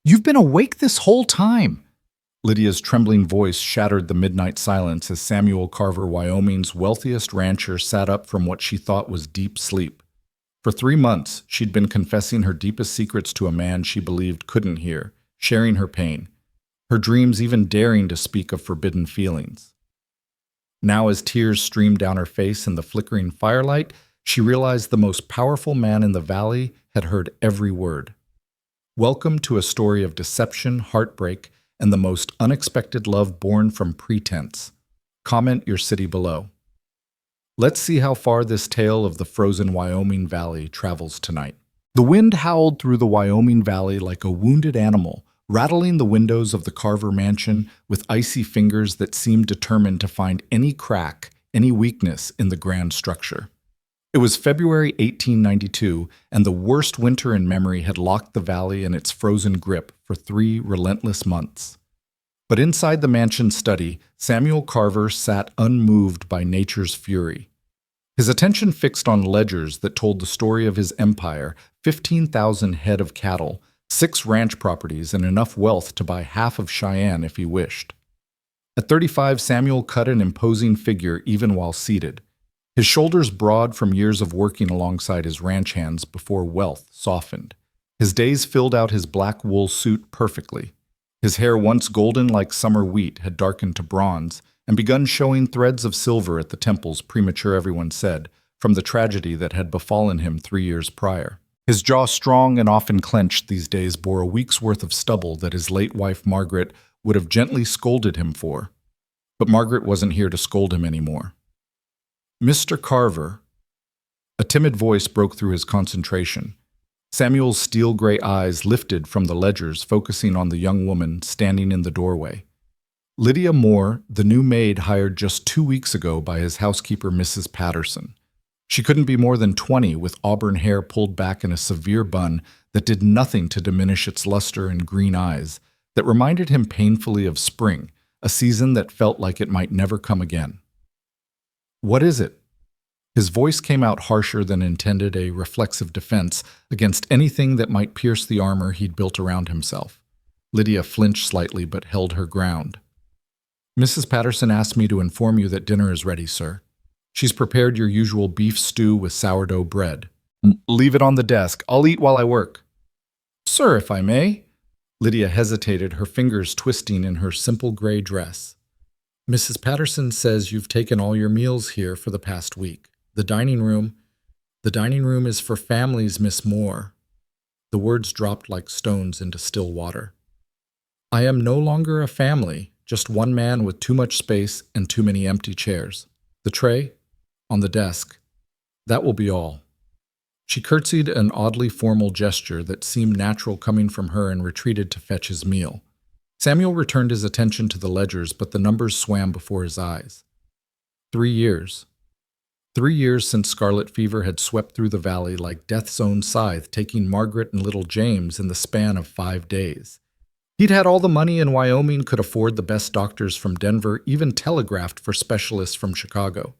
You've been awake this whole time. Lydia's trembling voice shattered the midnight silence as Samuel Carver, Wyoming's wealthiest rancher, sat up from what she thought was deep sleep. For 3 months, she'd been confessing her deepest secrets to a man she believed couldn't hear, sharing her pain, her dreams even daring to speak of forbidden feelings. Now, as tears streamed down her face in the flickering firelight, she realized the most powerful man in the valley had heard every word. Welcome to a story of deception, heartbreak, and the most unexpected love born from pretense. Comment your city below. Let's see how far this tale of the frozen Wyoming Valley travels tonight. The wind howled through the Wyoming Valley like a wounded animal, rattling the windows of the Carver mansion with icy fingers that seemed determined to find any crack, any weakness in the grand structure. It was February 1892, and the worst winter in memory had locked the valley in its frozen grip for 3 relentless months. But inside the mansion study, Samuel Carver sat unmoved by nature's fury. His attention fixed on ledgers that told the story of his empire, 15,000 head of cattle, 6 ranch properties, and enough wealth to buy half of Cheyenne if he wished. At 35, Samuel cut an imposing figure even while seated. His shoulders broad from years of working alongside his ranch hands before wealth softened. His days filled out his black wool suit perfectly. His hair, once golden like summer wheat, had darkened to bronze and begun showing threads of silver at the temples, premature, everyone said, from the tragedy that had befallen him 3 years prior. His jaw, strong and often clenched these days, bore a week's worth of stubble that his late wife Margaret would have gently scolded him for. But Margaret wasn't here to scold him anymore. Mr. Carver. A timid voice broke through his concentration. Samuel's steel-gray eyes lifted from the ledgers, focusing on the young woman standing in the doorway. Lydia Moore, the new maid hired just 2 weeks ago by his housekeeper, Mrs. Patterson. She couldn't be more than 20, with auburn hair pulled back in a severe bun that did nothing to diminish its luster, and green eyes that reminded him painfully of spring, a season that felt like it might never come again. "What is it?" His voice came out harsher than intended, a reflexive defense against anything that might pierce the armor he'd built around himself. Lydia flinched slightly but held her ground. "Mrs. Patterson asked me to inform you that dinner is ready, sir. She's prepared your usual beef stew with sourdough bread. Leave it on the desk. I'll eat while I work." "Sir, if I may?" Lydia hesitated, her fingers twisting in her simple gray dress. "Mrs. Patterson says you've taken all your meals here for the past week. The dining room is for families, Miss Moore." The words dropped like stones into still water. "I am no longer a family, just one man with too much space and too many empty chairs. The tray? On the desk. That will be all." She curtsied, an oddly formal gesture that seemed natural coming from her, and retreated to fetch his meal. Samuel returned his attention to the ledgers, but the numbers swam before his eyes. 3 years. 3 years since scarlet fever had swept through the valley like death's own scythe, taking Margaret and little James in the span of 5 days. He'd had all the money in Wyoming, could afford the best doctors from Denver, even telegraphed for specialists from Chicago.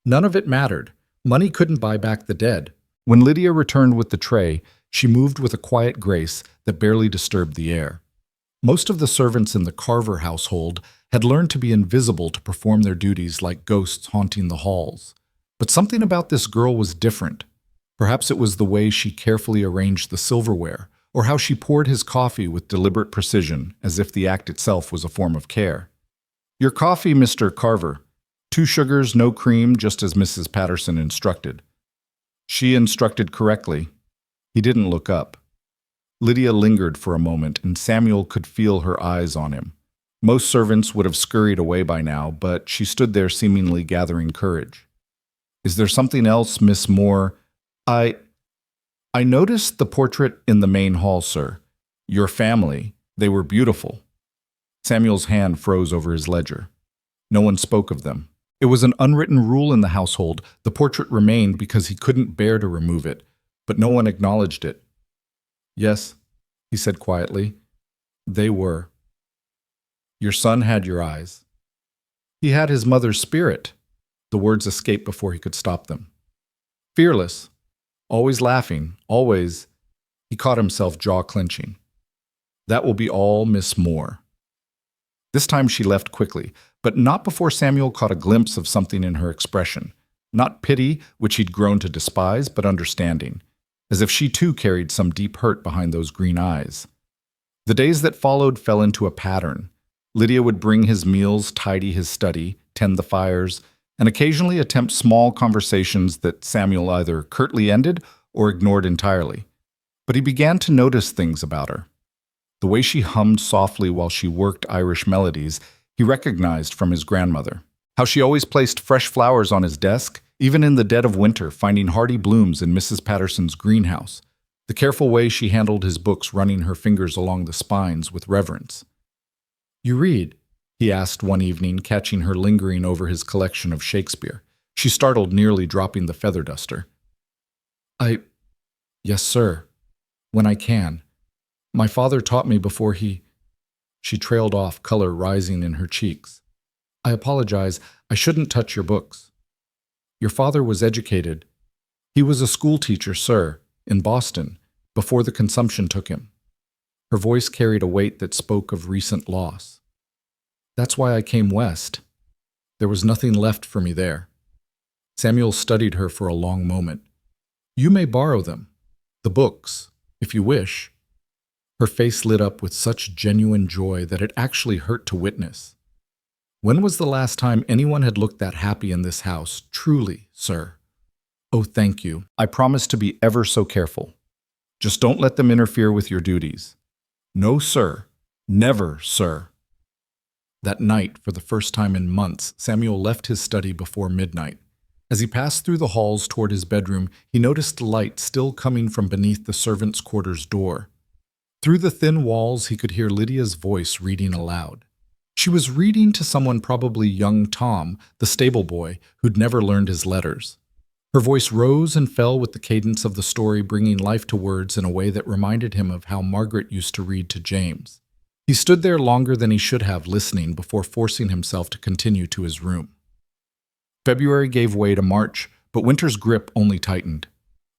None of it mattered. Money couldn't buy back the dead. When Lydia returned with the tray, she moved with a quiet grace that barely disturbed the air. Most of the servants in the Carver household had learned to be invisible to perform their duties like ghosts haunting the halls. But something about this girl was different. Perhaps it was the way she carefully arranged the silverware, or how she poured his coffee with deliberate precision, as if the act itself was a form of care. "Your coffee, Mr. Carver. 2 sugars, no cream, just as Mrs. Patterson instructed." She instructed correctly. He didn't look up. Lydia lingered for a moment, and Samuel could feel her eyes on him. Most servants would have scurried away by now, but she stood there seemingly gathering courage. "Is there something else, Miss Moore?" I noticed the portrait in the main hall, sir. Your family. They were beautiful." Samuel's hand froze over his ledger. No one spoke of them. It was an unwritten rule in the household. The portrait remained because he couldn't bear to remove it, but no one acknowledged it. "Yes," he said quietly. "They were. Your son had your eyes. He had his mother's spirit." The words escaped before he could stop them. "Fearless. Always laughing. Always." He caught himself jaw clenching. That will be all, Miss Moore." This time she left quickly, but not before Samuel caught a glimpse of something in her expression. Not pity, which he'd grown to despise, but understanding, as if she too carried some deep hurt behind those green eyes. The days that followed fell into a pattern. Lydia would bring his meals, tidy his study, tend the fires, and occasionally attempt small conversations that Samuel either curtly ended or ignored entirely. But he began to notice things about her. The way she hummed softly while she worked Irish melodies, he recognized from his grandmother. How she always placed fresh flowers on his desk, even in the dead of winter, finding hardy blooms in Mrs. Patterson's greenhouse. The careful way she handled his books, running her fingers along the spines with reverence. "You read?" he asked one evening, catching her lingering over his collection of Shakespeare. She startled, nearly dropping the feather duster. Yes, sir. When I can. My father taught me before he—" She trailed off, color rising in her cheeks. "I apologize. I shouldn't touch your books. Your father was educated. He was a school teacher, sir, in Boston, before the consumption took him." Her voice carried a weight that spoke of recent loss. "That's why I came west. There was nothing left for me there." Samuel studied her for a long moment. "You may borrow them, the books, if you wish." Her face lit up with such genuine joy that it actually hurt to witness. "When was the last time anyone had looked that happy in this house? Truly, sir." "Oh, thank you. I promise to be ever so careful. Just don't let them interfere with your duties." "No, sir. Never, sir." That night, for the first time in months, Samuel left his study before midnight. As he passed through the halls toward his bedroom, he noticed the light still coming from beneath the servants' quarters door. Through the thin walls, he could hear Lydia's voice reading aloud. She was reading to someone, probably young Tom, the stable boy, who'd never learned his letters. Her voice rose and fell with the cadence of the story, bringing life to words in a way that reminded him of how Margaret used to read to James. He stood there longer than he should have, listening, before forcing himself to continue to his room. February gave way to March, but winter's grip only tightened.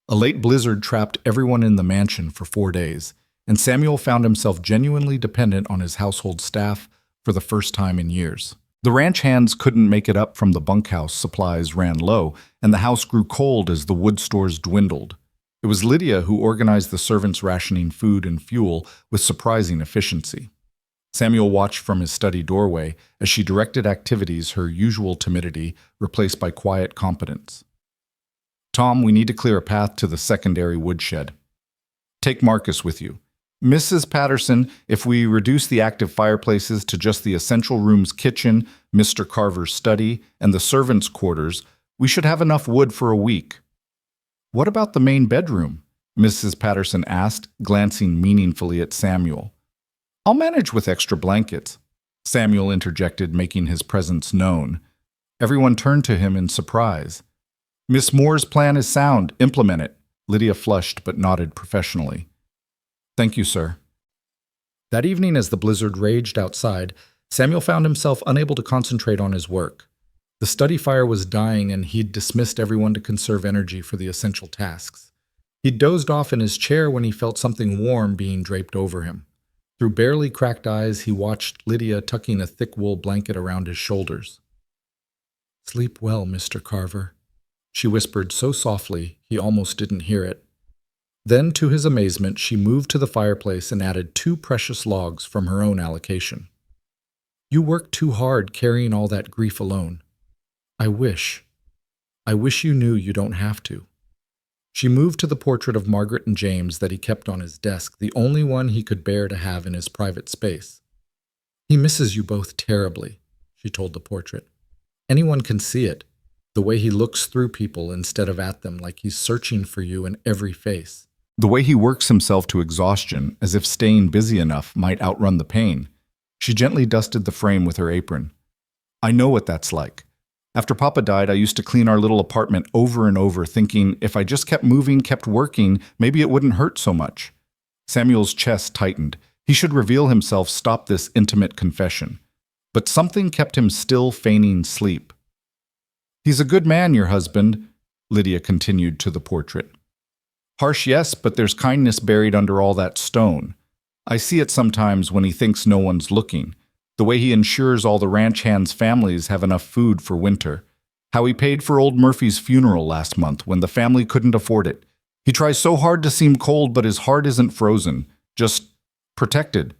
A late blizzard trapped everyone in the mansion for 4 days, and Samuel found himself genuinely dependent on his household staff for the first time in years. The ranch hands couldn't make it up from the bunkhouse, supplies ran low, and the house grew cold as the wood stores dwindled. It was Lydia who organized the servants rationing food and fuel with surprising efficiency. Samuel watched from his study doorway as she directed activities, her usual timidity replaced by quiet competence. "Tom, we need to clear a path to the secondary woodshed. Take Marcus with you. Mrs. Patterson, if we reduce the active fireplaces to just the essential room's kitchen, Mr. Carver's study, and the servants' quarters, we should have enough wood for a week." "What about the main bedroom?" Mrs. Patterson asked, glancing meaningfully at Samuel. "I'll manage with extra blankets," Samuel interjected, making his presence known. Everyone turned to him in surprise. "Miss Moore's plan is sound. Implement it." Lydia flushed but nodded professionally. "Thank you, sir." That evening, as the blizzard raged outside, Samuel found himself unable to concentrate on his work. The study fire was dying, and he'd dismissed everyone to conserve energy for the essential tasks. He'd dozed off in his chair when he felt something warm being draped over him. Through barely cracked eyes, he watched Lydia tucking a thick wool blanket around his shoulders. "Sleep well, Mr. Carver," she whispered so softly he almost didn't hear it. Then, to his amazement, she moved to the fireplace and added 2 precious logs from her own allocation. "You work too hard carrying all that grief alone. I wish you knew you don't have to." She moved to the portrait of Margaret and James that he kept on his desk, the only one he could bear to have in his private space. "He misses you both terribly," she told the portrait. "Anyone can see it, the way he looks through people instead of at them, like he's searching for you in every face. The way he works himself to exhaustion, as if staying busy enough might outrun the pain." She gently dusted the frame with her apron. "I know what that's like. After Papa died, I used to clean our little apartment over and over, thinking if I just kept moving, kept working, maybe it wouldn't hurt so much." Samuel's chest tightened. He should reveal himself, stop this intimate confession. But something kept him still, feigning sleep. "He's a good man, your husband," Lydia continued to the portrait. "Harsh, yes, but there's kindness buried under all that stone. I see it sometimes when he thinks no one's looking. The way he ensures all the ranch hands' families have enough food for winter. How he paid for old Murphy's funeral last month when the family couldn't afford it. He tries so hard to seem cold, but his heart isn't frozen, just protected.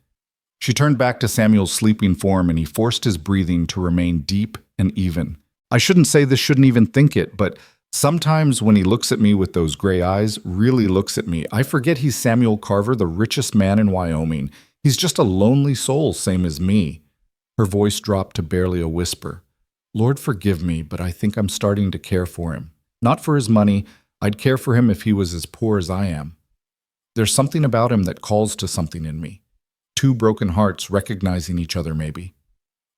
She turned back to Samuel's sleeping form, and he forced his breathing to remain deep and even. I shouldn't say this, shouldn't even think it, but sometimes when he looks at me with those gray eyes, really looks at me, I forget he's Samuel Carver, the richest man in Wyoming. He's just a lonely soul, same as me. Her voice dropped to barely a whisper. Lord, forgive me, but I think I'm starting to care for him. Not for his money. I'd care for him if he was as poor as I am. There's something about him that calls to something in me. Two broken hearts recognizing each other, maybe.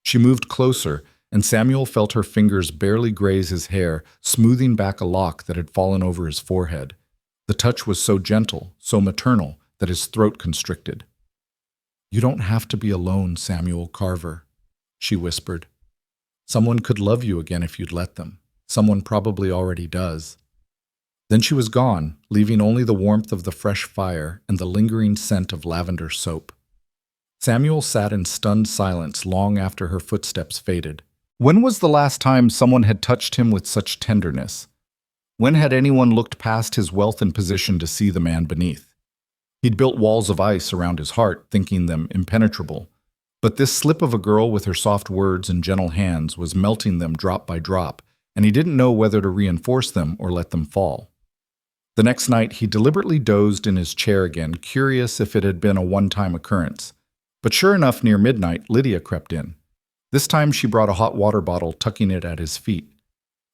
She moved closer, and Samuel felt her fingers barely graze his hair, smoothing back a lock that had fallen over his forehead. The touch was so gentle, so maternal, that his throat constricted. You don't have to be alone, Samuel Carver, she whispered. Someone could love you again if you'd let them. Someone probably already does. Then she was gone, leaving only the warmth of the fresh fire and the lingering scent of lavender soap. Samuel sat in stunned silence long after her footsteps faded. When was the last time someone had touched him with such tenderness? When had anyone looked past his wealth and position to see the man beneath? He'd built walls of ice around his heart, thinking them impenetrable. But this slip of a girl with her soft words and gentle hands was melting them drop by drop, and he didn't know whether to reinforce them or let them fall. The next night, he deliberately dozed in his chair again, curious if it had been a one-time occurrence. But sure enough, near midnight, Lydia crept in. This time she brought a hot water bottle, tucking it at his feet.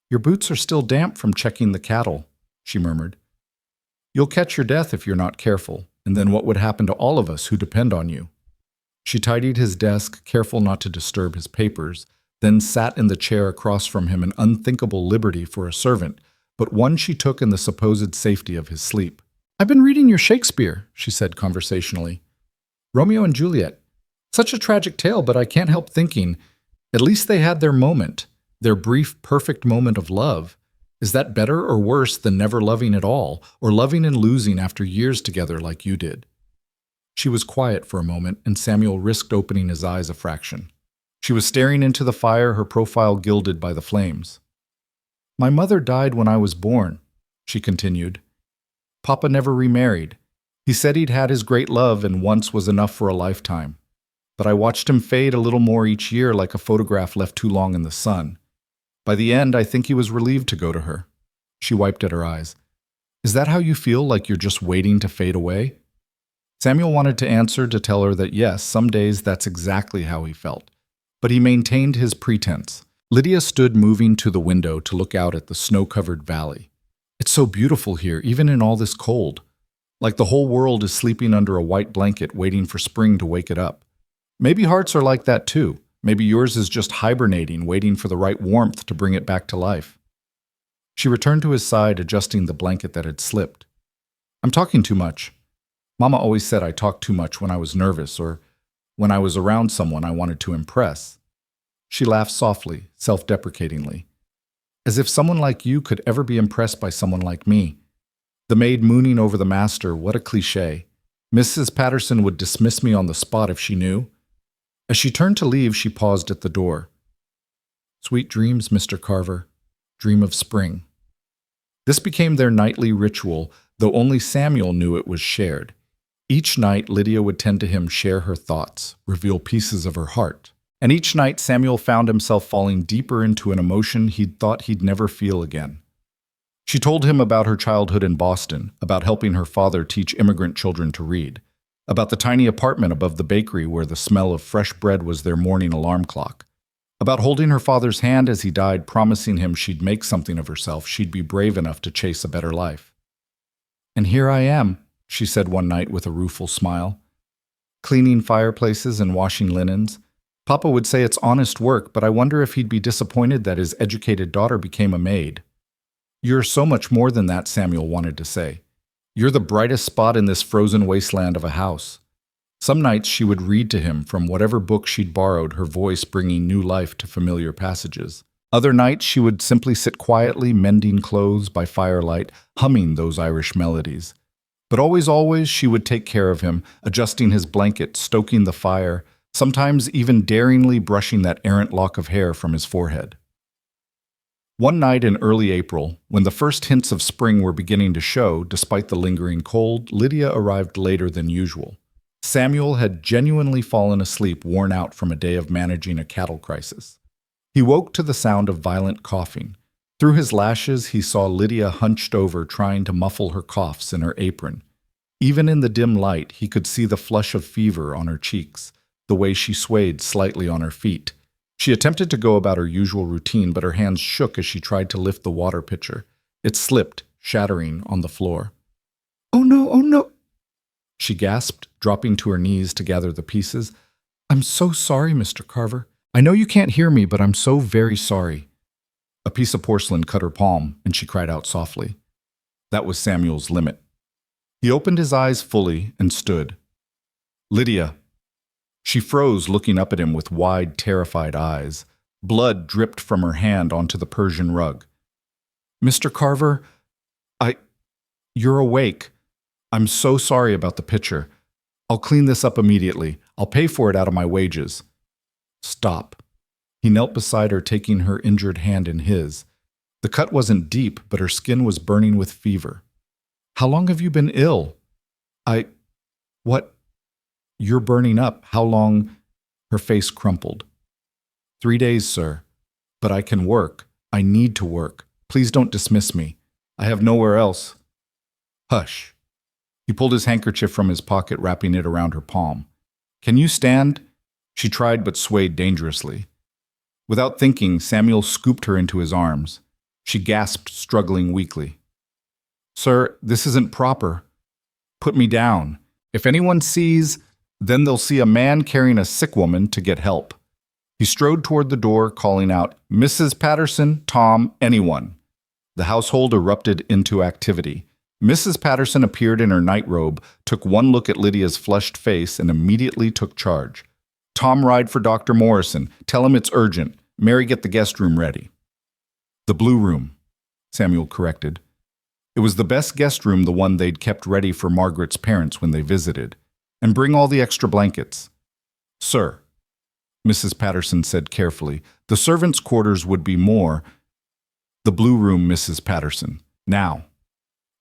Your boots are still damp from checking the cattle, she murmured. You'll catch your death if you're not careful, and then what would happen to all of us who depend on you? She tidied his desk, careful not to disturb his papers, then sat in the chair across from him, an unthinkable liberty for a servant, but one she took in the supposed safety of his sleep. I've been reading your Shakespeare, she said conversationally. Romeo and Juliet. Such a tragic tale, but I can't help thinking, at least they had their moment, their brief, perfect moment of love. Is that better or worse than never loving at all, or loving and losing after years together like you did? She was quiet for a moment, and Samuel risked opening his eyes a fraction. She was staring into the fire, her profile gilded by the flames. My mother died when I was born, she continued. Papa never remarried. He said he'd had his great love and once was enough for a lifetime. But I watched him fade a little more each year like a photograph left too long in the sun. By the end, I think he was relieved to go to her. She wiped at her eyes. Is that how you feel, like you're just waiting to fade away? Samuel wanted to answer, to tell her that yes, some days that's exactly how he felt. But he maintained his pretense. Lydia stood moving to the window to look out at the snow-covered valley. It's so beautiful here, even in all this cold. Like the whole world is sleeping under a white blanket waiting for spring to wake it up. Maybe hearts are like that too. Maybe yours is just hibernating, waiting for the right warmth to bring it back to life. She returned to his side, adjusting the blanket that had slipped. I'm talking too much. Mama always said I talked too much when I was nervous or when I was around someone I wanted to impress. She laughed softly, self-deprecatingly. As if someone like you could ever be impressed by someone like me. The maid mooning over the master, what a cliché. Mrs. Patterson would dismiss me on the spot if she knew. As she turned to leave, she paused at the door. Sweet dreams, Mr. Carver. Dream of spring. This became their nightly ritual, though only Samuel knew it was shared. Each night, Lydia would tend to him, share her thoughts, reveal pieces of her heart. And each night, Samuel found himself falling deeper into an emotion he'd thought he'd never feel again. She told him about her childhood in Boston, about helping her father teach immigrant children to read, about the tiny apartment above the bakery where the smell of fresh bread was their morning alarm clock, about holding her father's hand as he died, promising him she'd make something of herself, she'd be brave enough to chase a better life. And here I am, she said one night with a rueful smile, cleaning fireplaces and washing linens. Papa would say it's honest work, but I wonder if he'd be disappointed that his educated daughter became a maid. You're so much more than that, Samuel wanted to say. You're the brightest spot in this frozen wasteland of a house. Some nights she would read to him from whatever book she'd borrowed, her voice bringing new life to familiar passages. Other nights she would simply sit quietly mending clothes by firelight, humming those Irish melodies. But always, she would take care of him, adjusting his blanket, stoking the fire, sometimes even daringly brushing that errant lock of hair from his forehead. One night in early April, when the first hints of spring were beginning to show, despite the lingering cold, Lydia arrived later than usual. Samuel had genuinely fallen asleep, worn out from a day of managing a cattle crisis. He woke to the sound of violent coughing. Through his lashes, he saw Lydia hunched over, trying to muffle her coughs in her apron. Even in the dim light, he could see the flush of fever on her cheeks, the way she swayed slightly on her feet. She attempted to go about her usual routine, but her hands shook as she tried to lift the water pitcher. It slipped, shattering on the floor. "Oh no, oh no!" she gasped, dropping to her knees to gather the pieces. "I'm so sorry, Mr. Carver. I know you can't hear me, but I'm so very sorry." A piece of porcelain cut her palm, and she cried out softly. That was Samuel's limit. He opened his eyes fully and stood. "Lydia." She froze, looking up at him with wide, terrified eyes. Blood dripped from her hand onto the Persian rug. "Mr. Carver, you're awake. I'm so sorry about the pitcher. I'll clean this up immediately. I'll pay for it out of my wages." "Stop." He knelt beside her, taking her injured hand in his. The cut wasn't deep, but her skin was burning with fever. "How long have you been ill?" What? You're burning up. How long?" Her face crumpled. 3 days, sir. But I can work. I need to work. Please don't dismiss me. I have nowhere else." "Hush." He pulled his handkerchief from his pocket, wrapping it around her palm. "Can you stand?" She tried but swayed dangerously. Without thinking, Samuel scooped her into his arms. She gasped, struggling weakly. "Sir, this isn't proper. Put me down. If anyone sees, then they'll see a man carrying a sick woman to get help." He strode toward the door, calling out, "Mrs. Patterson, Tom, anyone." The household erupted into activity. Mrs. Patterson appeared in her nightrobe, took one look at Lydia's flushed face, and immediately took charge. "Tom, ride for Dr. Morrison. Tell him it's urgent. Mary, get the guest room ready." "The blue room," Samuel corrected. It was the best guest room, the one they'd kept ready for Margaret's parents when they visited. "And bring all the extra blankets." "Sir," Mrs. Patterson said carefully, "the servants' quarters would be more." "The blue room, Mrs. Patterson. Now."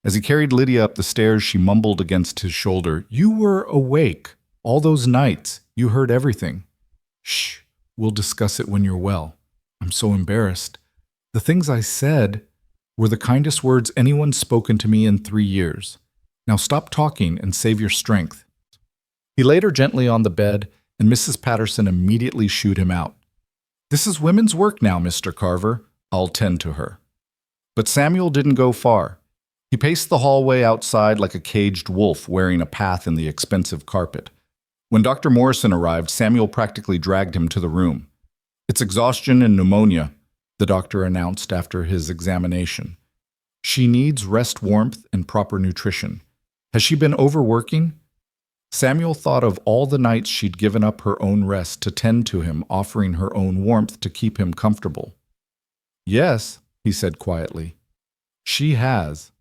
As he carried Lydia up the stairs, she mumbled against his shoulder, "You were awake. All those nights. You heard everything." "Shh. We'll discuss it when you're well. I'm so embarrassed. The things I said were the kindest words anyone's spoken to me in 3 years. Now stop talking and save your strength." He laid her gently on the bed, and Mrs. Patterson immediately shooed him out. "This is women's work now, Mr. Carver. I'll tend to her." But Samuel didn't go far. He paced the hallway outside like a caged wolf, wearing a path in the expensive carpet. When Dr. Morrison arrived, Samuel practically dragged him to the room. "It's exhaustion and pneumonia," the doctor announced after his examination. "She needs rest, warmth, and proper nutrition. Has she been overworking?" Samuel thought of all the nights she'd given up her own rest to tend to him, offering her own warmth to keep him comfortable. "Yes," he said quietly. "She has."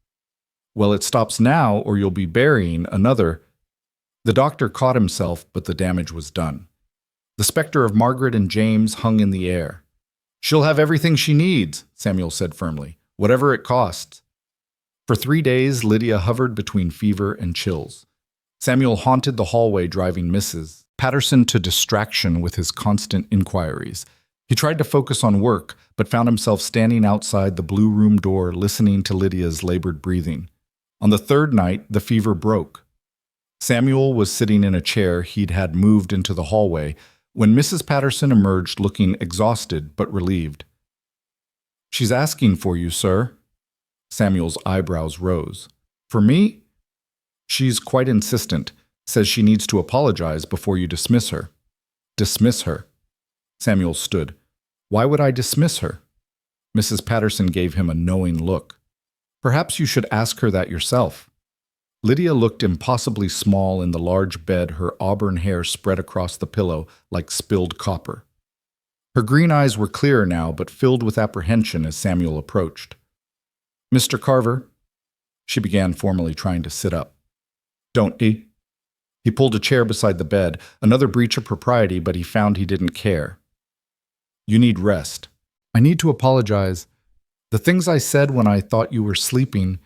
"Well, it stops now, or you'll be burying another." The doctor caught himself, but the damage was done. The specter of Margaret and James hung in the air. "She'll have everything she needs," Samuel said firmly, "whatever it costs." For 3 days, Lydia hovered between fever and chills. Samuel haunted the hallway, driving Mrs. Patterson to distraction with his constant inquiries. He tried to focus on work, but found himself standing outside the blue room door, listening to Lydia's labored breathing. On the 3rd night, the fever broke. Samuel was sitting in a chair he'd had moved into the hallway when Mrs. Patterson emerged, looking exhausted but relieved. "She's asking for you, sir." Samuel's eyebrows rose. "For me?" "She's quite insistent. Says she needs to apologize before you dismiss her." "Dismiss her?" Samuel stood. "Why would I dismiss her?" Mrs. Patterson gave him a knowing look. "Perhaps you should ask her that yourself." Lydia looked impossibly small in the large bed, her auburn hair spread across the pillow like spilled copper. Her green eyes were clear now, but filled with apprehension as Samuel approached. "Mr. Carver," she began, formally trying to sit up. Don't he? He pulled a chair beside the bed, another breach of propriety, but he found he didn't care. You need rest. I need to apologize. The things I said when I thought you were sleeping,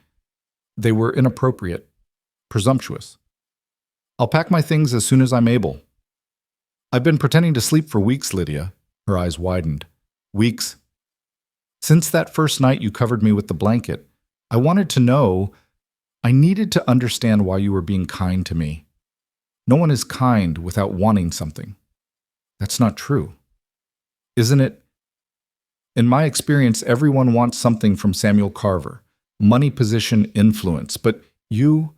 they were inappropriate, presumptuous. I'll pack my things as soon as I'm able. I've been pretending to sleep for weeks, Lydia. Her eyes widened. Weeks. Since that first night you covered me with the blanket, I wanted to know, I needed to understand why you were being kind to me. No one is kind without wanting something. That's not true. Isn't it? In my experience, everyone wants something from Samuel Carver. Money, position, influence. But you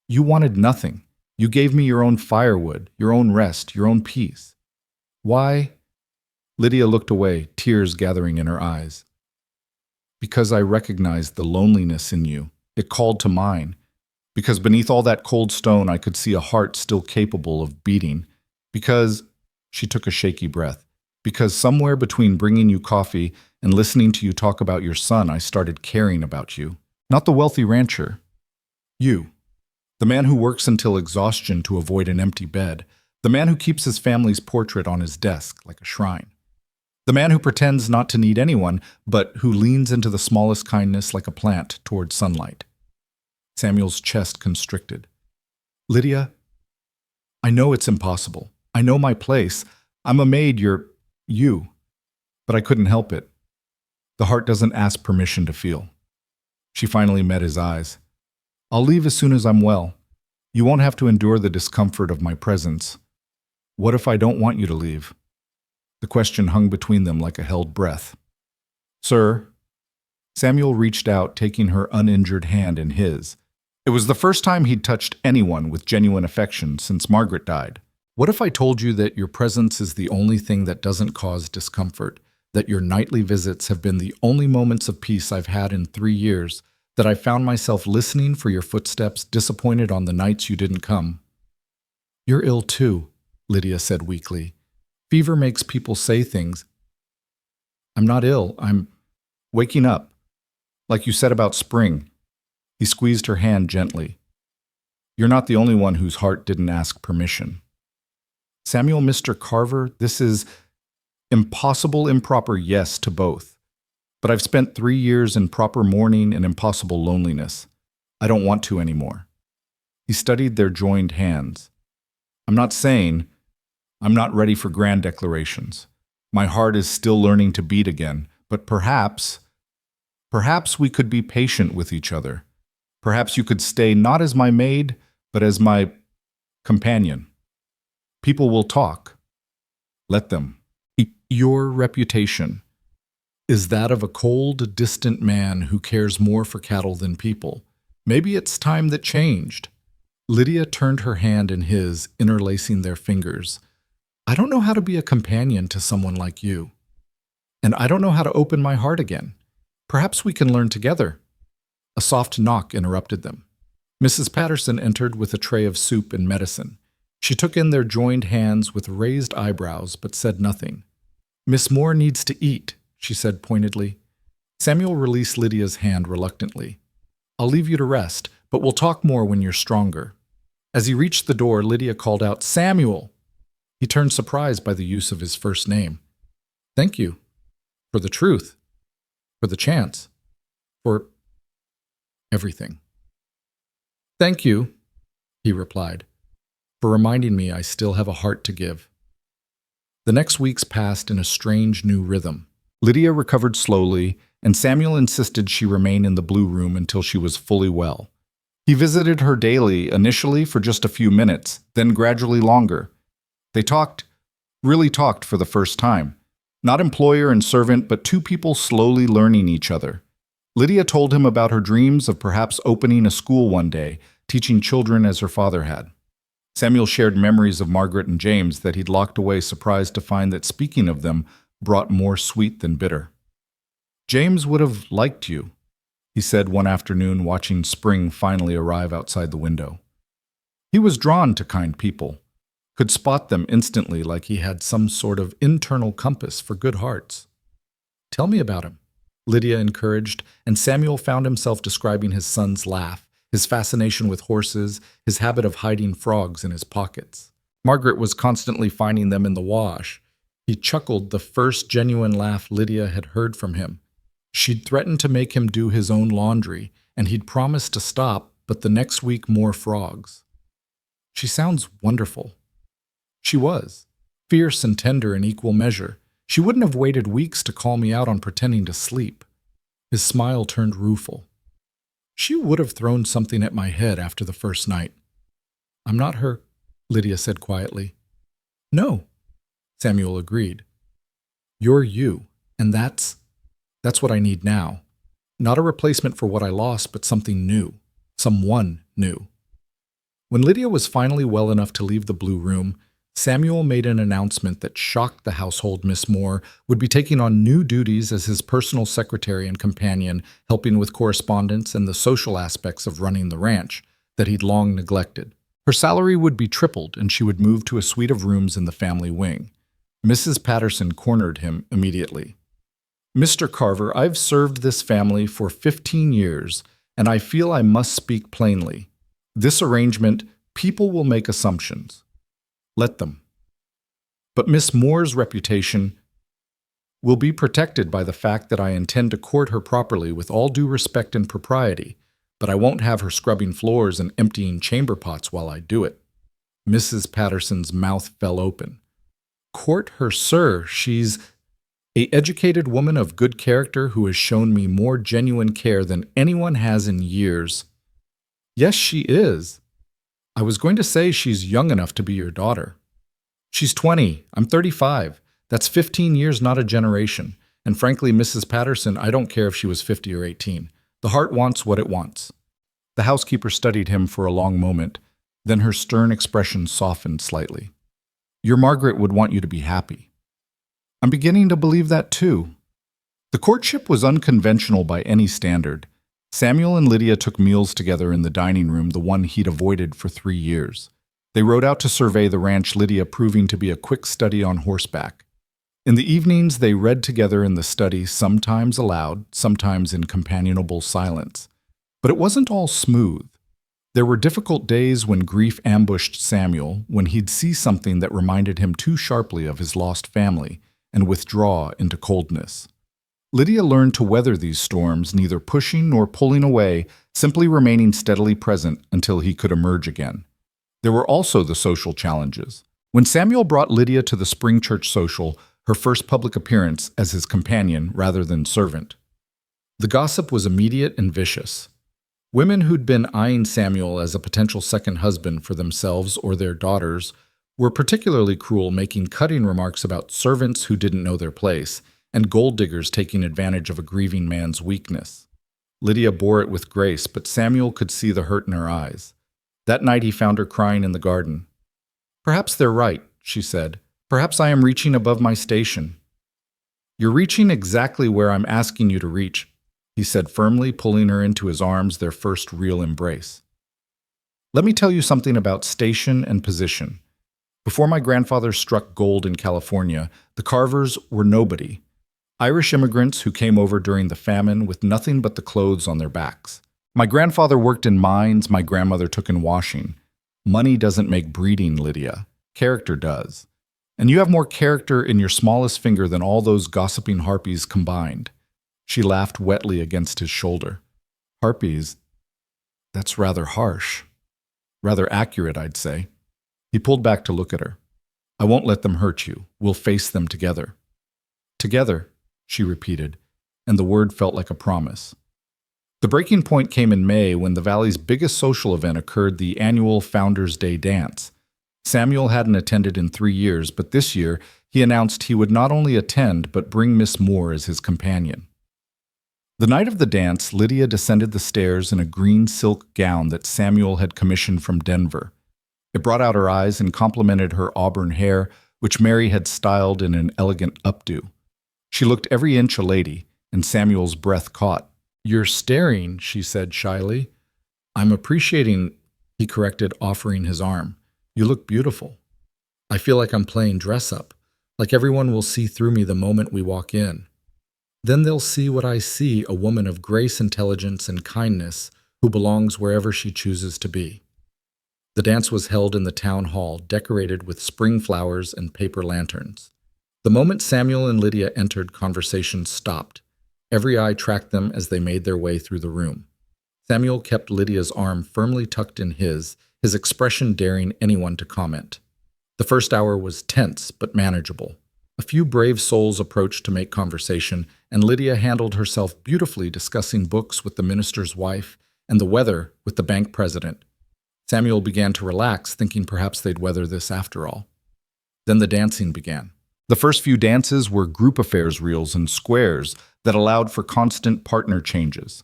wanted nothing. You gave me your own firewood, your own rest, your own peace. Why? Lydia looked away, tears gathering in her eyes. Because I recognized the loneliness in you. It called to mine. Because beneath all that cold stone, I could see a heart still capable of beating. Because, she took a shaky breath, because somewhere between bringing you coffee and listening to you talk about your son, I started caring about you. Not the wealthy rancher. You. The man who works until exhaustion to avoid an empty bed. The man who keeps his family's portrait on his desk like a shrine. The man who pretends not to need anyone, but who leans into the smallest kindness like a plant toward sunlight. Samuel's chest constricted. Lydia, I know it's impossible. I know my place. I'm a maid, you're you. But I couldn't help it. The heart doesn't ask permission to feel. She finally met his eyes. I'll leave as soon as I'm well. You won't have to endure the discomfort of my presence. What if I don't want you to leave? The question hung between them like a held breath. Sir, Samuel reached out, taking her uninjured hand in his. It was the first time he'd touched anyone with genuine affection since Margaret died. What if I told you that your presence is the only thing that doesn't cause discomfort, that your nightly visits have been the only moments of peace I've had in 3 years, that I found myself listening for your footsteps, disappointed on the nights you didn't come? You're ill too, Lydia said weakly. Fever makes people say things. I'm not ill. I'm waking up. Like you said about spring. He squeezed her hand gently. You're not the only one whose heart didn't ask permission. Samuel, Mr. Carver, this is impossible, improper, yes to both. But I've spent 3 years in proper mourning and impossible loneliness. I don't want to anymore. He studied their joined hands. I'm not saying I'm not ready for grand declarations. My heart is still learning to beat again, but perhaps we could be patient with each other. Perhaps you could stay not as my maid, but as my companion. People will talk. Let them. Your reputation is that of a cold, distant man who cares more for cattle than people. Maybe it's time that changed. Lydia turned her hand in his, interlacing their fingers. I don't know how to be a companion to someone like you. And I don't know how to open my heart again. Perhaps we can learn together. A soft knock interrupted them. Mrs. Patterson entered with a tray of soup and medicine. She took in their joined hands with raised eyebrows, but said nothing. Miss Moore needs to eat, she said pointedly. Samuel released Lydia's hand reluctantly. I'll leave you to rest, but we'll talk more when you're stronger. As he reached the door, Lydia called out, Samuel! He turned surprised by the use of his first name. Thank you. For the truth. For the chance. For everything. Thank you, he replied, for reminding me I still have a heart to give. The next weeks passed in a strange new rhythm. Lydia recovered slowly, and Samuel insisted she remain in the blue room until she was fully well. He visited her daily, initially for just a few minutes, then gradually longer. They really talked for the first time. Not employer and servant, but two people slowly learning each other. Lydia told him about her dreams of perhaps opening a school one day, teaching children as her father had. Samuel shared memories of Margaret and James that he'd locked away, surprised to find that speaking of them brought more sweet than bitter. James would have liked you, he said one afternoon, watching spring finally arrive outside the window. He was drawn to kind people, could spot them instantly like he had some sort of internal compass for good hearts. Tell me about him, Lydia encouraged, and Samuel found himself describing his son's laugh, his fascination with horses, his habit of hiding frogs in his pockets. Margaret was constantly finding them in the wash. He chuckled, the first genuine laugh Lydia had heard from him. She'd threatened to make him do his own laundry, and he'd promised to stop, but the next week more frogs. She sounds wonderful. She was. Fierce and tender in equal measure. She wouldn't have waited weeks to call me out on pretending to sleep. His smile turned rueful. She would have thrown something at my head after the first night. I'm not her, Lydia said quietly. No, Samuel agreed. You're you, and that's what I need now. Not a replacement for what I lost, but something new. Someone new. When Lydia was finally well enough to leave the blue room, Samuel made an announcement that shocked the household. Miss Moore would be taking on new duties as his personal secretary and companion, helping with correspondence and the social aspects of running the ranch that he'd long neglected. Her salary would be tripled, and she would move to a suite of rooms in the family wing. Mrs. Patterson cornered him immediately. Mr. Carver, I've served this family for 15 years, and I feel I must speak plainly. This arrangement, people will make assumptions. Let them. But Miss Moore's reputation will be protected by the fact that I intend to court her properly with all due respect and propriety, but I won't have her scrubbing floors and emptying chamber pots while I do it. Mrs. Patterson's mouth fell open. Court her, sir. She's an educated woman of good character who has shown me more genuine care than anyone has in years. Yes, she is. I was going to say she's young enough to be your daughter. She's 20. I'm 35. That's 15 years, not a generation. And frankly, Mrs. Patterson, I don't care if she was 50 or 18. The heart wants what it wants. The housekeeper studied him for a long moment. Then her stern expression softened slightly. Your Margaret would want you to be happy. I'm beginning to believe that too. The courtship was unconventional by any standard. Samuel and Lydia took meals together in the dining room, the one he'd avoided for 3 years. They rode out to survey the ranch, Lydia proving to be a quick study on horseback. In the evenings, they read together in the study, sometimes aloud, sometimes in companionable silence. But it wasn't all smooth. There were difficult days when grief ambushed Samuel, when he'd see something that reminded him too sharply of his lost family and withdraw into coldness. Lydia learned to weather these storms, neither pushing nor pulling away, simply remaining steadily present until he could emerge again. There were also the social challenges. When Samuel brought Lydia to the spring church social, her first public appearance as his companion rather than servant, the gossip was immediate and vicious. Women who'd been eyeing Samuel as a potential second husband for themselves or their daughters were particularly cruel, making cutting remarks about servants who didn't know their place, and gold diggers taking advantage of a grieving man's weakness. Lydia bore it with grace, but Samuel could see the hurt in her eyes. That night he found her crying in the garden. Perhaps they're right, she said. Perhaps I am reaching above my station. You're reaching exactly where I'm asking you to reach, he said firmly, pulling her into his arms, their first real embrace. Let me tell you something about station and position. Before my grandfather struck gold in California, the Carvers were nobody. Irish immigrants who came over during the famine with nothing but the clothes on their backs. My grandfather worked in mines, my grandmother took in washing. Money doesn't make breeding, Lydia. Character does. And you have more character in your smallest finger than all those gossiping harpies combined. She laughed wetly against his shoulder. Harpies? That's rather harsh. Rather accurate, I'd say. He pulled back to look at her. I won't let them hurt you. We'll face them together. Together, she repeated, and the word felt like a promise. The breaking point came in May when the Valley's biggest social event occurred, the annual Founders' Day dance. Samuel hadn't attended in 3 years, but this year he announced he would not only attend but bring Miss Moore as his companion. The night of the dance, Lydia descended the stairs in a green silk gown that Samuel had commissioned from Denver. It brought out her eyes and complemented her auburn hair, which Mary had styled in an elegant updo. She looked every inch a lady, and Samuel's breath caught. You're staring, she said shyly. I'm appreciating, he corrected, offering his arm. You look beautiful. I feel like I'm playing dress-up, like everyone will see through me the moment we walk in. Then they'll see what I see, a woman of grace, intelligence, and kindness, who belongs wherever she chooses to be. The dance was held in the town hall, decorated with spring flowers and paper lanterns. The moment Samuel and Lydia entered, conversation stopped. Every eye tracked them as they made their way through the room. Samuel kept Lydia's arm firmly tucked in his expression daring anyone to comment. The first hour was tense but manageable. A few brave souls approached to make conversation, and Lydia handled herself beautifully, discussing books with the minister's wife and the weather with the bank president. Samuel began to relax, thinking perhaps they'd weather this after all. Then the dancing began. The first few dances were group affairs reels and squares that allowed for constant partner changes.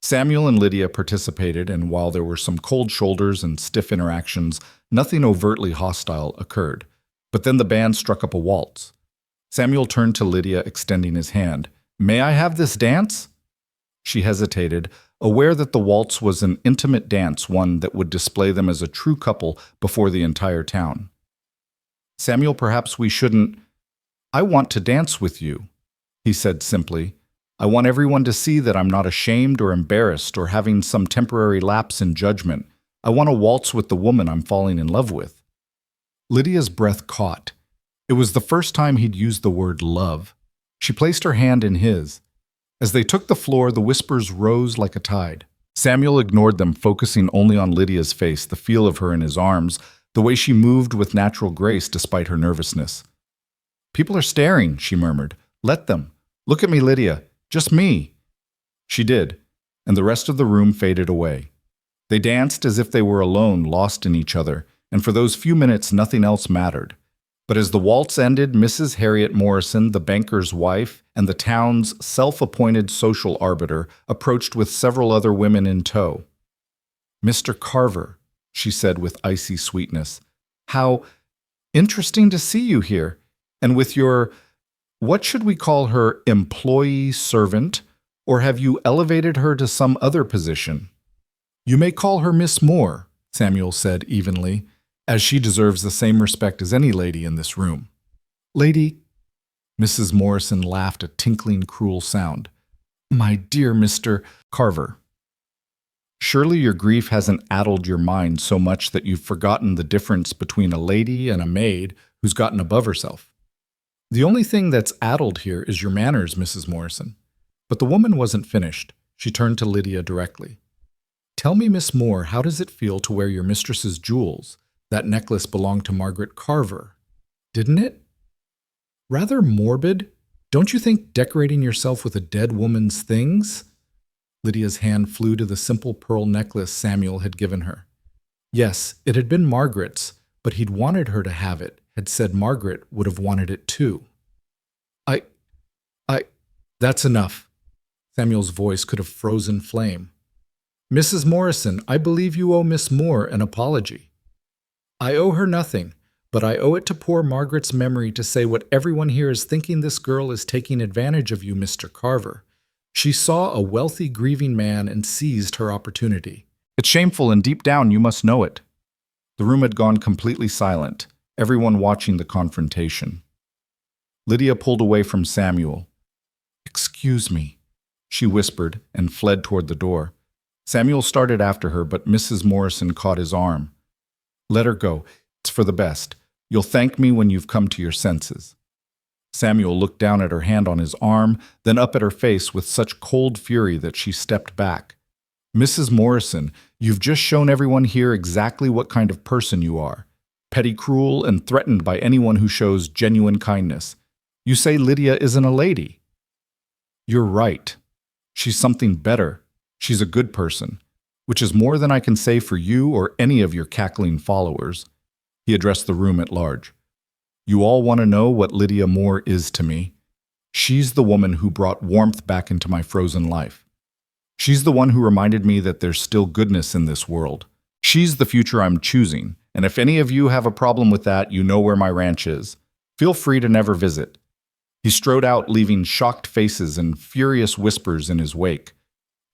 Samuel and Lydia participated, and while there were some cold shoulders and stiff interactions, nothing overtly hostile occurred. But then the band struck up a waltz. Samuel turned to Lydia, extending his hand. "May I have this dance?" She hesitated, aware that the waltz was an intimate dance, one that would display them as a true couple before the entire town. "Samuel, perhaps we shouldn't—" "I want to dance with you," he said simply. "I want everyone to see that I'm not ashamed or embarrassed or having some temporary lapse in judgment. I want to waltz with the woman I'm falling in love with." Lydia's breath caught. It was the first time he'd used the word love. She placed her hand in his. As they took the floor, the whispers rose like a tide. Samuel ignored them, focusing only on Lydia's face, the feel of her in his arms, the way she moved with natural grace despite her nervousness. "People are staring," she murmured. "Let them. Look at me, Lydia. Just me." She did, and the rest of the room faded away. They danced as if they were alone, lost in each other, and for those few minutes nothing else mattered. But as the waltz ended, Mrs. Harriet Morrison, the banker's wife, and the town's self-appointed social arbiter approached with several other women in tow. "Mr. Carver," she said with icy sweetness, "how interesting to see you here, and with your, what should we call her, employee servant, or have you elevated her to some other position?" "You may call her Miss Moore," Samuel said evenly, "as she deserves the same respect as any lady in this room." "Lady," Mrs. Morrison laughed, a tinkling, cruel sound. "My dear Mr. Carver, surely your grief hasn't addled your mind so much that you've forgotten the difference between a lady and a maid who's gotten above herself. The only thing that's addled here is your manners, Mrs. Morrison." But the woman wasn't finished. She turned to Lydia directly. "Tell me, Miss Moore, how does it feel to wear your mistress's jewels? That necklace belonged to Margaret Carver, didn't it? Rather morbid. Don't you think decorating yourself with a dead woman's things?" Lydia's hand flew to the simple pearl necklace Samuel had given her. Yes, it had been Margaret's, but he'd wanted her to have it, had said Margaret would have wanted it too. That's enough." Samuel's voice could have frozen flame. "Mrs. Morrison, I believe you owe Miss Moore an apology." "I owe her nothing, but I owe it to poor Margaret's memory to say what everyone here is thinking this girl is taking advantage of you, Mr. Carver. She saw a wealthy, grieving man and seized her opportunity. It's shameful, and deep down you must know it." The room had gone completely silent, everyone watching the confrontation. Lydia pulled away from Samuel. "Excuse me," she whispered and fled toward the door. Samuel started after her, but Mrs. Morrison caught his arm. "Let her go. It's for the best. You'll thank me when you've come to your senses." Samuel looked down at her hand on his arm, then up at her face with such cold fury that she stepped back. "Mrs. Morrison, you've just shown everyone here exactly what kind of person you are. Petty, cruel, and threatened by anyone who shows genuine kindness. You say Lydia isn't a lady. You're right. She's something better. She's a good person, which is more than I can say for you or any of your cackling followers." He addressed the room at large. "You all want to know what Lydia Moore is to me. She's the woman who brought warmth back into my frozen life. She's the one who reminded me that there's still goodness in this world. She's the future I'm choosing, and if any of you have a problem with that, you know where my ranch is. Feel free to never visit." He strode out, leaving shocked faces and furious whispers in his wake.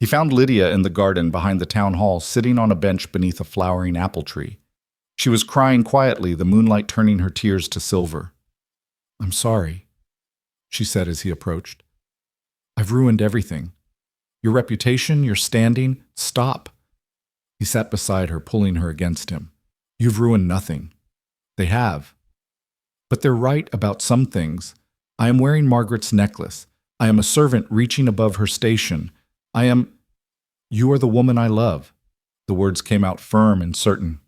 He found Lydia in the garden behind the town hall, sitting on a bench beneath a flowering apple tree. She was crying quietly, the moonlight turning her tears to silver. "I'm sorry," she said as he approached. "I've ruined everything. Your reputation, your standing. Stop. He sat beside her, pulling her against him. You've ruined nothing. They have. But they're right about some things. I am wearing Margaret's necklace. I am a servant reaching above her station. You are the woman I love. The words came out firm and certain.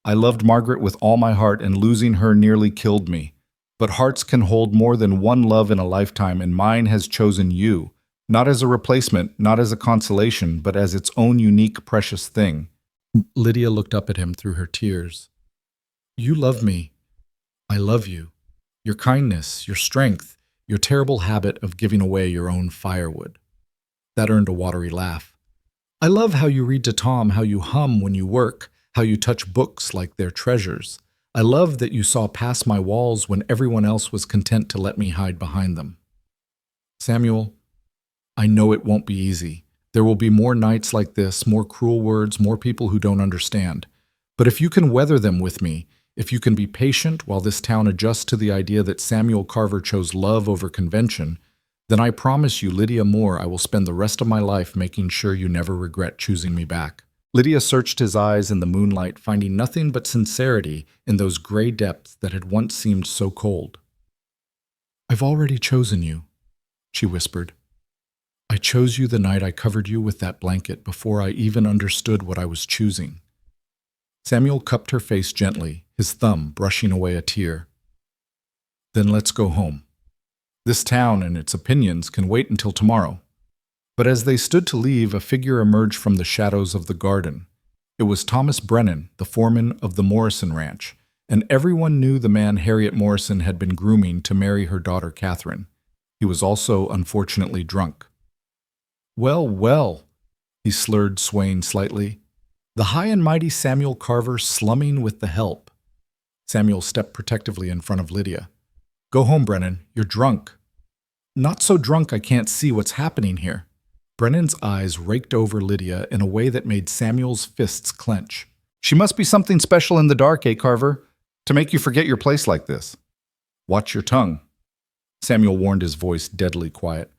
I loved Margaret with all my heart, and losing her nearly killed me. But hearts can hold more than one love in a lifetime, and mine has chosen you, not as a replacement, not as a consolation, but as its own unique, precious thing. Lydia looked up at him through her tears. You love me. I love you. Your kindness, your strength, your terrible habit of giving away your own firewood. That earned a watery laugh. I love how you read to Tom, how you hum when you work, how you touch books like they're treasures. I love that you saw past my walls when everyone else was content to let me hide behind them. Samuel, I know it won't be easy. There will be more nights like this, more cruel words, more people who don't understand. But if you can weather them with me, if you can be patient while this town adjusts to the idea that Samuel Carver chose love over convention, then I promise you, Lydia Moore, I will spend the rest of my life making sure you never regret choosing me back. Lydia searched his eyes in the moonlight, finding nothing but sincerity in those gray depths that had once seemed so cold. I've already chosen you, she whispered. I chose you the night I covered you with that blanket before I even understood what I was choosing. Samuel cupped her face gently, his thumb brushing away a tear. Then let's go home. This town and its opinions can wait until tomorrow. But as they stood to leave, a figure emerged from the shadows of the garden. It was Thomas Brennan, the foreman of the Morrison Ranch, and everyone knew the man Harriet Morrison had been grooming to marry her daughter Catherine. He was also unfortunately drunk. Well, well, he slurred, swaying slightly. The high and mighty Samuel Carver slumming with the help. Samuel stepped protectively in front of Lydia. Go home, Brennan. You're drunk. Not so drunk I can't see what's happening here. Brennan's eyes raked over Lydia in a way that made Samuel's fists clench. She must be something special in the dark, eh, Carver? To make you forget your place like this. Watch your tongue. Samuel warned, his voice deadly quiet.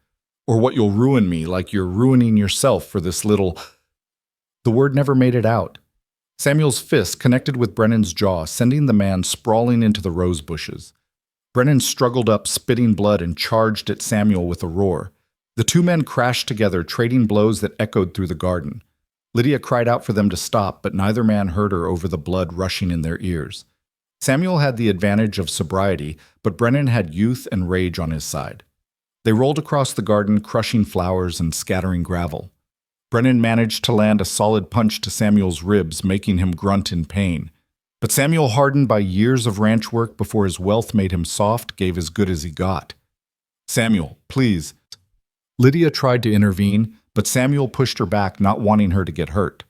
Or what you'll ruin me, like you're ruining yourself for this little... The word never made it out. Samuel's fist connected with Brennan's jaw, sending the man sprawling into the rose bushes. Brennan struggled up, spitting blood, and charged at Samuel with a roar. The two men crashed together, trading blows that echoed through the garden. Lydia cried out for them to stop, but neither man heard her over the blood rushing in their ears. Samuel had the advantage of sobriety, but Brennan had youth and rage on his side. They rolled across the garden, crushing flowers and scattering gravel. Brennan managed to land a solid punch to Samuel's ribs, making him grunt in pain. But Samuel, hardened by years of ranch work before his wealth made him soft, gave as good as he got. Samuel, please. Lydia tried to intervene, but Samuel pushed her back, not wanting her to get hurt.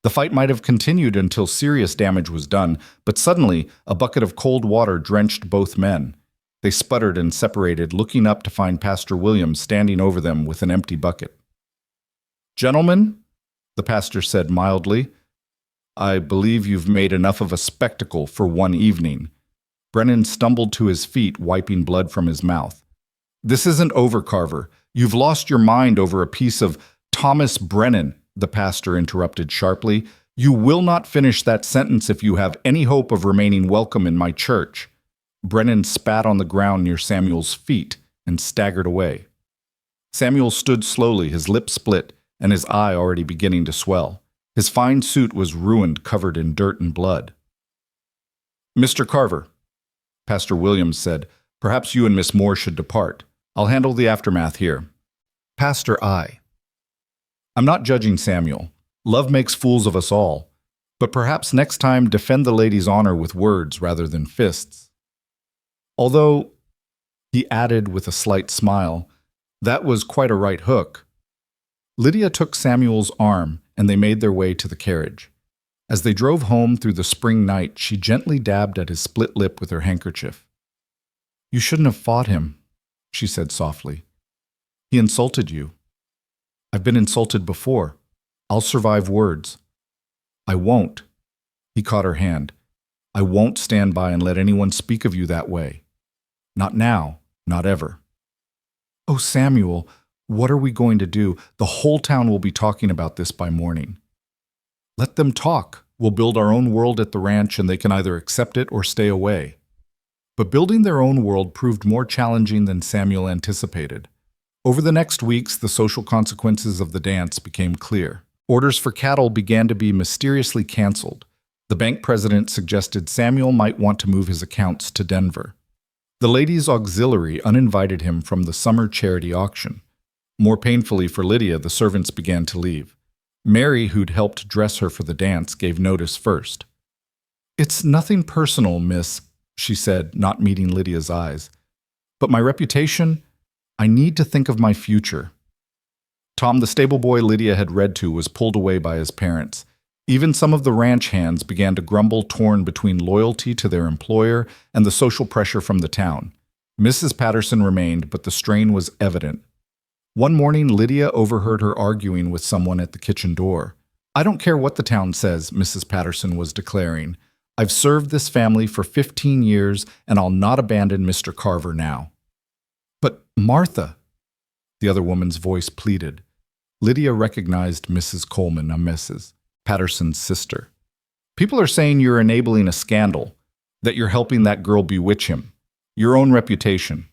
The fight might have continued until serious damage was done, but suddenly a bucket of cold water drenched both men. They sputtered and separated, looking up to find Pastor Williams standing over them with an empty bucket. Gentlemen, the pastor said mildly, I believe you've made enough of a spectacle for one evening. Brennan stumbled to his feet, wiping blood from his mouth. This isn't over, Carver. You've lost your mind over a piece of Thomas Brennan, the pastor interrupted sharply. You will not finish that sentence if you have any hope of remaining welcome in my church. Brennan spat on the ground near Samuel's feet and staggered away. Samuel stood slowly, his lips split, and his eye already beginning to swell. His fine suit was ruined, covered in dirt and blood. Mr. Carver, Pastor Williams said, perhaps you and Miss Moore should depart. I'll handle the aftermath here. Pastor, I'm not judging Samuel. Love makes fools of us all. But perhaps next time defend the lady's honor with words rather than fists. Although, he added with a slight smile, that was quite a right hook. Lydia took Samuel's arm, and they made their way to the carriage. As they drove home through the spring night, she gently dabbed at his split lip with her handkerchief. You shouldn't have fought him, she said softly. He insulted you. I've been insulted before. I'll survive words. I won't. He caught her hand. I won't stand by and let anyone speak of you that way. Not now, not ever. Oh, Samuel, what are we going to do? The whole town will be talking about this by morning. Let them talk. We'll build our own world at the ranch and they can either accept it or stay away. But building their own world proved more challenging than Samuel anticipated. Over the next weeks, the social consequences of the dance became clear. Orders for cattle began to be mysteriously canceled. The bank president suggested Samuel might want to move his accounts to Denver. The ladies' auxiliary uninvited him from the summer charity auction. More painfully for Lydia, the servants began to leave. Mary, who'd helped dress her for the dance, gave notice first. "It's nothing personal, miss," she said, not meeting Lydia's eyes. "But my reputation, I need to think of my future." Tom, the stable boy Lydia had read to, was pulled away by his parents. Even some of the ranch hands began to grumble, torn between loyalty to their employer and the social pressure from the town. Mrs. Patterson remained, but the strain was evident. One morning, Lydia overheard her arguing with someone at the kitchen door. "I don't care what the town says," Mrs. Patterson was declaring. "I've served this family for 15 years, and I'll not abandon Mr. Carver now." "But, Martha," the other woman's voice pleaded. Lydia recognized Mrs. Coleman, a Mrs. Patterson's sister. "People are saying you're enabling a scandal, that you're helping that girl bewitch him. Your own reputation."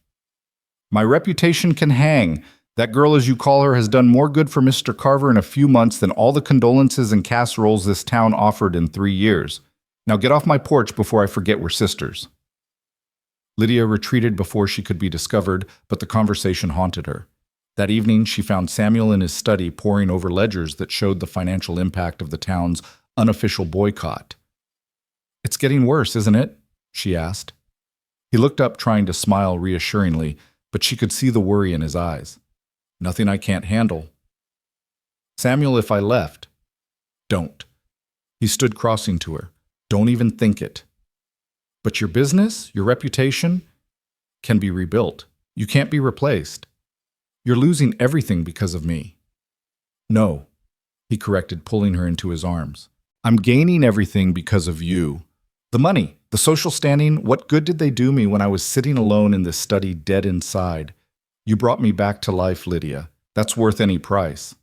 "My reputation can hang. That girl, as you call her, has done more good for Mr. Carver in a few months than all the condolences and casseroles this town offered in 3 years. Now get off my porch before I forget we're sisters." Lydia retreated before she could be discovered, but the conversation haunted her. That evening, she found Samuel in his study poring over ledgers that showed the financial impact of the town's unofficial boycott. "It's getting worse, isn't it?" she asked. He looked up, trying to smile reassuringly, but she could see the worry in his eyes. "Nothing I can't handle." "Samuel, if I left—" "Don't." He stood crossing to her. "Don't even think it." "But your business, your reputation, can be rebuilt. You can't be replaced. You're losing everything because of me." "No," he corrected, pulling her into his arms. "I'm gaining everything because of you. The money, the social standing, what good did they do me when I was sitting alone in this study dead inside? You brought me back to life, Lydia. That's worth any price."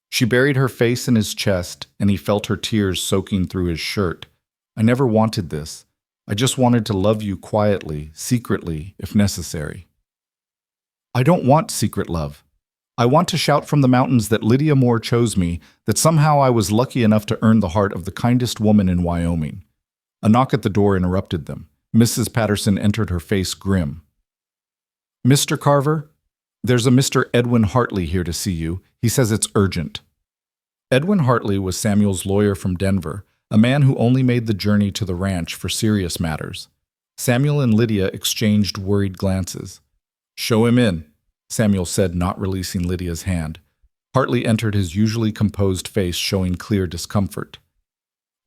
She buried her face in his chest, and he felt her tears soaking through his shirt. "I never wanted this. I just wanted to love you quietly, secretly, if necessary." "I don't want secret love. I want to shout from the mountains that Lydia Moore chose me, that somehow I was lucky enough to earn the heart of the kindest woman in Wyoming." A knock at the door interrupted them. Mrs. Patterson entered, her face grim. "Mr. Carver, there's a Mr. Edwin Hartley here to see you. He says it's urgent." Edwin Hartley was Samuel's lawyer from Denver, a man who only made the journey to the ranch for serious matters. Samuel and Lydia exchanged worried glances. "Show him in," Samuel said, not releasing Lydia's hand. Hartley entered, his usually composed face showing clear discomfort.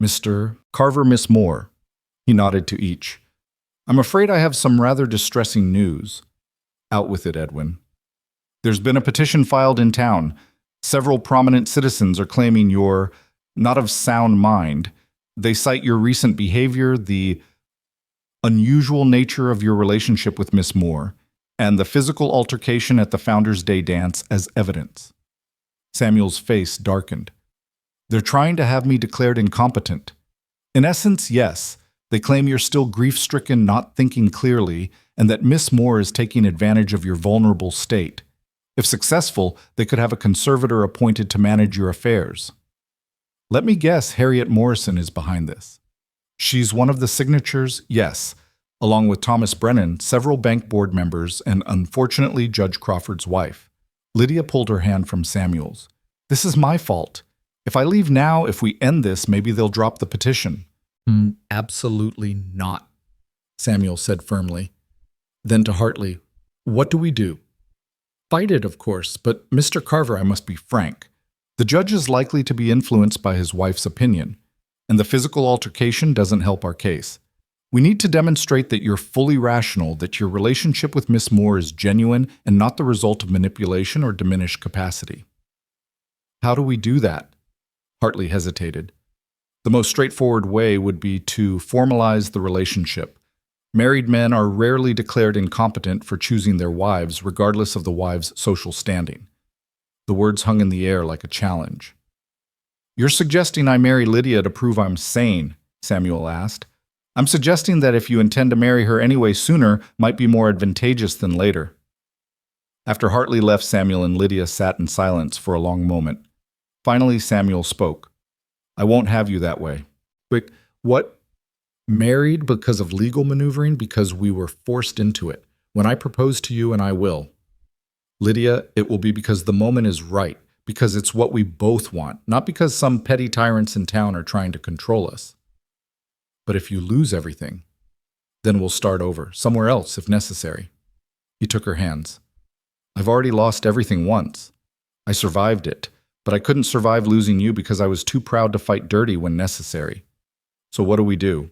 "Mr. Carver, Miss Moore." He nodded to each. "I'm afraid I have some rather distressing news." "Out with it, Edwin." "There's been a petition filed in town. Several prominent citizens are claiming you're not of sound mind. They cite your recent behavior, the unusual nature of your relationship with Miss Moore, and the physical altercation at the Founders' Day dance as evidence." Samuel's face darkened. "They're trying to have me declared incompetent." "In essence, yes. They claim you're still grief-stricken, not thinking clearly, and that Miss Moore is taking advantage of your vulnerable state. If successful, they could have a conservator appointed to manage your affairs." "Let me guess, Harriet Morrison is behind this." "She's one of the signatures, yes, along with Thomas Brennan, several bank board members, and unfortunately Judge Crawford's wife." Lydia pulled her hand from Samuel's. "This is my fault. If I leave now, if we end this, maybe they'll drop the petition." Absolutely not," Samuel said firmly. Then to Hartley, "What do we do?" "Fight it, of course, but Mr. Carver, I must be frank. The judge is likely to be influenced by his wife's opinion, and the physical altercation doesn't help our case. We need to demonstrate that you're fully rational, that your relationship with Miss Moore is genuine and not the result of manipulation or diminished capacity." "How do we do that?" Hartley hesitated. "The most straightforward way would be to formalize the relationship. Married men are rarely declared incompetent for choosing their wives, regardless of the wife's social standing." The words hung in the air like a challenge. You're suggesting I marry Lydia to prove I'm sane, Samuel asked. I'm suggesting that if you intend to marry her anyway sooner, might be more advantageous than later. After Hartley left, Samuel and Lydia sat in silence for a long moment. Finally, Samuel spoke. I won't have you that way. Quick, what? Married because of legal maneuvering, because we were forced into it. When I propose to you, and I will. Lydia, it will be because the moment is right, because it's what we both want, not because some petty tyrants in town are trying to control us. But if you lose everything, then we'll start over, somewhere else if necessary. He took her hands. I've already lost everything once. I survived it, but I couldn't survive losing you because I was too proud to fight dirty when necessary. So what do we do?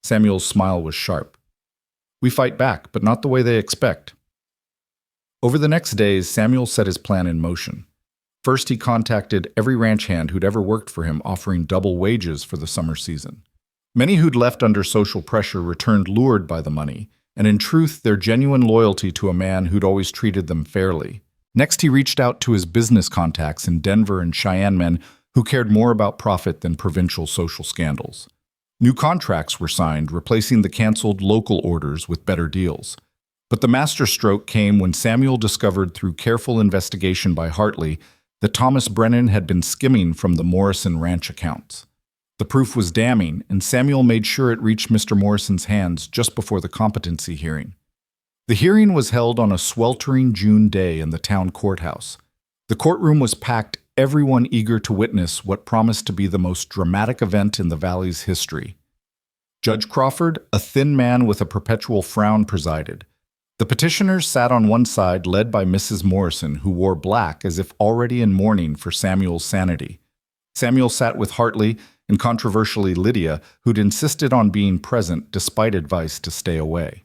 Samuel's smile was sharp. We fight back, but not the way they expect. Over the next days, Samuel set his plan in motion. First, he contacted every ranch hand who'd ever worked for him, offering double wages for the summer season. Many who'd left under social pressure returned lured by the money, and in truth, their genuine loyalty to a man who'd always treated them fairly. Next, he reached out to his business contacts in Denver and Cheyenne men who cared more about profit than provincial social scandals. New contracts were signed, replacing the canceled local orders with better deals. But the masterstroke came when Samuel discovered through careful investigation by Hartley that Thomas Brennan had been skimming from the Morrison ranch accounts. The proof was damning, and Samuel made sure it reached Mr. Morrison's hands just before the competency hearing. The hearing was held on a sweltering June day in the town courthouse. The courtroom was packed, everyone eager to witness what promised to be the most dramatic event in the valley's history. Judge Crawford, a thin man with a perpetual frown, presided. The petitioners sat on one side, led by Mrs. Morrison, who wore black as if already in mourning for Samuel's sanity. Samuel sat with Hartley, and controversially Lydia, who'd insisted on being present despite advice to stay away.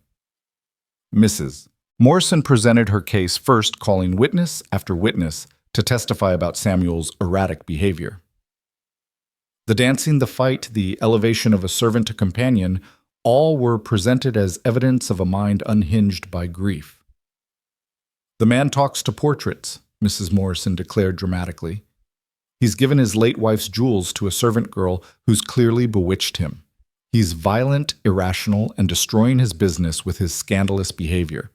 Mrs. Morrison presented her case, first calling witness after witness to testify about Samuel's erratic behavior. The dancing, the fight, the elevation of a servant to companion, all were presented as evidence of a mind unhinged by grief. The man talks to portraits, Mrs. Morrison declared dramatically. He's given his late wife's jewels to a servant girl who's clearly bewitched him. He's violent, irrational, and destroying his business with his scandalous behavior.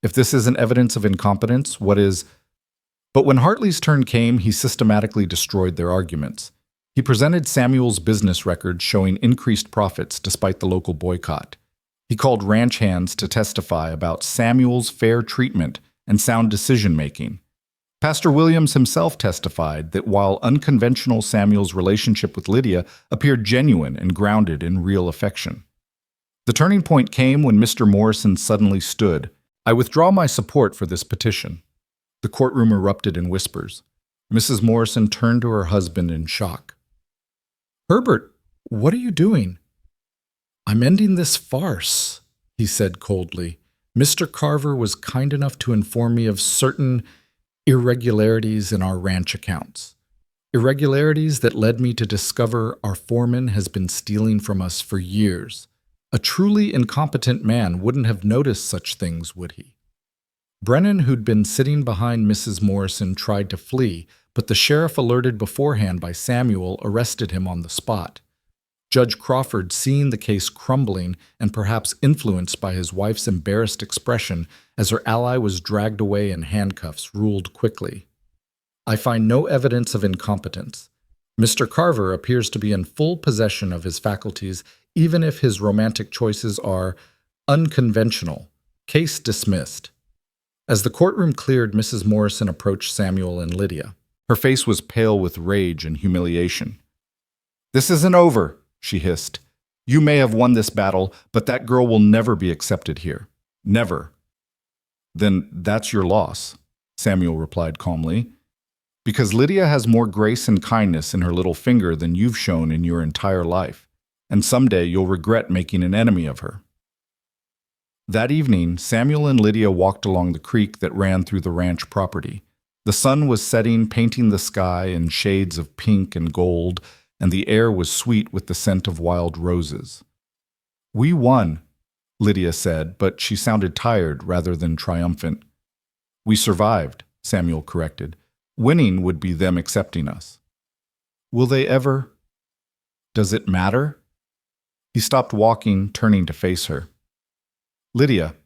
If this isn't evidence of incompetence, what is? But when Hartley's turn came, he systematically destroyed their arguments. He presented Samuel's business records showing increased profits despite the local boycott. He called ranch hands to testify about Samuel's fair treatment and sound decision-making. Pastor Williams himself testified that while unconventional, Samuel's relationship with Lydia appeared genuine and grounded in real affection. The turning point came when Mr. Morrison suddenly stood. I withdraw my support for this petition. The courtroom erupted in whispers. Mrs. Morrison turned to her husband in shock. Herbert, what are you doing? I'm ending this farce, he said coldly. Mr. Carver was kind enough to inform me of certain irregularities in our ranch accounts. Irregularities that led me to discover our foreman has been stealing from us for years. A truly incompetent man wouldn't have noticed such things, would he? Brennan, who'd been sitting behind Mrs. Morrison, tried to flee, but the sheriff, alerted beforehand by Samuel, arrested him on the spot. Judge Crawford, seeing the case crumbling and perhaps influenced by his wife's embarrassed expression as her ally was dragged away in handcuffs, ruled quickly. I find no evidence of incompetence. Mr. Carver appears to be in full possession of his faculties, even if his romantic choices are unconventional. Case dismissed. As the courtroom cleared, Mrs. Morrison approached Samuel and Lydia. Her face was pale with rage and humiliation. This isn't over, she hissed. You may have won this battle, but that girl will never be accepted here. Never. Then that's your loss, Samuel replied calmly. Because Lydia has more grace and kindness in her little finger than you've shown in your entire life, and someday you'll regret making an enemy of her. That evening, Samuel and Lydia walked along the creek that ran through the ranch property. The sun was setting, painting the sky in shades of pink and gold, and the air was sweet with the scent of wild roses. We won, Lydia said, but she sounded tired rather than triumphant. We survived, Samuel corrected. Winning would be them accepting us. Will they ever? Does it matter? He stopped walking, turning to face her. Lydia,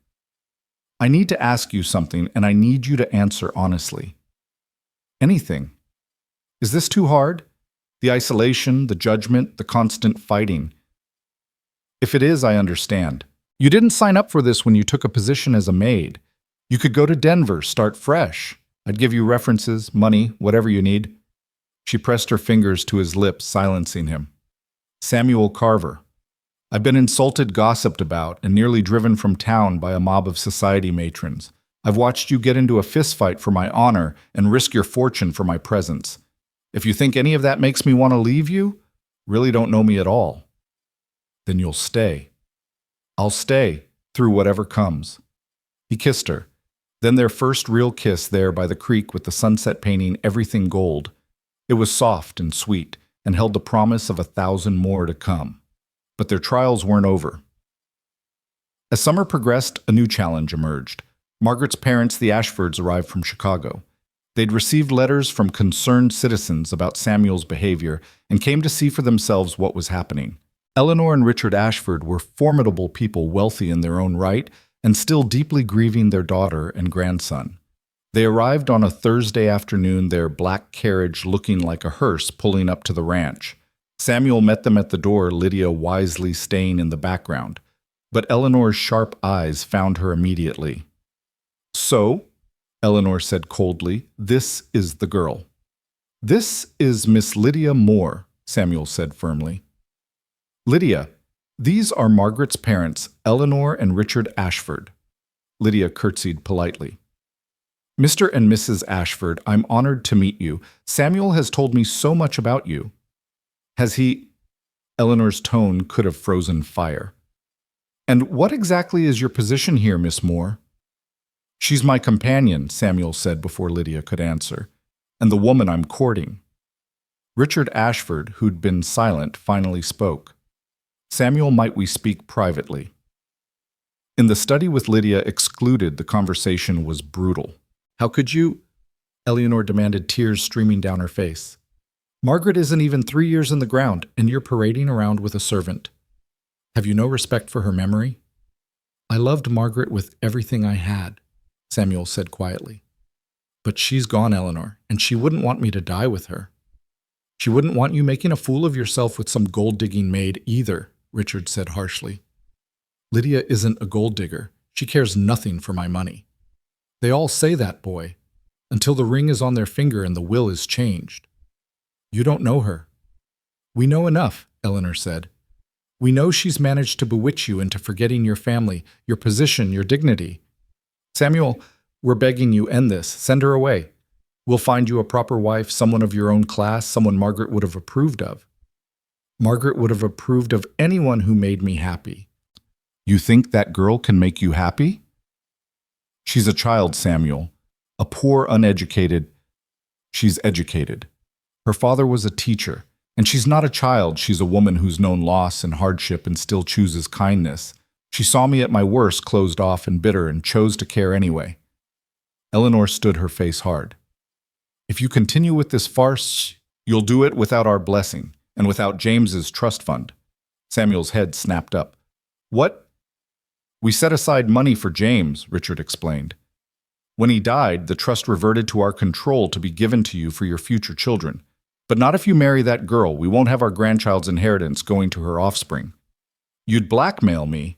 I need to ask you something, and I need you to answer honestly. Anything. Is this too hard? The isolation, the judgment, the constant fighting. If it is, I understand. You didn't sign up for this when you took a position as a maid. You could go to Denver, start fresh. I'd give you references, money, whatever you need. She pressed her fingers to his lips, silencing him. Samuel Carver. I've been insulted, gossiped about, and nearly driven from town by a mob of society matrons. I've watched you get into a fistfight for my honor and risk your fortune for my presence. If you think any of that makes me want to leave you, really don't know me at all. Then you'll stay. I'll stay, through whatever comes. He kissed her. Then their first real kiss there by the creek with the sunset painting everything gold. It was soft and sweet, and held the promise of 1,000 more to come. But their trials weren't over. As summer progressed, a new challenge emerged. Margaret's parents, the Ashfords, arrived from Chicago. They'd received letters from concerned citizens about Samuel's behavior and came to see for themselves what was happening. Eleanor and Richard Ashford were formidable people, wealthy in their own right, and still deeply grieving their daughter and grandson. They arrived on a Thursday afternoon, their black carriage looking like a hearse pulling up to the ranch. Samuel met them at the door, Lydia wisely staying in the background. But Eleanor's sharp eyes found her immediately. So, Eleanor said coldly, this is the girl. This is Miss Lydia Moore, Samuel said firmly. Lydia, these are Margaret's parents, Eleanor and Richard Ashford. Lydia curtsied politely. Mr. and Mrs. Ashford, I'm honored to meet you. Samuel has told me so much about you. Has he? Eleanor's tone could have frozen fire. And what exactly is your position here, Miss Moore? She's my companion, Samuel said before Lydia could answer, and the woman I'm courting. Richard Ashford, who'd been silent, finally spoke. Samuel, might we speak privately? In the study with Lydia excluded, the conversation was brutal. How could you? Eleanor demanded, tears streaming down her face. Margaret isn't even 3 years in the ground, and you're parading around with a servant. Have you no respect for her memory? I loved Margaret with everything I had, Samuel said quietly. But she's gone, Eleanor, and she wouldn't want me to die with her. She wouldn't want you making a fool of yourself with some gold-digging maid either, Richard said harshly. Lydia isn't a gold digger. She cares nothing for my money. They all say that, boy, until the ring is on their finger and the will is changed. You don't know her. We know enough, Eleanor said. We know she's managed to bewitch you into forgetting your family, your position, your dignity. Samuel, we're begging you, end this. Send her away. We'll find you a proper wife, someone of your own class, someone Margaret would have approved of. Margaret would have approved of anyone who made me happy. You think that girl can make you happy? She's a child, Samuel. A poor, uneducated. She's educated. Her father was a teacher, and she's not a child. She's a woman who's known loss and hardship and still chooses kindness. She saw me at my worst, closed off and bitter, and chose to care anyway. Eleanor stood, her face hard. If you continue with this farce, you'll do it without our blessing and without James's trust fund. Samuel's head snapped up. What? We set aside money for James, Richard explained. When he died, the trust reverted to our control to be given to you for your future children. But not if you marry that girl. We won't have our grandchild's inheritance going to her offspring. You'd blackmail me.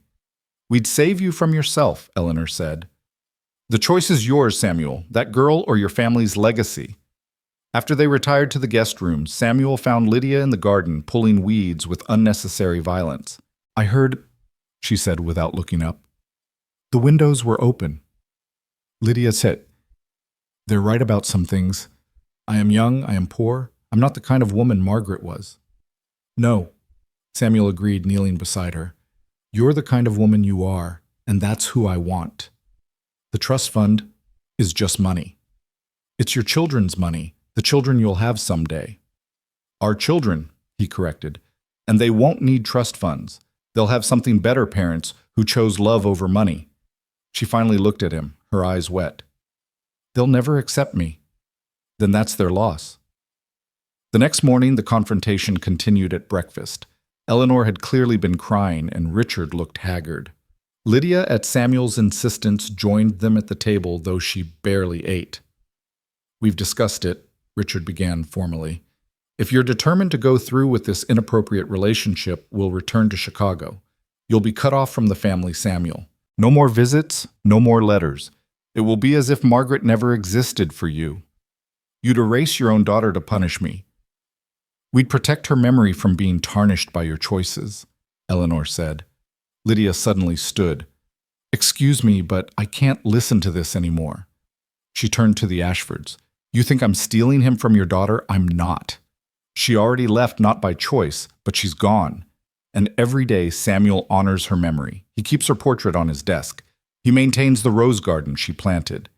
We'd save you from yourself, Eleanor said. The choice is yours, Samuel, that girl or your family's legacy. After they retired to the guest room, Samuel found Lydia in the garden pulling weeds with unnecessary violence. I heard, she said without looking up. The windows were open. Lydia said, they're right about some things. I am young, I am poor. I'm not the kind of woman Margaret was. No, Samuel agreed, kneeling beside her. You're the kind of woman you are, and that's who I want. The trust fund is just money. It's your children's money, the children you'll have someday. Our children, he corrected, and they won't need trust funds. They'll have something better, parents who chose love over money. She finally looked at him, her eyes wet. They'll never accept me. Then that's their loss. The next morning, the confrontation continued at breakfast. Eleanor had clearly been crying, and Richard looked haggard. Lydia, at Samuel's insistence, joined them at the table, though she barely ate. "We've discussed it," Richard began formally. "If you're determined to go through with this inappropriate relationship, we'll return to Chicago. You'll be cut off from the family, Samuel. No more visits, no more letters. It will be as if Margaret never existed for you. You'd erase your own daughter to punish me. We'd protect her memory from being tarnished by your choices," Eleanor said. Lydia suddenly stood. "Excuse me, but I can't listen to this anymore." She turned to the Ashfords. "You think I'm stealing him from your daughter? I'm not. She already left not by choice, but she's gone. And every day Samuel honors her memory. He keeps her portrait on his desk. He maintains the rose garden she planted.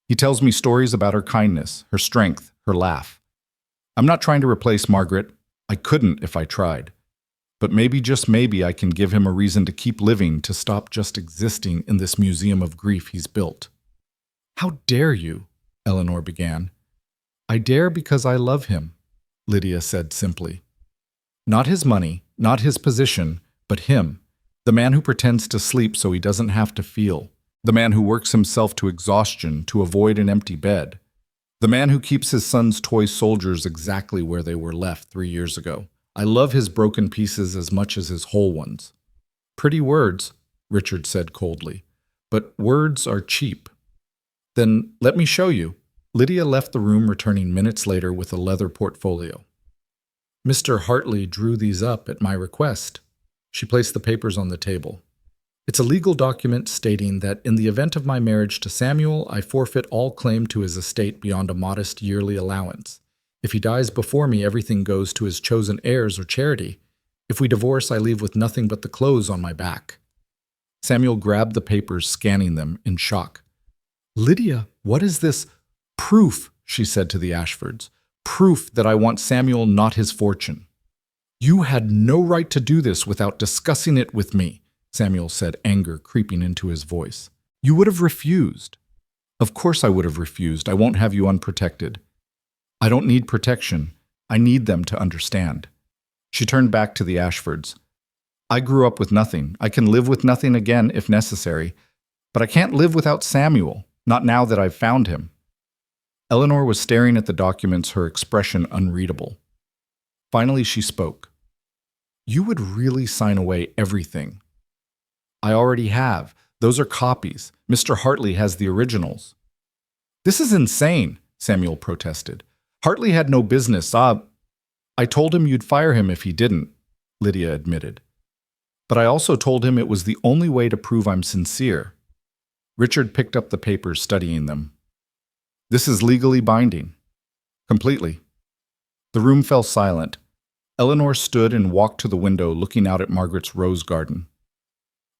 He tells me stories about her kindness, her strength, her laugh. I'm not trying to replace Margaret. I couldn't if I tried. But maybe, just maybe, I can give him a reason to keep living, to stop just existing in this museum of grief he's built." "How dare you?" Eleanor began. "I dare because I love him," Lydia said simply. "Not his money, not his position, but him, the man who pretends to sleep so he doesn't have to feel, the man who works himself to exhaustion to avoid an empty bed, the man who keeps his son's toy soldiers exactly where they were left 3 years ago. I love his broken pieces as much as his whole ones." "Pretty words," Richard said coldly, "but words are cheap." "Then let me show you." Lydia left the room, returning minutes later with a leather portfolio. "Mr. Hartley drew these up at my request." She placed the papers on the table. "It's a legal document stating that in the event of my marriage to Samuel, I forfeit all claim to his estate beyond a modest yearly allowance. If he dies before me, everything goes to his chosen heirs or charity. If we divorce, I leave with nothing but the clothes on my back." Samuel grabbed the papers, scanning them in shock. "Lydia, what is this?" "Proof," she said to the Ashfords. "Proof that I want Samuel, not his fortune." "You had no right to do this without discussing it with me," Samuel said, anger creeping into his voice. "You would have refused." "Of course I would have refused. I won't have you unprotected." "I don't need protection. I need them to understand." She turned back to the Ashfords. "I grew up with nothing. I can live with nothing again if necessary. But I can't live without Samuel, not now that I've found him." Eleanor was staring at the documents, her expression unreadable. Finally she spoke. "You would really sign away everything." "I already have. Those are copies. Mr. Hartley has the originals." "This is insane," Samuel protested. "Hartley had no business. I told him you'd fire him if he didn't," Lydia admitted. "But I also told him it was the only way to prove I'm sincere." Richard picked up the papers, studying them. "This is legally binding." "Completely." The room fell silent. Eleanor stood and walked to the window, looking out at Margaret's rose garden.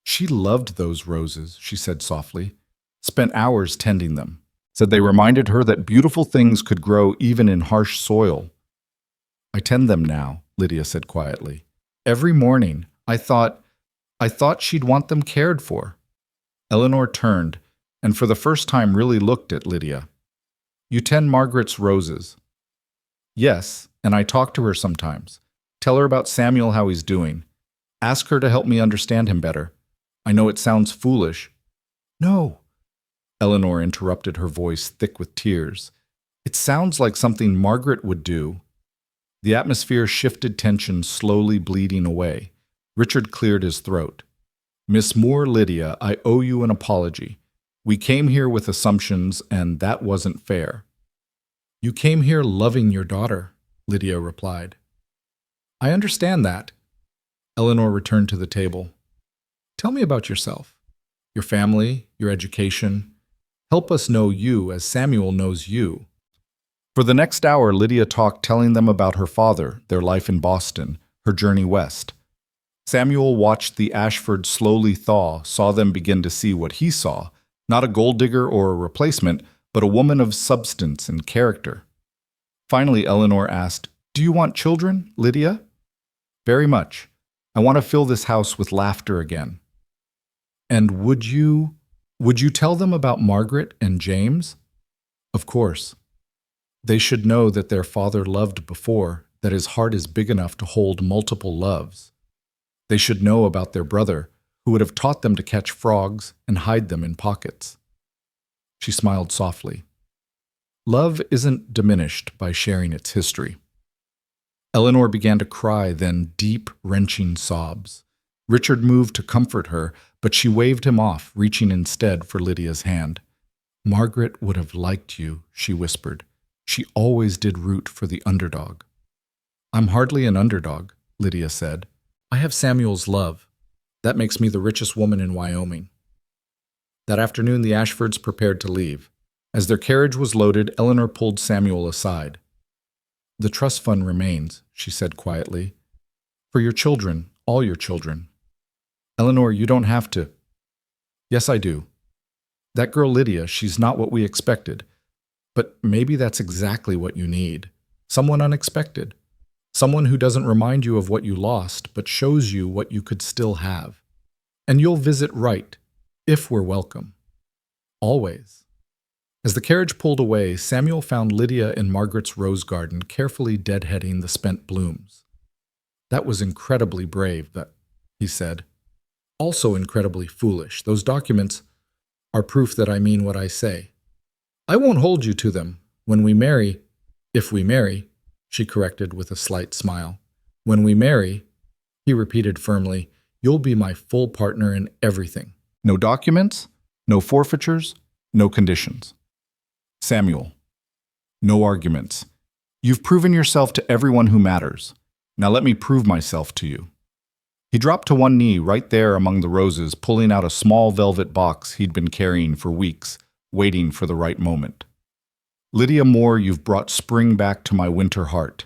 "She loved those roses," she said softly. "Spent hours tending them. Said they reminded her that beautiful things could grow even in harsh soil." "I tend them now," Lydia said quietly. "Every morning. I thought she'd want them cared for." Eleanor turned, and for the first time really looked at Lydia. "You tend Margaret's roses." "Yes, and I talk to her sometimes. Tell her about Samuel, how he's doing. Ask her to help me understand him better. I know it sounds foolish." "No," Eleanor interrupted, her voice thick with tears. "It sounds like something Margaret would do." The atmosphere shifted, tension slowly bleeding away. Richard cleared his throat. "Miss Moore, Lydia, I owe you an apology. We came here with assumptions, and that wasn't fair." "You came here loving your daughter," Lydia replied. "I understand that." Eleanor returned to the table. "Tell me about yourself, your family, your education. Help us know you as Samuel knows you." For the next hour, Lydia talked, telling them about her father, their life in Boston, her journey west. Samuel watched the Ashfords slowly thaw, saw them begin to see what he saw, not a gold digger or a replacement, but a woman of substance and character. Finally, Eleanor asked, "Do you want children, Lydia?" "Very much. I want to fill this house with laughter again." "And would you tell them about Margaret and James?" "Of course. They should know that their father loved before, that his heart is big enough to hold multiple loves. They should know about their brother, who would have taught them to catch frogs and hide them in pockets. She smiled softly. Love isn't diminished by sharing its history. Eleanor began to cry, then deep, wrenching sobs. Richard moved to comfort her, but she waved him off, reaching instead for Lydia's hand. Margaret would have liked you, she whispered. She always did root for the underdog. I'm hardly an underdog, Lydia said. I have Samuel's love. That makes me the richest woman in Wyoming. That afternoon, the Ashfords prepared to leave. As their carriage was loaded, Eleanor pulled Samuel aside. The trust fund remains, she said quietly. For your children, all your children. Eleanor, you don't have to. Yes, I do. That girl Lydia, she's not what we expected. But maybe that's exactly what you need. Someone unexpected. Someone who doesn't remind you of what you lost, but shows you what you could still have. And you'll visit right, if we're welcome. Always. As the carriage pulled away, Samuel found Lydia in Margaret's rose garden, carefully deadheading the spent blooms. That was incredibly brave, he said. Also incredibly foolish. Those documents are proof that I mean what I say. I won't hold you to them. When we marry, if we marry, she corrected with a slight smile. When we marry, he repeated firmly, you'll be my full partner in everything. No documents, no forfeitures, no conditions. Samuel, no arguments. You've proven yourself to everyone who matters. Now let me prove myself to you. He dropped to one knee right there among the roses, pulling out a small velvet box he'd been carrying for weeks, waiting for the right moment. Lydia Moore, you've brought spring back to my winter heart.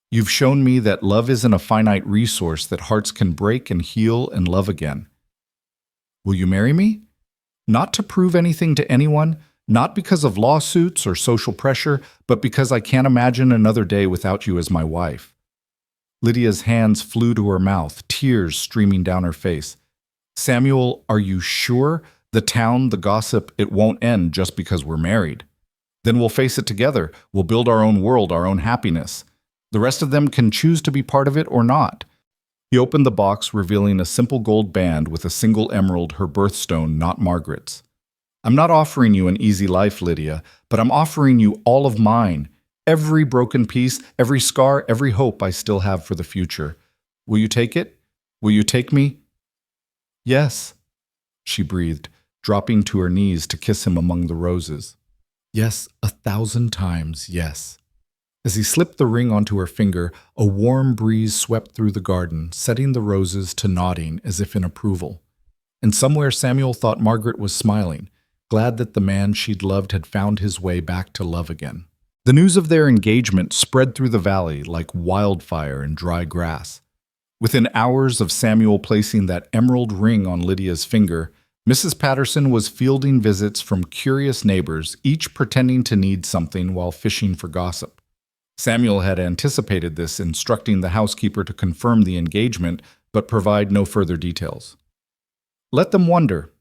You've shown me that love isn't a finite resource that hearts can break and heal and love again. Will you marry me? Not to prove anything to anyone, not because of lawsuits or social pressure, but because I can't imagine another day without you as my wife. Lydia's hands flew to her mouth, tears streaming down her face. Samuel, are you sure? The town, the gossip, it won't end just because we're married. Then we'll face it together. We'll build our own world, our own happiness. The rest of them can choose to be part of it or not. He opened the box, revealing a simple gold band with a single emerald, her birthstone, not Margaret's. I'm not offering you an easy life, Lydia, but I'm offering you all of mine. Every broken piece, every scar, every hope I still have for the future. Will you take it? Will you take me? Yes, she breathed, dropping to her knees to kiss him among the roses. Yes, 1,000 times, yes. As he slipped the ring onto her finger, a warm breeze swept through the garden, setting the roses to nodding as if in approval. And somewhere Samuel thought Margaret was smiling, glad that the man she'd loved had found his way back to love again. The news of their engagement spread through the valley like wildfire in dry grass. Within hours of Samuel placing that emerald ring on Lydia's finger, Mrs. Patterson was fielding visits from curious neighbors, each pretending to need something while fishing for gossip. Samuel had anticipated this, instructing the housekeeper to confirm the engagement, but provide no further details. Let them wonder,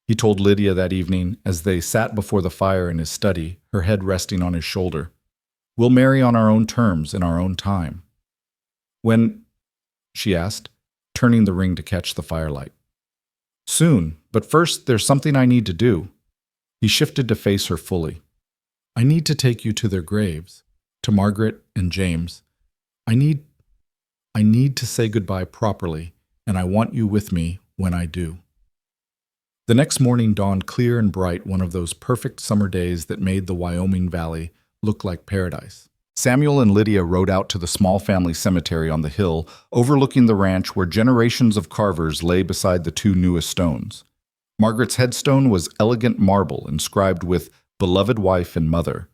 he told Lydia that evening as they sat before the fire in his study, her head resting on his shoulder. We'll marry on our own terms in our own time. When? She asked, turning the ring to catch the firelight. Soon, but first there's something I need to do. He shifted to face her fully. I need to take you to their graves, to Margaret and James. I need to say goodbye properly, and I want you with me when I do. The next morning dawned clear and bright, one of those perfect summer days that made the Wyoming Valley look like paradise. Samuel and Lydia rode out to the small family cemetery on the hill, overlooking the ranch where generations of carvers lay beside the two newest stones. Margaret's headstone was elegant marble inscribed with beloved wife and mother.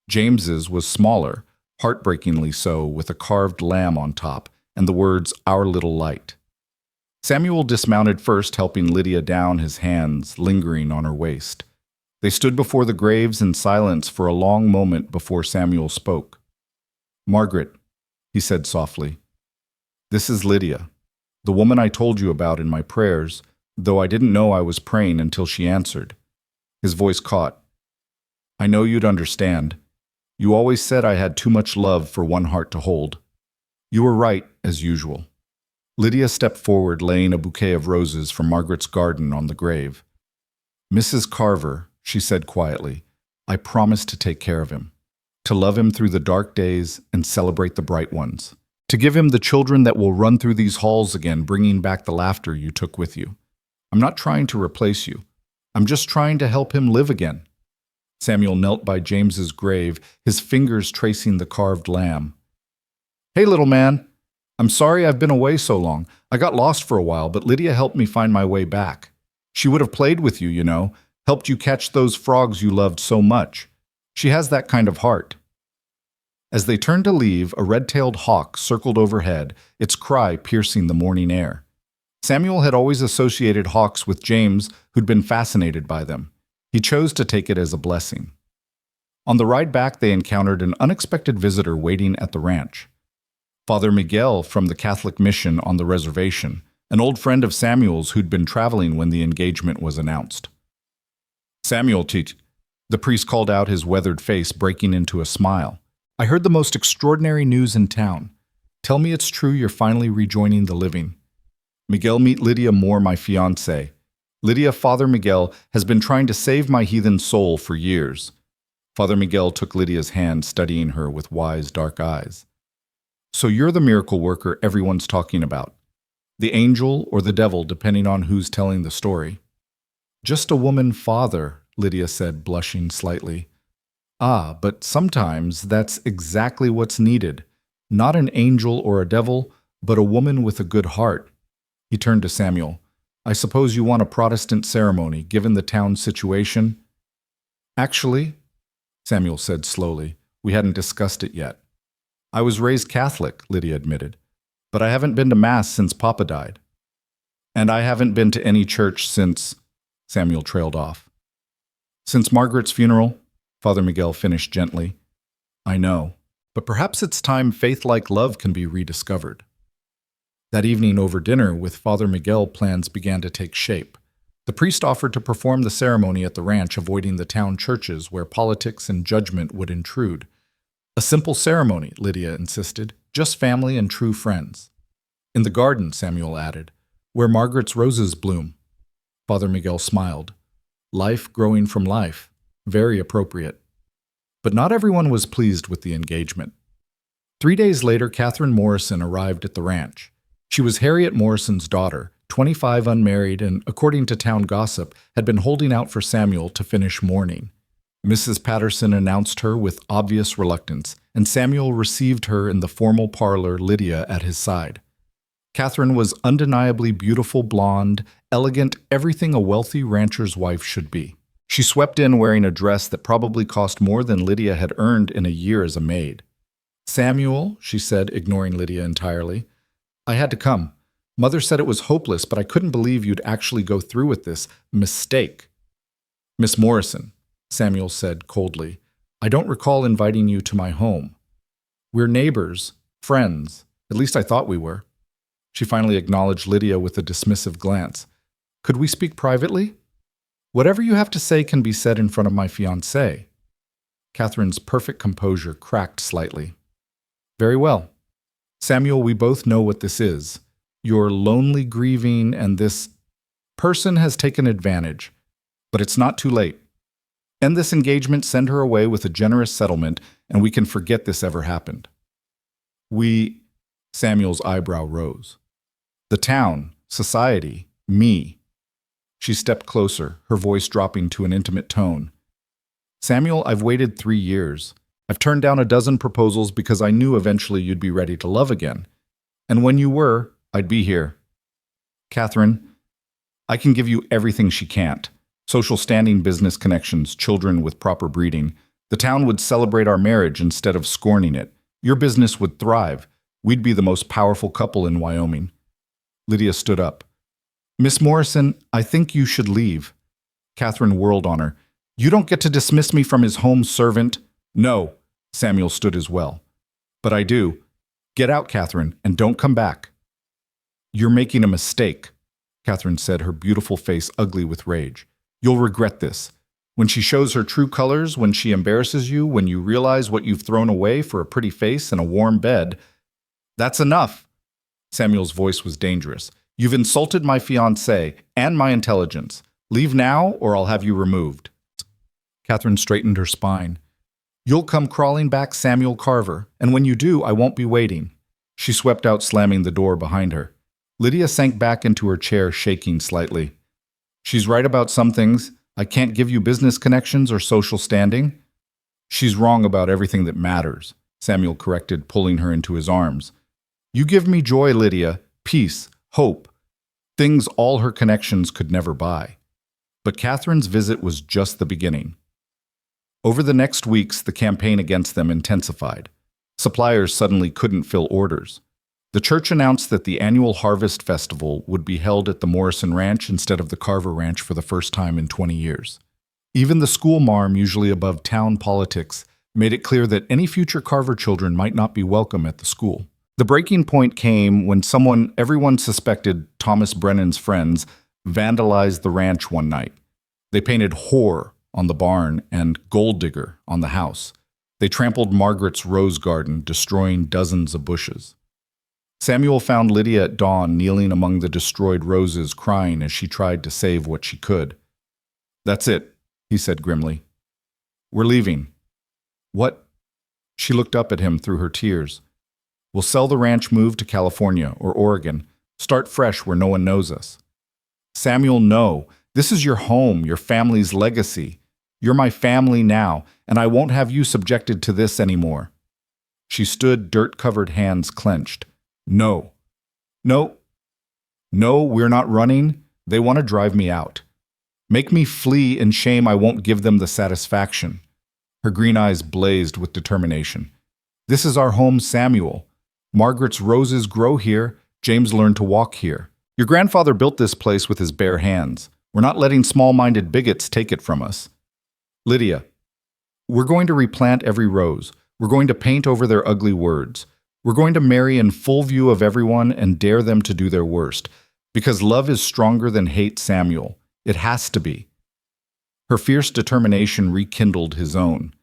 James's was smaller, heartbreakingly so, with a carved lamb on top and the words, Our Little Light. Samuel dismounted first, helping Lydia down, his hands lingering on her waist. They stood before the graves in silence for a long moment before Samuel spoke. Margaret, he said softly, this is Lydia, the woman I told you about in my prayers, though I didn't know I was praying until she answered. His voice caught. I know you'd understand. You always said I had too much love for one heart to hold. You were right, as usual. Lydia stepped forward, laying a bouquet of roses from Margaret's garden on the grave. Mrs. Carver, she said quietly, I promise to take care of him, to love him through the dark days and celebrate the bright ones, to give him the children that will run through these halls again, bringing back the laughter you took with you. I'm not trying to replace you. I'm just trying to help him live again. Samuel knelt by James's grave, his fingers tracing the carved lamb. Hey, little man. I'm sorry I've been away so long. I got lost for a while, but Lydia helped me find my way back. She would have played with you, you know, helped you catch those frogs you loved so much. She has that kind of heart. As they turned to leave, a red-tailed hawk circled overhead, its cry piercing the morning air. Samuel had always associated hawks with James, who'd been fascinated by them. He chose to take it as a blessing. On the ride back, they encountered an unexpected visitor waiting at the ranch. Father Miguel from the Catholic mission on the reservation, an old friend of Samuel's who'd been traveling when the engagement was announced. Samuel, the priest called out, his weathered face breaking into a smile. I heard the most extraordinary news in town. Tell me it's true you're finally rejoining the living. Miguel, meet Lydia Moore, my fiancée. Lydia, Father Miguel, has been trying to save my heathen soul for years. Father Miguel took Lydia's hand, studying her with wise, dark eyes. So you're the miracle worker everyone's talking about. The angel or the devil, depending on who's telling the story. Just a woman, Father, Lydia said, blushing slightly. Ah, but sometimes that's exactly what's needed. Not an angel or a devil, but a woman with a good heart. He turned to Samuel. I suppose you want a Protestant ceremony, given the town's situation? Actually, Samuel said slowly, we hadn't discussed it yet. I was raised Catholic, Lydia admitted, but I haven't been to Mass since Papa died. And I haven't been to any church since, Samuel trailed off. Since Margaret's funeral, Father Miguel finished gently. I know, but perhaps it's time faith like love can be rediscovered. That evening over dinner with Father Miguel, plans began to take shape. The priest offered to perform the ceremony at the ranch, avoiding the town churches where politics and judgment would intrude. A simple ceremony, Lydia insisted, just family and true friends. In the garden, Samuel added, where Margaret's roses bloom. Father Miguel smiled. Life growing from life. Very appropriate. But not everyone was pleased with the engagement. 3 days later, Catherine Morrison arrived at the ranch. She was Harriet Morrison's daughter, 25, unmarried, and, according to town gossip, had been holding out for Samuel to finish mourning. Mrs. Patterson announced her with obvious reluctance, and Samuel received her in the formal parlor, Lydia at his side. Catherine was undeniably beautiful, blonde, elegant, everything a wealthy rancher's wife should be. She swept in wearing a dress that probably cost more than Lydia had earned in a year as a maid. Samuel, she said, ignoring Lydia entirely, I had to come. Mother said it was hopeless, but I couldn't believe you'd actually go through with this mistake. Miss Morrison, Samuel said coldly, I don't recall inviting you to my home. We're neighbors, friends, at least I thought we were. She finally acknowledged Lydia with a dismissive glance. Could we speak privately? Whatever you have to say can be said in front of my fiancé. Catherine's perfect composure cracked slightly. Very well. Samuel, we both know what this is. You're lonely grieving, and this person has taken advantage. But it's not too late. End this engagement, send her away with a generous settlement, and we can forget this ever happened. Samuel's eyebrow rose. The town, society, me. She stepped closer, her voice dropping to an intimate tone. Samuel, I've waited 3 years. I've turned down a dozen proposals because I knew eventually you'd be ready to love again. And when you were, I'd be here. Catherine, I can give you everything she can't. Social standing, business connections, children with proper breeding. The town would celebrate our marriage instead of scorning it. Your business would thrive. We'd be the most powerful couple in Wyoming. Lydia stood up. Miss Morrison, I think you should leave. Catherine whirled on her. You don't get to dismiss me from his home servant. No, Samuel stood as well. But I do. Get out, Catherine, and don't come back. You're making a mistake, Catherine said, her beautiful face ugly with rage. You'll regret this. When she shows her true colors, when she embarrasses you, when you realize what you've thrown away for a pretty face and a warm bed. That's enough. Samuel's voice was dangerous. You've insulted my fiancé and my intelligence. Leave now, or I'll have you removed. Catherine straightened her spine. You'll come crawling back, Samuel Carver, and when you do, I won't be waiting. She swept out, slamming the door behind her. Lydia sank back into her chair, shaking slightly. She's right about some things. I can't give you business connections or social standing. She's wrong about everything that matters, Samuel corrected, pulling her into his arms. You give me joy, Lydia, peace, hope, things all her connections could never buy. But Catherine's visit was just the beginning. Over the next weeks, the campaign against them intensified. Suppliers suddenly couldn't fill orders. The church announced that the annual Harvest Festival would be held at the Morrison Ranch instead of the Carver Ranch for the first time in 20 years. Even the school marm, usually above town politics, made it clear that any future Carver children might not be welcome at the school. The breaking point came when everyone suspected Thomas Brennan's friends, vandalized the ranch one night. They painted whore on the barn and gold digger on the house. They trampled Margaret's rose garden, destroying dozens of bushes. Samuel found Lydia at dawn, kneeling among the destroyed roses, crying as she tried to save what she could. That's it, he said grimly. We're leaving. What? She looked up at him through her tears. We'll sell the ranch, move to California or Oregon, start fresh where no one knows us. Samuel, no. This is your home, your family's legacy. You're my family now, and I won't have you subjected to this anymore. She stood, dirt-covered hands clenched. No. No. No, we're not running. They want to drive me out. Make me flee in shame. I won't give them the satisfaction. Her green eyes blazed with determination. This is our home, Samuel. Margaret's roses grow here. James learned to walk here. Your grandfather built this place with his bare hands. We're not letting small-minded bigots take it from us. Lydia, we're going to replant every rose. We're going to paint over their ugly words. We're going to marry in full view of everyone and dare them to do their worst. Because love is stronger than hate, Samuel. It has to be. Her fierce determination rekindled his own.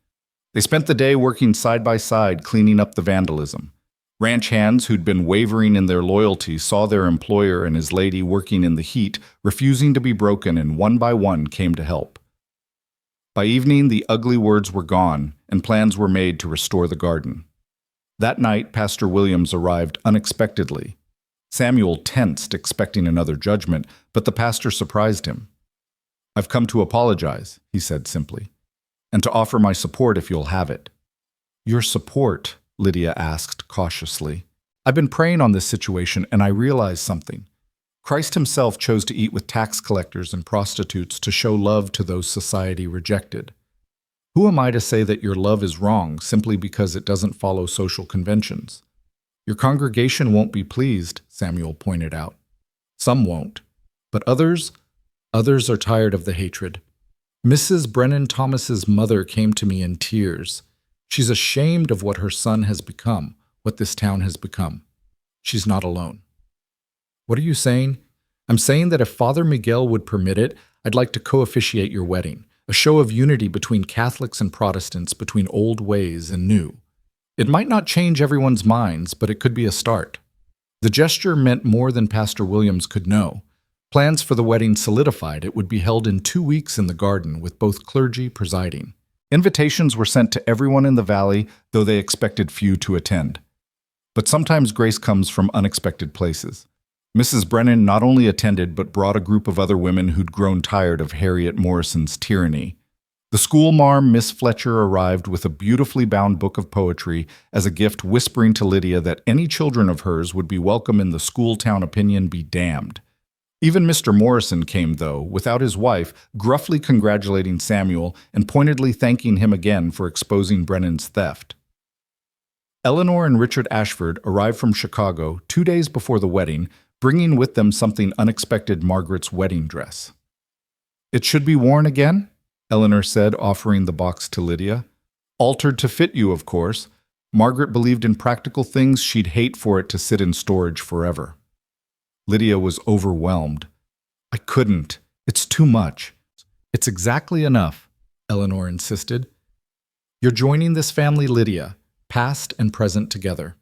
They spent the day working side by side, cleaning up the vandalism. Ranch hands who'd been wavering in their loyalty saw their employer and his lady working in the heat, refusing to be broken, and one by one came to help. By evening, the ugly words were gone, and plans were made to restore the garden. That night, Pastor Williams arrived unexpectedly. Samuel tensed, expecting another judgment, but the pastor surprised him. I've come to apologize, he said simply, and to offer my support if you'll have it. Your support? Lydia asked cautiously. I've been praying on this situation, and I realized something. Christ himself chose to eat with tax collectors and prostitutes to show love to those society rejected. Who am I to say that your love is wrong simply because it doesn't follow social conventions? Your congregation won't be pleased, Samuel pointed out. Some won't, but others are tired of the hatred. Mrs. Brennan Thomas's mother came to me in tears. She's ashamed of what her son has become, what this town has become. She's not alone. What are you saying? I'm saying that if Father Miguel would permit it, I'd like to co-officiate your wedding, a show of unity between Catholics and Protestants, between old ways and new. It might not change everyone's minds, but it could be a start. The gesture meant more than Pastor Williams could know. Plans for the wedding solidified. It would be held in 2 weeks in the garden, with both clergy presiding. Invitations were sent to everyone in the valley, though they expected few to attend. But sometimes grace comes from unexpected places. Mrs. Brennan not only attended, but brought a group of other women who'd grown tired of Harriet Morrison's tyranny. The school marm, Miss Fletcher, arrived with a beautifully bound book of poetry as a gift, whispering to Lydia that any children of hers would be welcome in the school town opinion be damned. Even Mr. Morrison came, though, without his wife, gruffly congratulating Samuel and pointedly thanking him again for exposing Brennan's theft. Eleanor and Richard Ashford arrived from Chicago 2 days before the wedding, bringing with them something unexpected: Margaret's wedding dress. It should be worn again? Eleanor said, offering the box to Lydia. Altered to fit you, of course. Margaret believed in practical things. She'd hate for it to sit in storage forever. Lydia was overwhelmed. I couldn't. It's too much. It's exactly enough, Eleanor insisted. You're joining this family, Lydia, past and present together.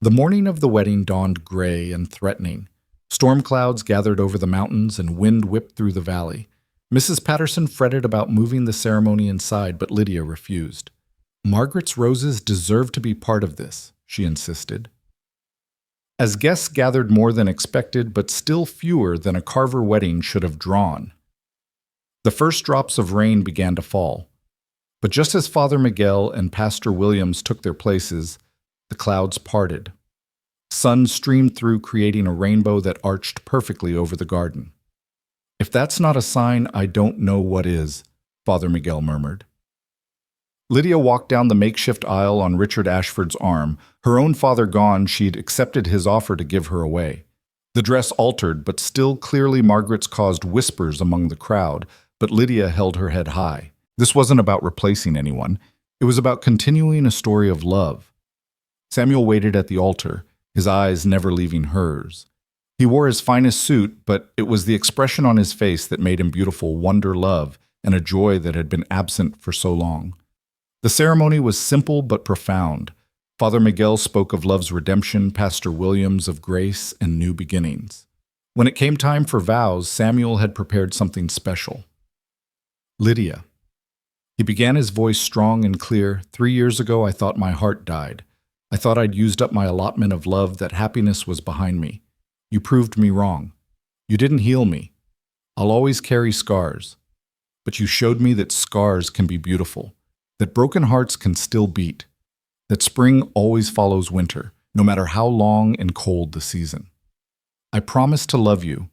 The morning of the wedding dawned gray and threatening. Storm clouds gathered over the mountains and wind whipped through the valley. Mrs. Patterson fretted about moving the ceremony inside, but Lydia refused. Margaret's roses deserved to be part of this, she insisted. As guests gathered more than expected, but still fewer than a Carver wedding should have drawn, the first drops of rain began to fall. But just as Father Miguel and Pastor Williams took their places, the clouds parted. Sun streamed through, creating a rainbow that arched perfectly over the garden. "If that's not a sign, I don't know what is," Father Miguel murmured. Lydia walked down the makeshift aisle on Richard Ashford's arm. Her own father gone, she'd accepted his offer to give her away. The dress altered, but still clearly Margaret's caused whispers among the crowd, but Lydia held her head high. This wasn't about replacing anyone. It was about continuing a story of love. Samuel waited at the altar, his eyes never leaving hers. He wore his finest suit, but it was the expression on his face that made him beautiful, wonder, love, and a joy that had been absent for so long. The ceremony was simple but profound. Father Miguel spoke of love's redemption, Pastor Williams of grace and new beginnings. When it came time for vows, Samuel had prepared something special. "Lydia." He began, his voice strong and clear. "3 years ago, I thought my heart died. I thought I'd used up my allotment of love, that happiness was behind me. You proved me wrong. You didn't heal me. I'll always carry scars. But you showed me that scars can be beautiful, that broken hearts can still beat, that spring always follows winter, no matter how long and cold the season. I promise to love you,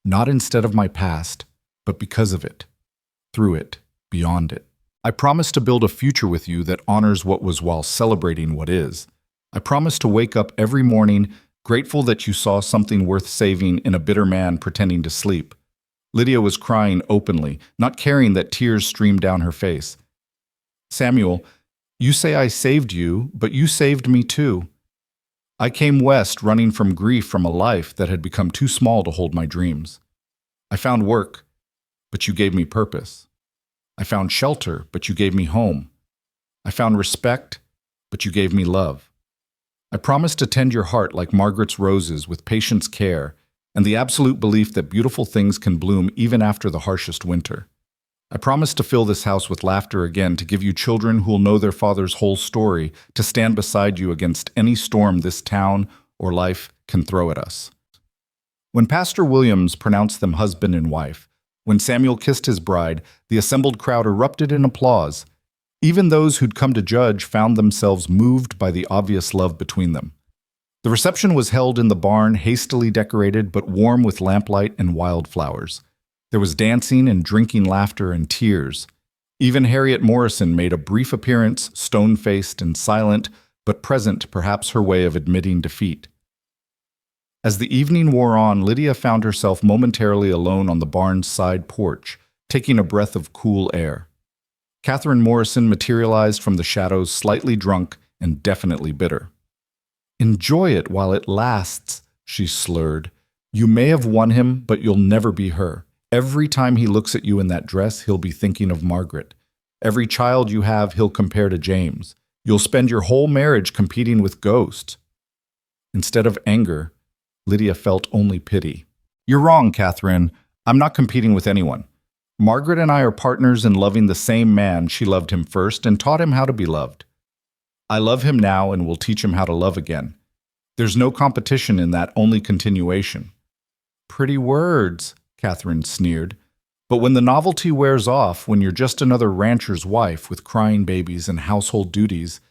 not instead of my past, but because of it, through it, beyond it. I promise to build a future with you that honors what was while celebrating what is. I promise to wake up every morning grateful that you saw something worth saving in a bitter man pretending to sleep." Lydia was crying openly, not caring that tears streamed down her face. "Samuel, you say I saved you, but you saved me too. I came west running from grief from a life that had become too small to hold my dreams. I found work, but you gave me purpose. I found shelter, but you gave me home. I found respect, but you gave me love. I promise to tend your heart like Margaret's roses with patience, care, and the absolute belief that beautiful things can bloom even after the harshest winter. I promise to fill this house with laughter again, to give you children who'll know their father's whole story, to stand beside you against any storm this town or life can throw at us." When Pastor Williams pronounced them husband and wife, when Samuel kissed his bride, the assembled crowd erupted in applause. Even those who'd come to judge found themselves moved by the obvious love between them. The reception was held in the barn, hastily decorated but warm with lamplight and wildflowers. There was dancing and drinking, laughter and tears. Even Harriet Morrison made a brief appearance, stone-faced and silent, but present, perhaps her way of admitting defeat. As the evening wore on, Lydia found herself momentarily alone on the barn's side porch, taking a breath of cool air. Catherine Morrison materialized from the shadows, slightly drunk and definitely bitter. "Enjoy it while it lasts," she slurred. "You may have won him, but you'll never be her. Every time he looks at you in that dress, he'll be thinking of Margaret. Every child you have, he'll compare to James. You'll spend your whole marriage competing with ghosts." Instead of anger, Lydia felt only pity. "You're wrong, Catherine. I'm not competing with anyone. Margaret and I are partners in loving the same man. She loved him first and taught him how to be loved. I love him now and will teach him how to love again. There's no competition in that, only continuation." "Pretty words," Catherine sneered. "But when the novelty wears off, when you're just another rancher's wife with crying babies and household duties,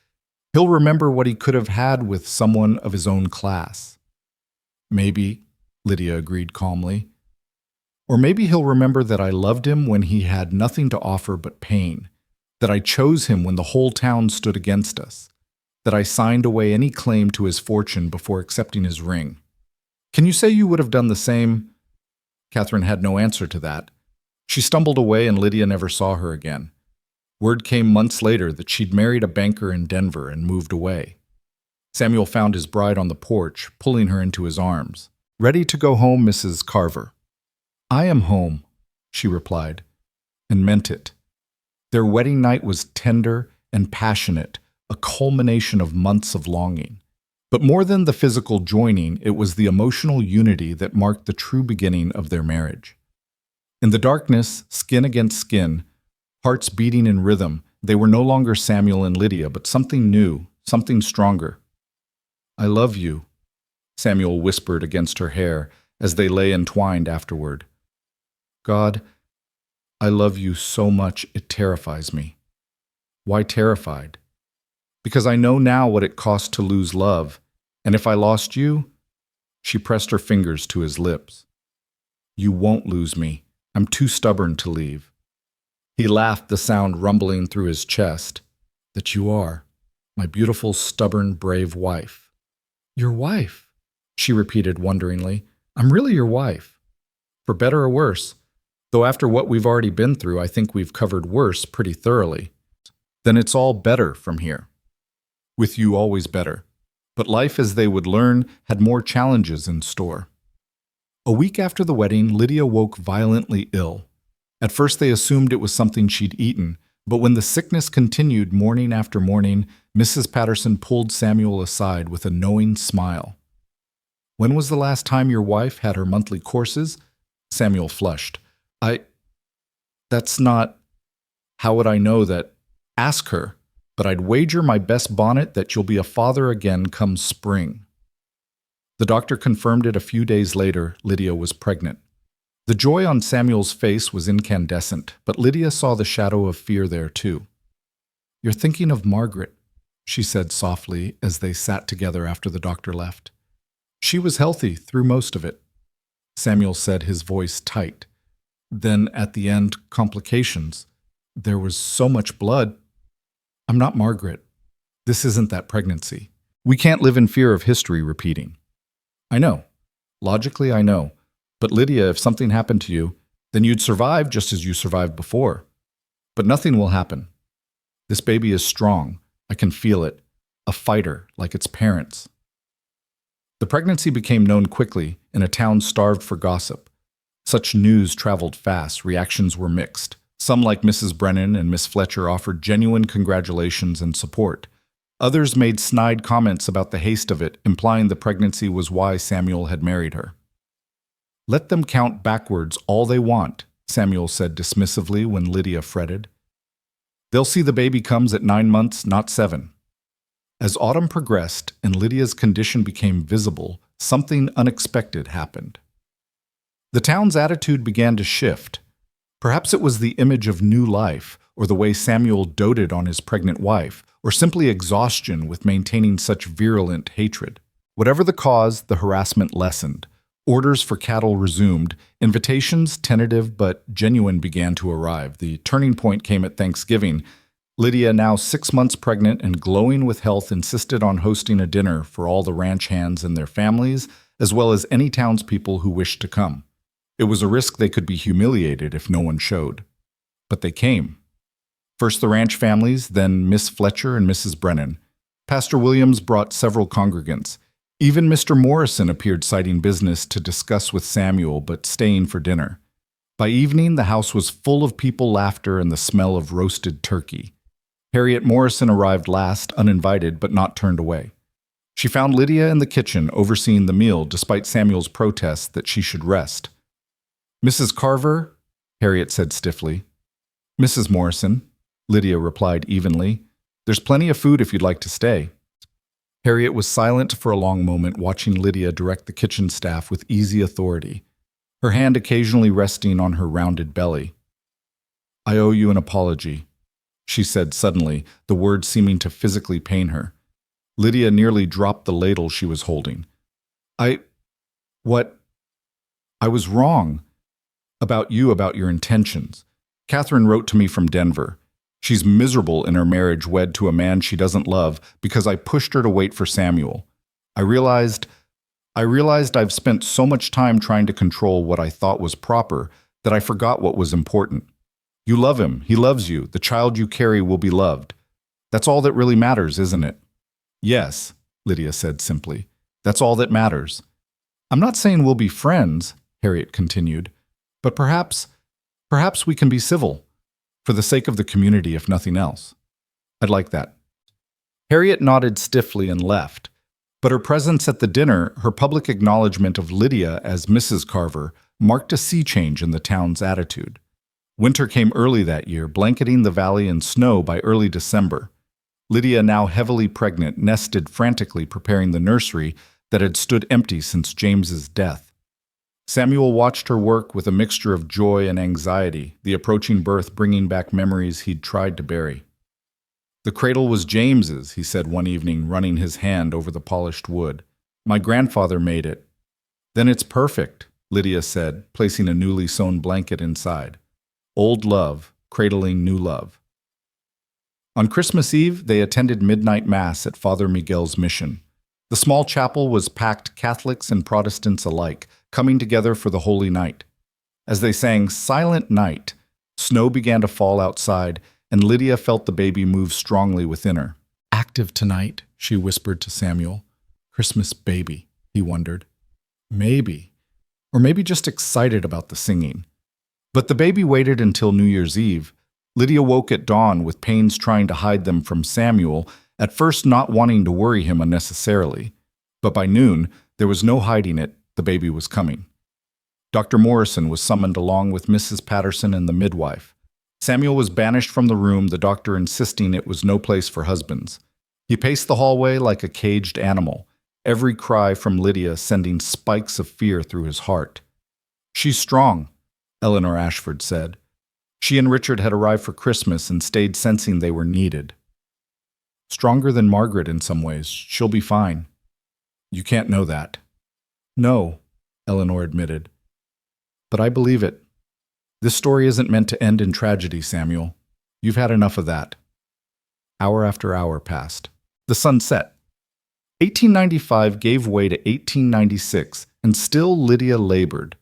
he'll remember what he could have had with someone of his own class." "Maybe," Lydia agreed calmly. "Or maybe he'll remember that I loved him when he had nothing to offer but pain, that I chose him when the whole town stood against us, that I signed away any claim to his fortune before accepting his ring. Can you say you would have done the same?" Catherine had no answer to that. She stumbled away and Lydia never saw her again. Word came months later that she'd married a banker in Denver and moved away. Samuel found his bride on the porch, pulling her into his arms. "Ready to go home, Mrs. Carver?" "I am home," she replied, and meant it. Their wedding night was tender and passionate, a culmination of months of longing. But more than the physical joining, it was the emotional unity that marked the true beginning of their marriage. In the darkness, skin against skin, hearts beating in rhythm, they were no longer Samuel and Lydia, but something new, something stronger. "I love you," Samuel whispered against her hair as they lay entwined afterward. "God, I love you so much it terrifies me." "Why terrified?" "Because I know now what it costs to lose love, and if I lost you—" She pressed her fingers to his lips. "You won't lose me. I'm too stubborn to leave." He laughed, the sound rumbling through his chest. "That you are, my beautiful, stubborn, brave wife." "Your wife?" she repeated wonderingly. "I'm really your wife. For better or worse, though after what we've already been through, I think we've covered worse pretty thoroughly. Then it's all better from here. With you always better." But life, as they would learn, had more challenges in store. A week after the wedding, Lydia woke violently ill. At first they assumed it was something she'd eaten, but when the sickness continued morning after morning, Mrs. Patterson pulled Samuel aside with a knowing smile. "When was the last time your wife had her monthly courses?" Samuel flushed. That's not... How would I know that? Ask her, but I'd wager my best bonnet that you'll be a father again come spring." The doctor confirmed it a few days later. Lydia was pregnant. The joy on Samuel's face was incandescent, but Lydia saw the shadow of fear there too. "You're thinking of Margaret," she said softly as they sat together after the doctor left. "She was healthy through most of it," Samuel said, his voice tight. "Then at the end, complications. There was so much blood." "I'm not Margaret. This isn't that pregnancy. We can't live in fear of history repeating." "I know. Logically, I know. But Lydia, if something happened to you, then you'd survive just as you survived before. But nothing will happen. This baby is strong. I can feel it. A fighter, like its parents." The pregnancy became known quickly in a town starved for gossip. Such news traveled fast. Reactions were mixed. Some, like Mrs. Brennan and Miss Fletcher, offered genuine congratulations and support. Others made snide comments about the haste of it, implying the pregnancy was why Samuel had married her. "Let them count backwards all they want," Samuel said dismissively when Lydia fretted. "They'll see the baby comes at 9 months, not 7. As autumn progressed and Lydia's condition became visible, something unexpected happened. The town's attitude began to shift. Perhaps it was the image of new life, or the way Samuel doted on his pregnant wife, or simply exhaustion with maintaining such virulent hatred. Whatever the cause, the harassment lessened. Orders for cattle resumed. Invitations, tentative but genuine, began to arrive. The turning point came at Thanksgiving. Lydia, now 6 months pregnant and glowing with health, insisted on hosting a dinner for all the ranch hands and their families, as well as any townspeople who wished to come. It was a risk they could be humiliated if no one showed. But they came. First the ranch families, then Miss Fletcher and Mrs. Brennan. Pastor Williams brought several congregants. Even Mr. Morrison appeared, citing business to discuss with Samuel, but staying for dinner. By evening, the house was full of people, laughter, and the smell of roasted turkey. Harriet Morrison arrived last, uninvited but not turned away. She found Lydia in the kitchen, overseeing the meal, despite Samuel's protests that she should rest. "Mrs. Carver," Harriet said stiffly. "Mrs. Morrison," Lydia replied evenly. "There's plenty of food if you'd like to stay." Harriet was silent for a long moment, watching Lydia direct the kitchen staff with easy authority, her hand occasionally resting on her rounded belly. "I owe you an apology," she said suddenly, the words seeming to physically pain her. Lydia nearly dropped the ladle she was holding. I was wrong. About you, about your intentions. Catherine wrote to me from Denver. She's miserable in her marriage, wed to a man she doesn't love, because I pushed her to wait for Samuel. I realized I've spent so much time trying to control what I thought was proper that I forgot what was important. You love him. He loves you. The child you carry will be loved. That's all that really matters, isn't it?" "Yes," Lydia said simply. "That's all that matters." "I'm not saying we'll be friends," Harriet continued, "but perhaps we can be civil. For the sake of the community, if nothing else. I'd like that." Harriet nodded stiffly and left. But her presence at the dinner, her public acknowledgement of Lydia as Mrs. Carver, marked a sea change in the town's attitude. Winter came early that year, blanketing the valley in snow by early December. Lydia, now heavily pregnant, nested frantically preparing the nursery that had stood empty since James's death. Samuel watched her work with a mixture of joy and anxiety, the approaching birth bringing back memories he'd tried to bury. "The cradle was James's," he said one evening, running his hand over the polished wood. "My grandfather made it." "Then it's perfect," Lydia said, placing a newly sewn blanket inside. Old love, cradling new love. On Christmas Eve, they attended midnight mass at Father Miguel's mission. The small chapel was packed Catholics and Protestants alike, coming together for the Holy Night. As they sang Silent Night, snow began to fall outside, and Lydia felt the baby move strongly within her. "Active tonight," she whispered to Samuel. "Christmas baby," he wondered. Maybe. Or maybe just excited about the singing. But the baby waited until New Year's Eve. Lydia woke at dawn with pains trying to hide them from Samuel, at first not wanting to worry him unnecessarily. But by noon, there was no hiding it, the baby was coming. Dr. Morrison was summoned along with Mrs. Patterson and the midwife. Samuel was banished from the room, the doctor insisting it was no place for husbands. He paced the hallway like a caged animal, every cry from Lydia sending spikes of fear through his heart. "She's strong," Eleanor Ashford said. She and Richard had arrived for Christmas and stayed sensing they were needed. "Stronger than Margaret in some ways. She'll be fine." "You can't know that." "No," Eleanor admitted. "But I believe it. This story isn't meant to end in tragedy, Samuel. You've had enough of that." Hour after hour passed. The sun set. 1895 gave way to 1896, and still Lydia labored.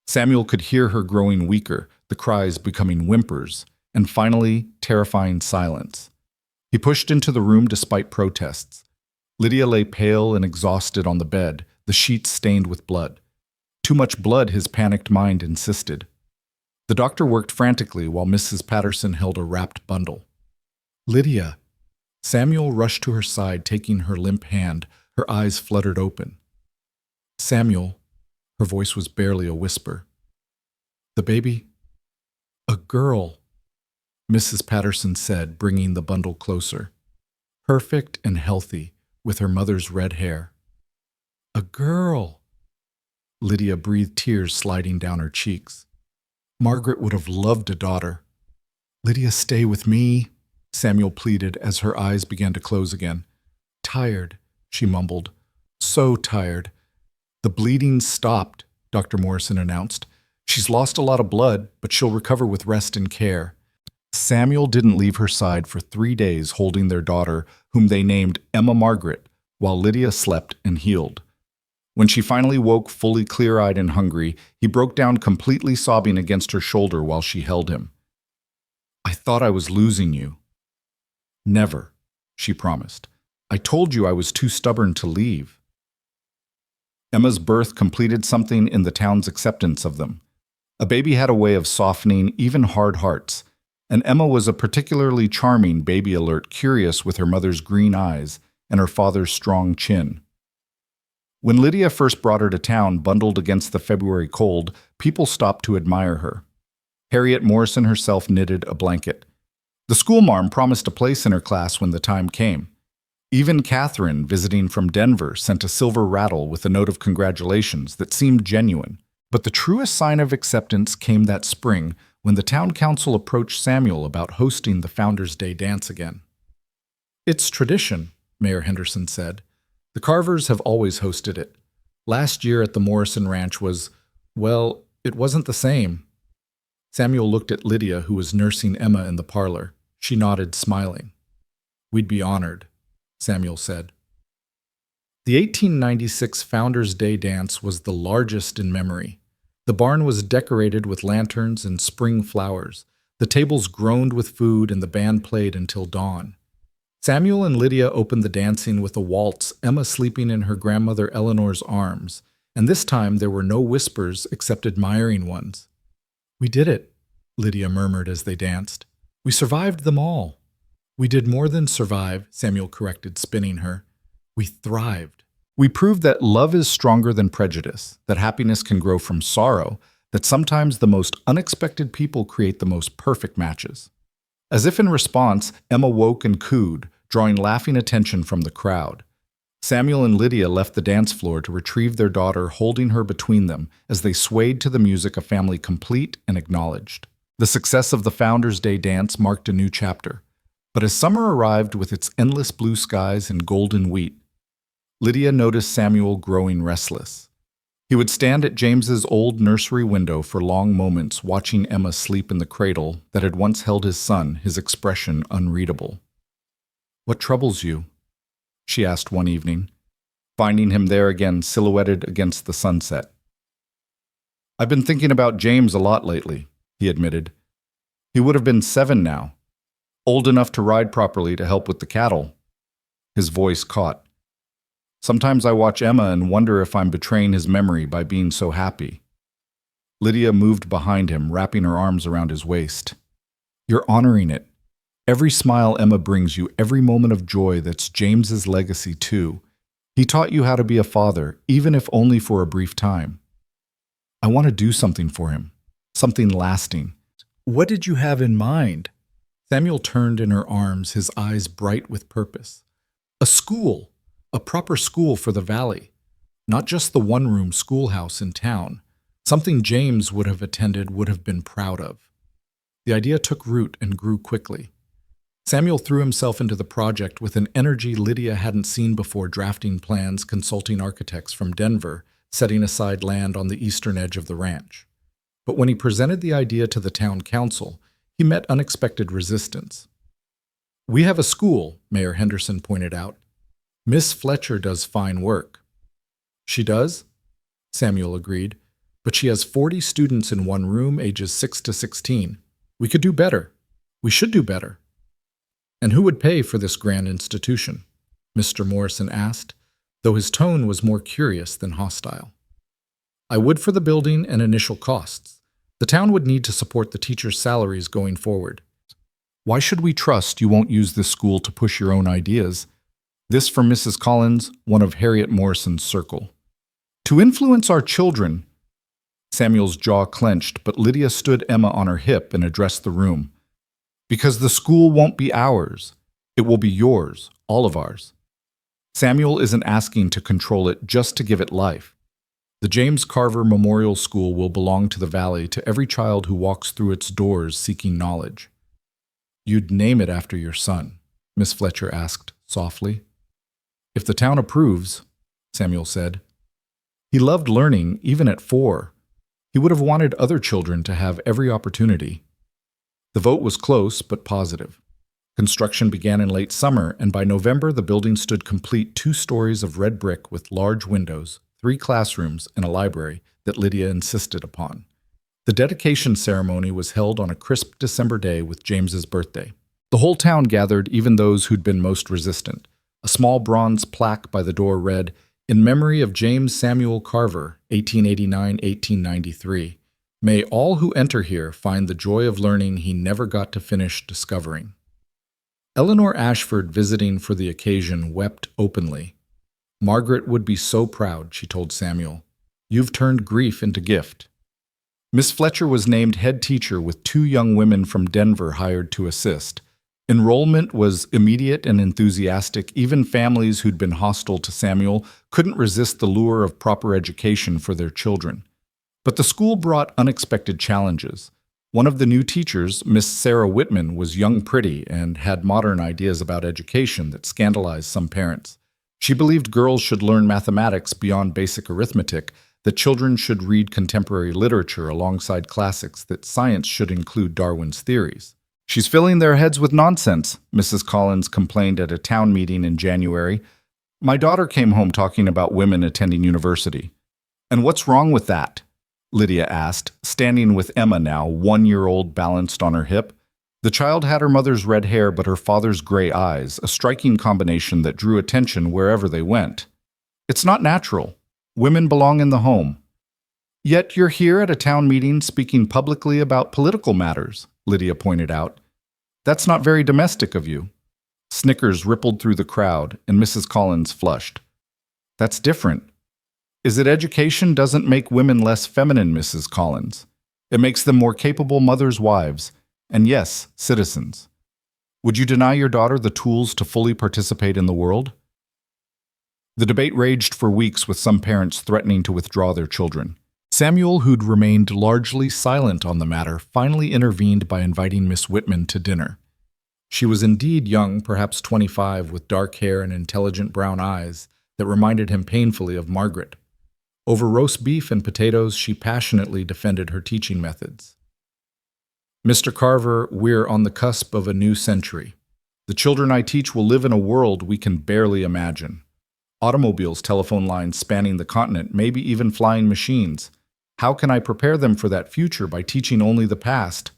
Samuel could hear her growing weaker, the cries becoming whimpers, and finally, terrifying silence. He pushed into the room despite protests. Lydia lay pale and exhausted on the bed, the sheets stained with blood. Too much blood, his panicked mind insisted. The doctor worked frantically while Mrs. Patterson held a wrapped bundle. "Lydia!" Samuel rushed to her side, taking her limp hand, her eyes fluttered open. "Samuel," her voice was barely a whisper. "The baby?" "A girl," Mrs. Patterson said, bringing the bundle closer. "Perfect and healthy, with her mother's red hair." "A girl!" Lydia breathed, tears sliding down her cheeks. "Margaret would have loved a daughter." "Lydia, stay with me," Samuel pleaded as her eyes began to close again. "Tired," she mumbled. "So tired." "The bleeding stopped," Dr. Morrison announced. "She's lost a lot of blood, but she'll recover with rest and care." Samuel didn't leave her side for 3 days, holding their daughter, whom they named Emma Margaret, while Lydia slept and healed. When she finally woke, fully clear-eyed and hungry, he broke down completely, sobbing against her shoulder while she held him. "I thought I was losing you." "Never," she promised. "I told you I was too stubborn to leave." Emma's birth completed something in the town's acceptance of them. A baby had a way of softening even hard hearts, and Emma was a particularly charming baby, alert, curious with her mother's green eyes and her father's strong chin. When Lydia first brought her to town, bundled against the February cold, people stopped to admire her. Harriet Morrison herself knitted a blanket. The schoolmarm promised a place in her class when the time came. Even Catherine, visiting from Denver, sent a silver rattle with a note of congratulations that seemed genuine. But the truest sign of acceptance came that spring when the town council approached Samuel about hosting the Founders' Day dance again. "It's tradition," Mayor Henderson said. "The Carvers have always hosted it. Last year at the Morrison Ranch was, well, it wasn't the same." Samuel looked at Lydia, who was nursing Emma in the parlor. She nodded, smiling. "We'd be honored," Samuel said. The 1896 Founders' Day dance was the largest in memory. The barn was decorated with lanterns and spring flowers. The tables groaned with food, and the band played until dawn. Samuel and Lydia opened the dancing with a waltz, Emma sleeping in her grandmother Eleanor's arms, and this time there were no whispers except admiring ones. "We did it," Lydia murmured as they danced. "We survived them all." "We did more than survive," Samuel corrected, spinning her. "We thrived." We proved that love is stronger than prejudice, that happiness can grow from sorrow, that sometimes the most unexpected people create the most perfect matches. As if in response, Emma woke and cooed, drawing laughing attention from the crowd. Samuel and Lydia left the dance floor to retrieve their daughter, holding her between them as they swayed to the music, a family complete and acknowledged. The success of the Founders' Day dance marked a new chapter. But as summer arrived with its endless blue skies and golden wheat, Lydia noticed Samuel growing restless. He would stand at James's old nursery window for long moments, watching Emma sleep in the cradle that had once held his son, his expression unreadable. "What troubles you?" she asked one evening, finding him there again, silhouetted against the sunset. "I've been thinking about James a lot lately," he admitted. "He would have been 7 now, old enough to ride properly to help with the cattle." His voice caught. "Sometimes I watch Emma and wonder if I'm betraying his memory by being so happy." Lydia moved behind him, wrapping her arms around his waist. "You're honoring it. Every smile Emma brings you, every moment of joy, that's James's legacy too. He taught you how to be a father, even if only for a brief time. I want to do something for him, something lasting." "What did you have in mind?" Samuel turned in her arms, his eyes bright with purpose. "A school. A proper school for the valley. Not just the one-room schoolhouse in town. Something James would have attended, would have been proud of." The idea took root and grew quickly. Samuel threw himself into the project with an energy Lydia hadn't seen before, drafting plans, consulting architects from Denver, setting aside land on the eastern edge of the ranch. But when he presented the idea to the town council, he met unexpected resistance. "We have a school," Mayor Henderson pointed out. "Miss Fletcher does fine work." "She does?" Samuel agreed. "But she has 40 students in one room, ages 6 to 16. We could do better. We should do better." "And who would pay for this grand institution?" Mr. Morrison asked, though his tone was more curious than hostile. "I would for the building and initial costs. The town would need to support the teachers' salaries going forward." "Why should we trust you won't use this school to push your own ideas?" This from Mrs. Collins, one of Harriet Morrison's circle. "To influence our children." Samuel's jaw clenched, but Lydia stood Emma on her hip and addressed the room. "Because the school won't be ours. It will be yours, all of ours. Samuel isn't asking to control it, just to give it life. The James Carver Memorial School will belong to the valley, to every child who walks through its doors seeking knowledge." "You'd name it after your son?" Miss Fletcher asked softly. "If the town approves," Samuel said. He loved learning, even at 4. He would have wanted other children to have every opportunity. The vote was close, but positive. Construction began in late summer, and by November the building stood complete, 2 stories of red brick with large windows, 3 classrooms, and a library that Lydia insisted upon. The dedication ceremony was held on a crisp December day with James's birthday. The whole town gathered, even those who'd been most resistant. A small bronze plaque by the door read, "In memory of James Samuel Carver, 1889-1893. May all who enter here find the joy of learning he never got to finish discovering." Eleanor Ashford, visiting for the occasion, wept openly. "Margaret would be so proud," she told Samuel. "You've turned grief into gift." Miss Fletcher was named head teacher with 2 young women from Denver hired to assist. Enrollment was immediate and enthusiastic. Even families who'd been hostile to Samuel couldn't resist the lure of proper education for their children. But the school brought unexpected challenges. One of the new teachers, Miss Sarah Whitman, was young, pretty, and had modern ideas about education that scandalized some parents. She believed girls should learn mathematics beyond basic arithmetic, that children should read contemporary literature alongside classics, that science should include Darwin's theories. "She's filling their heads with nonsense," Mrs. Collins complained at a town meeting in January. "My daughter came home talking about women attending university." "And what's wrong with that?" Lydia asked, standing with Emma now, 1-year-old balanced on her hip. The child had her mother's red hair but her father's gray eyes, a striking combination that drew attention wherever they went. "It's not natural. Women belong in the home." "Yet you're here at a town meeting speaking publicly about political matters," Lydia pointed out. "That's not very domestic of you." Snickers rippled through the crowd, and Mrs. Collins flushed. That's different. Is it education doesn't make women less feminine, Mrs. Collins? It makes them more capable mothers, wives, and yes, citizens. Would you deny your daughter the tools to fully participate in the world? The debate raged for weeks, with some parents threatening to withdraw their children. Samuel, who'd remained largely silent on the matter, finally intervened by inviting Miss Whitman to dinner. She was indeed young, perhaps 25, with dark hair and intelligent brown eyes that reminded him painfully of Margaret. Over roast beef and potatoes, she passionately defended her teaching methods. Mr. Carver, we're on the cusp of a new century. The children I teach will live in a world we can barely imagine. Automobiles, telephone lines spanning the continent, maybe even flying machines. How can I prepare them for that future by teaching only the past?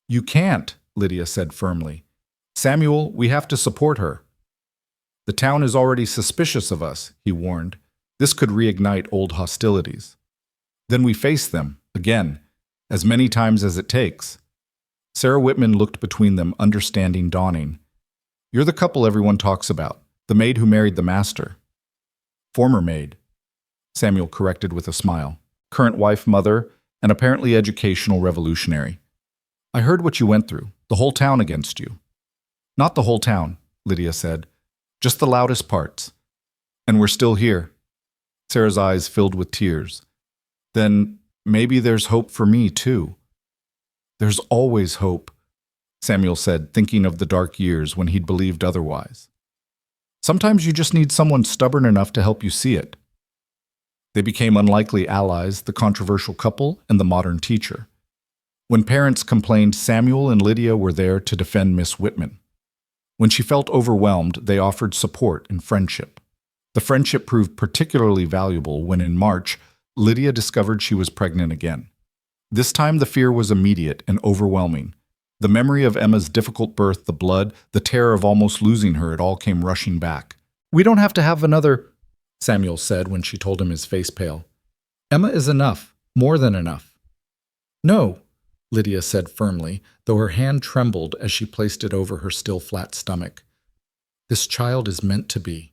You can't, Lydia said firmly. Samuel, we have to support her. The town is already suspicious of us, he warned. This could reignite old hostilities. Then we face them, again, as many times as it takes. Sarah Whitman looked between them, understanding dawning. You're the couple everyone talks about, the maid who married the master. Former maid, Samuel corrected with a smile. Current wife, mother, and apparently educational revolutionary. I heard what you went through, the whole town against you. Not the whole town, Lydia said. Just the loudest parts. And we're still here. Sarah's eyes filled with tears. Then maybe there's hope for me, too. There's always hope, Samuel said, thinking of the dark years when he'd believed otherwise. Sometimes you just need someone stubborn enough to help you see it. They became unlikely allies, the controversial couple and the modern teacher. When parents complained, Samuel and Lydia were there to defend Miss Whitman. When she felt overwhelmed, they offered support and friendship. The friendship proved particularly valuable when, in March, Lydia discovered she was pregnant again. This time the fear was immediate and overwhelming. The memory of Emma's difficult birth, the blood, the terror of almost losing her, it all came rushing back. We don't have to have another, Samuel said when she told him, his face pale. Emma is enough, more than enough. No, Lydia said firmly, though her hand trembled as she placed it over her still flat stomach. This child is meant to be.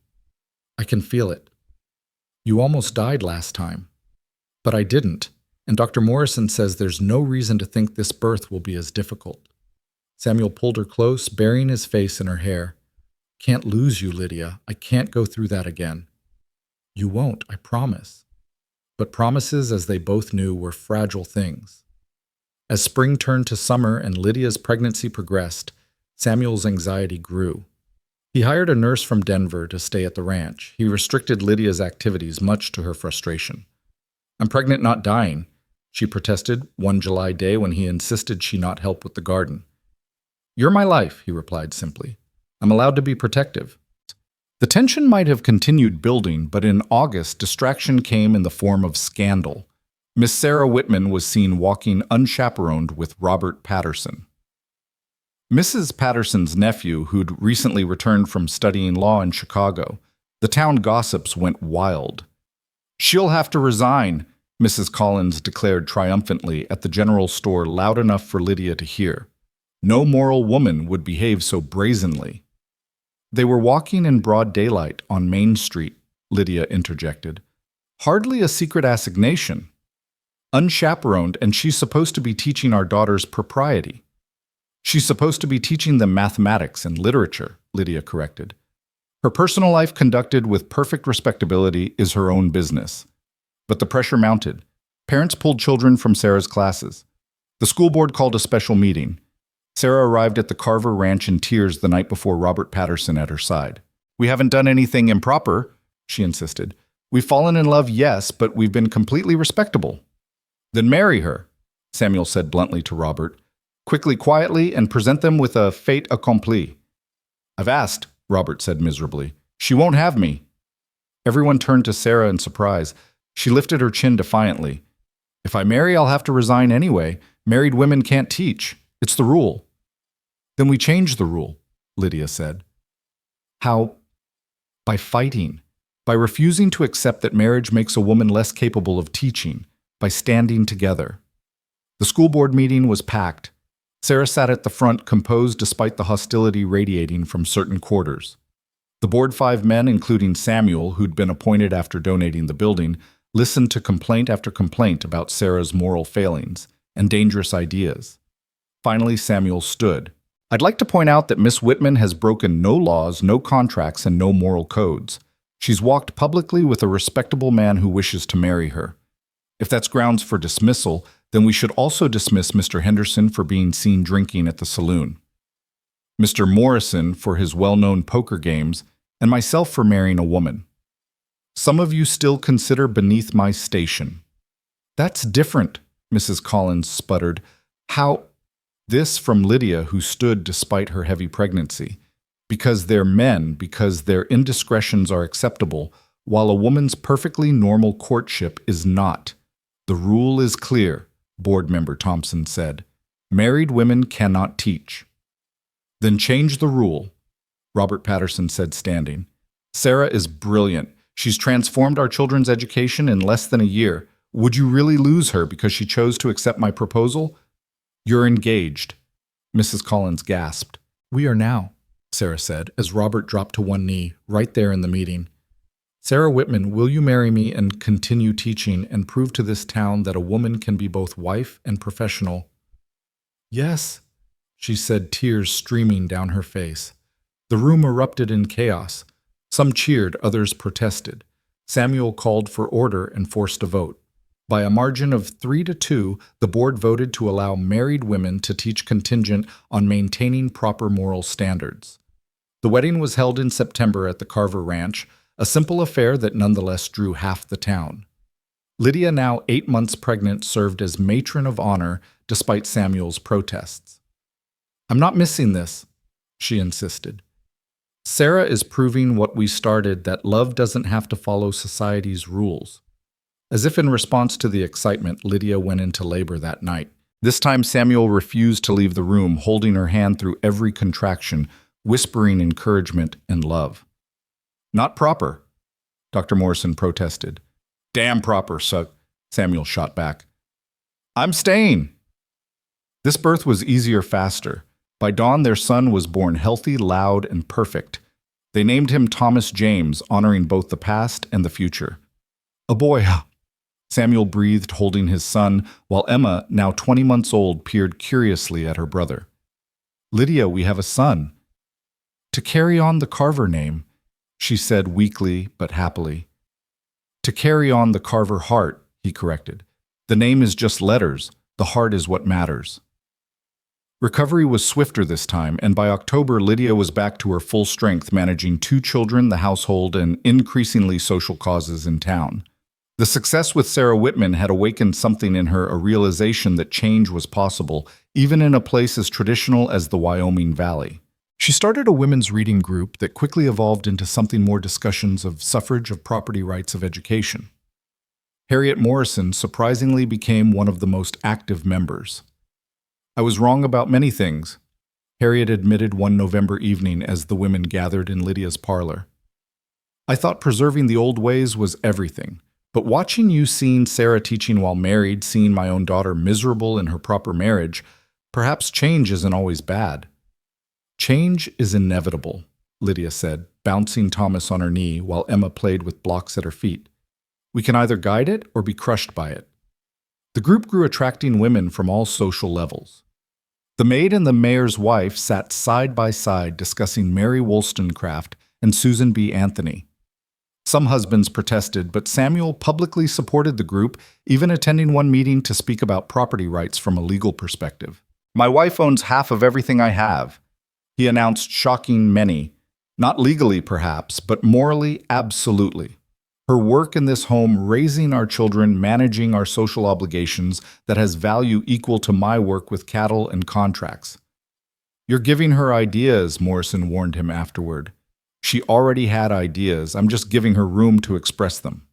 I can feel it. You almost died last time. But I didn't, and Dr. Morrison says there's no reason to think this birth will be as difficult. Samuel pulled her close, burying his face in her hair. Can't lose you, Lydia. I can't go through that again. You won't, I promise. But promises, as they both knew, were fragile things. As spring turned to summer and Lydia's pregnancy progressed, Samuel's anxiety grew. He hired a nurse from Denver to stay at the ranch. He restricted Lydia's activities, much to her frustration. I'm pregnant, not dying, she protested one July day when he insisted she not help with the garden. You're my life, he replied simply. I'm allowed to be protective. The tension might have continued building, but in August, distraction came in the form of scandal. Miss Sarah Whitman was seen walking unchaperoned with Robert Patterson. Mrs. Patterson's nephew, who'd recently returned from studying law in Chicago, the town gossips went wild. She'll have to resign, Mrs. Collins declared triumphantly at the general store, loud enough for Lydia to hear. No moral woman would behave so brazenly. They were walking in broad daylight on Main Street, Lydia interjected. Hardly a secret assignation. Unchaperoned, and she's supposed to be teaching our daughters propriety. She's supposed to be teaching them mathematics and literature, Lydia corrected. Her personal life, conducted with perfect respectability, is her own business. But the pressure mounted. Parents pulled children from Sarah's classes. The school board called a special meeting. Sarah arrived at the Carver Ranch in tears the night before, Robert Patterson at her side. We haven't done anything improper, she insisted. We've fallen in love, yes, but we've been completely respectable. Then marry her, Samuel said bluntly to Robert. Quickly, quietly, and present them with a fait accompli. I've asked, Robert said miserably. She won't have me. Everyone turned to Sarah in surprise. She lifted her chin defiantly. If I marry, I'll have to resign anyway. Married women can't teach. It's the rule. Then we change the rule, Lydia said. How? By fighting. By refusing to accept that marriage makes a woman less capable of teaching. By standing together. The school board meeting was packed. Sarah sat at the front, composed despite the hostility radiating from certain quarters. The board 5 men, including Samuel, who'd been appointed after donating the building, listened to complaint after complaint about Sarah's moral failings and dangerous ideas. Finally, Samuel stood. I'd like to point out that Miss Whitman has broken no laws, no contracts, and no moral codes. She's walked publicly with a respectable man who wishes to marry her. If that's grounds for dismissal, then we should also dismiss Mr. Henderson for being seen drinking at the saloon, Mr. Morrison for his well-known poker games, and myself for marrying a woman. Some of you still consider beneath my station. That's different, Mrs. Collins sputtered. How? This from Lydia, who stood despite her heavy pregnancy. Because they're men, because their indiscretions are acceptable, while a woman's perfectly normal courtship is not. The rule is clear, Board Member Thompson said. Married women cannot teach. Then change the rule, Robert Patterson said, standing. Sarah is brilliant. She's transformed our children's education in less than a year. Would you really lose her because she chose to accept my proposal? You're engaged, Mrs. Collins gasped. We are now, Sarah said, as Robert dropped to one knee, right there in the meeting. Sarah Whitman, will you marry me and continue teaching and prove to this town that a woman can be both wife and professional? Yes, she said, tears streaming down her face. The room erupted in chaos. Some cheered, others protested. Samuel called for order and forced a vote. By a margin of 3-2, the board voted to allow married women to teach contingent on maintaining proper moral standards. The wedding was held in September at the Carver Ranch, a simple affair that nonetheless drew half the town. Lydia, now 8 months pregnant, served as matron of honor despite Samuel's protests. I'm not missing this, she insisted. Sarah is proving what we started, that love doesn't have to follow society's rules. As if in response to the excitement, Lydia went into labor that night. This time Samuel refused to leave the room, holding her hand through every contraction, whispering encouragement and love. Not proper, Dr. Morrison protested. Damn proper, Samuel shot back. I'm staying. This birth was easier faster. By dawn, their son was born healthy, loud, and perfect. They named him Thomas James, honoring both the past and the future. A boy, Samuel breathed, holding his son, while Emma, now 20 months old, peered curiously at her brother. Lydia, we have a son. To carry on the Carver name, she said weakly but happily. To carry on the Carver heart, he corrected. The name is just letters. The heart is what matters. Recovery was swifter this time, and by October, Lydia was back to her full strength, managing 2 children, the household, and increasingly social causes in town. The success with Sarah Whitman had awakened something in her, a realization that change was possible, even in a place as traditional as the Wyoming Valley. She started a women's reading group that quickly evolved into something more discussions of suffrage, of property rights, of education. Harriet Morrison surprisingly became one of the most active members. I was wrong about many things, Harriet admitted one November evening as the women gathered in Lydia's parlor. I thought preserving the old ways was everything, but watching you, seeing Sarah teaching while married, seeing my own daughter miserable in her proper marriage, perhaps change isn't always bad. Change is inevitable, Lydia said, bouncing Thomas on her knee while Emma played with blocks at her feet. We can either guide it or be crushed by it. The group grew, attracting women from all social levels. The maid and the mayor's wife sat side by side discussing Mary Wollstonecraft and Susan B. Anthony. Some husbands protested, but Samuel publicly supported the group, even attending one meeting to speak about property rights from a legal perspective. My wife owns half of everything I have, he announced, shocking many. Not legally, perhaps, but morally, absolutely. Her work in this home, raising our children, managing our social obligations, that has value equal to my work with cattle and contracts. You're giving her ideas, Morrison warned him afterward. She already had ideas. I'm just giving her room to express them.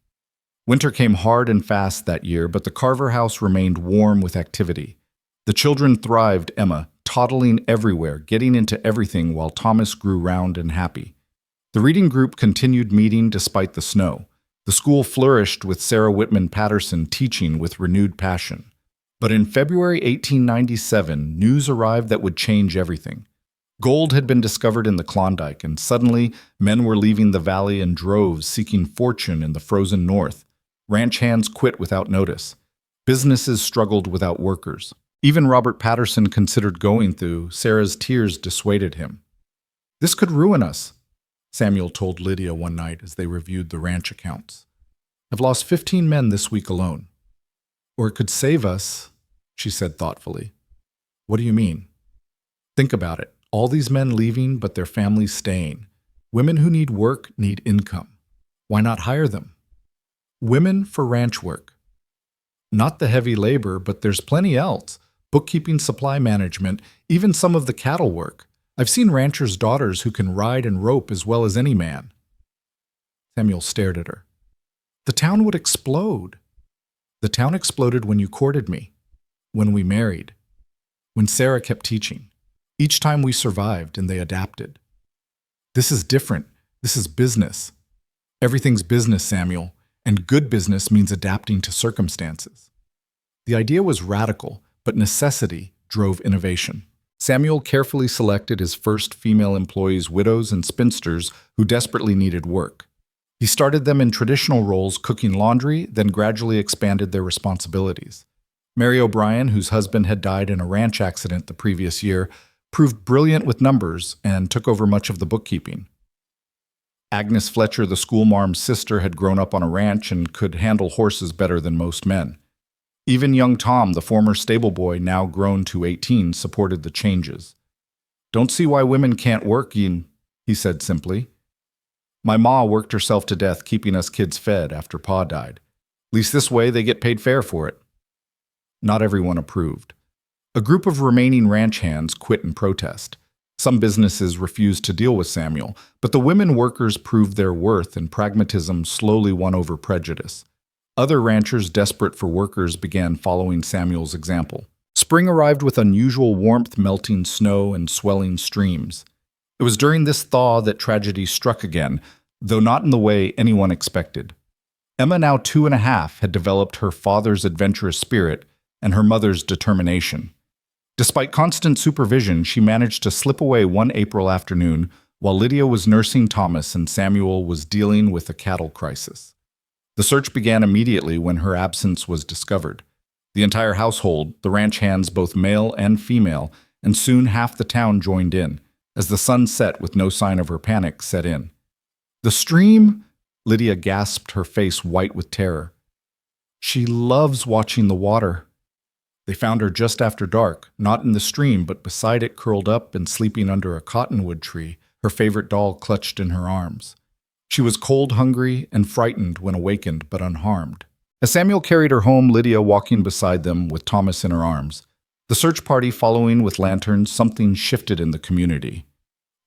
Winter came hard and fast that year, but the Carver house remained warm with activity. The children thrived, Emma, toddling everywhere, getting into everything while Thomas grew round and happy. The reading group continued meeting despite the snow. The school flourished with Sarah Whitman Patterson teaching with renewed passion. But in February 1897, news arrived that would change everything. Gold had been discovered in the Klondike, and suddenly men were leaving the valley in droves seeking fortune in the frozen north. Ranch hands quit without notice. Businesses struggled without workers. Even Robert Patterson considered going through. Sarah's tears dissuaded him. "This could ruin us," Samuel told Lydia one night as they reviewed the ranch accounts. "I've lost 15 men this week alone." "Or it could save us," she said thoughtfully. "What do you mean?" "Think about it. All these men leaving, but their families staying. Women who need work need income. Why not hire them? Women for ranch work. Not the heavy labor, but there's plenty else. Bookkeeping, supply management, even some of the cattle work. I've seen ranchers' daughters who can ride and rope as well as any man." Samuel stared at her. "The town would explode." "The town exploded when you courted me, when we married, when Sarah kept teaching. Each time we survived and they adapted. This is different. This is business. Everything's business, Samuel, and good business means adapting to circumstances." The idea was radical, but necessity drove innovation. Samuel carefully selected his first female employees, widows and spinsters who desperately needed work. He started them in traditional roles, cooking laundry, then gradually expanded their responsibilities. Mary O'Brien, whose husband had died in a ranch accident the previous year, proved brilliant with numbers and took over much of the bookkeeping. Agnes Fletcher, the schoolmarm's sister, had grown up on a ranch and could handle horses better than most men. Even young Tom, the former stable boy, now grown to 18, supported the changes. "Don't see why women can't work, he said simply. "My ma worked herself to death keeping us kids fed after Pa died. Least this way they get paid fair for it." Not everyone approved. A group of remaining ranch hands quit in protest. Some businesses refused to deal with Samuel, but the women workers proved their worth and pragmatism slowly won over prejudice. Other ranchers desperate for workers began following Samuel's example. Spring arrived with unusual warmth, melting snow, and swelling streams. It was during this thaw that tragedy struck again, though not in the way anyone expected. Emma, now 2.5, had developed her father's adventurous spirit and her mother's determination. Despite constant supervision, she managed to slip away one April afternoon while Lydia was nursing Thomas and Samuel was dealing with a cattle crisis. The search began immediately when her absence was discovered. The entire household, the ranch hands both male and female, and soon half the town joined in, as the sun set with no sign of her panic set in. "The stream?" Lydia gasped, her face white with terror. "She loves watching the water." They found her just after dark, not in the stream, but beside it, curled up and sleeping under a cottonwood tree, her favorite doll clutched in her arms. She was cold, hungry, and frightened when awakened, but unharmed. As Samuel carried her home, Lydia walking beside them with Thomas in her arms. The search party following with lanterns, something shifted in the community.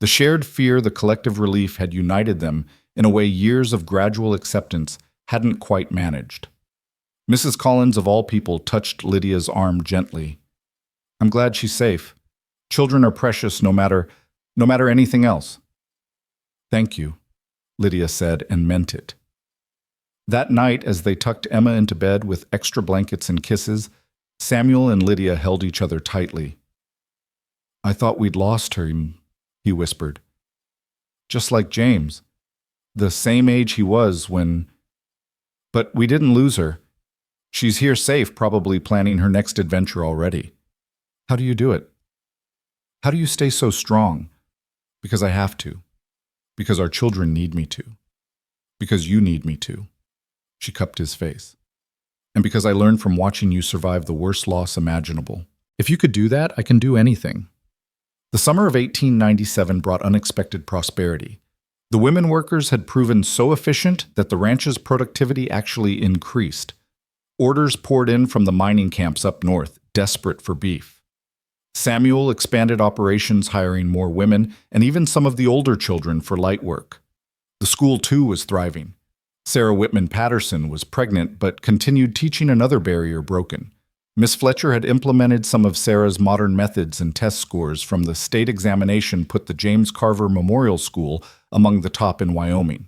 The shared fear, the collective relief had united them in a way years of gradual acceptance hadn't quite managed. Mrs. Collins, of all people, touched Lydia's arm gently. "I'm glad she's safe. Children are precious no matter anything else." "Thank you," Lydia said, and meant it. That night, as they tucked Emma into bed with extra blankets and kisses, Samuel and Lydia held each other tightly. "I thought we'd lost her," he whispered. "Just like James. The same age he was when... But we didn't lose her. She's here safe, probably planning her next adventure already. How do you do it? How do you stay so strong?" "Because I have to. Because our children need me to. Because you need me to." She cupped his face. "And because I learned from watching you survive the worst loss imaginable. If you could do that, I can do anything." The summer of 1897 brought unexpected prosperity. The women workers had proven so efficient that the ranch's productivity actually increased. Orders poured in from the mining camps up north, desperate for beef. Samuel expanded operations, hiring more women and even some of the older children for light work. The school, too, was thriving. Sarah Whitman Patterson was pregnant but continued teaching, another barrier broken. Miss Fletcher had implemented some of Sarah's modern methods and test scores from the state examination put the James Carver Memorial School among the top in Wyoming.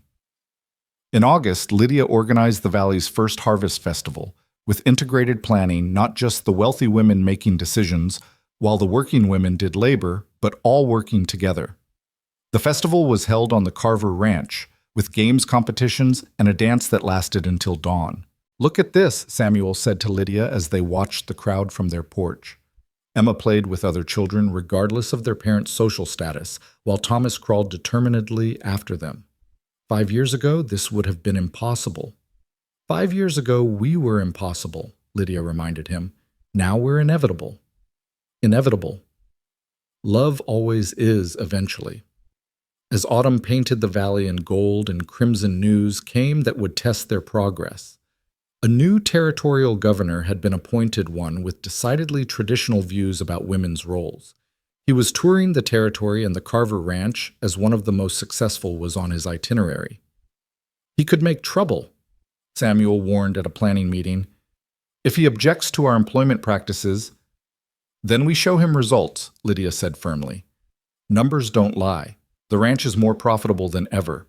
In August, Lydia organized the Valley's first harvest festival, with integrated planning, not just the wealthy women making decisions, while the working women did labor, but all working together. The festival was held on the Carver Ranch, with games competitions and a dance that lasted until dawn. "Look at this," Samuel said to Lydia as they watched the crowd from their porch. Emma played with other children regardless of their parents' social status, while Thomas crawled determinedly after them. 5 years ago, this would have been impossible. 5 years ago, we were impossible, Lydia reminded him. Now we're inevitable. Inevitable. Love always is eventually. As autumn painted the valley in gold and crimson news came that would test their progress. A new territorial governor had been appointed, one with decidedly traditional views about women's roles. He was touring the territory, and the Carver Ranch, as one of the most successful, was on his itinerary. He could make trouble, Samuel warned at a planning meeting. If he objects to our employment practices, then we show him results, Lydia said firmly. Numbers don't lie. The ranch is more profitable than ever.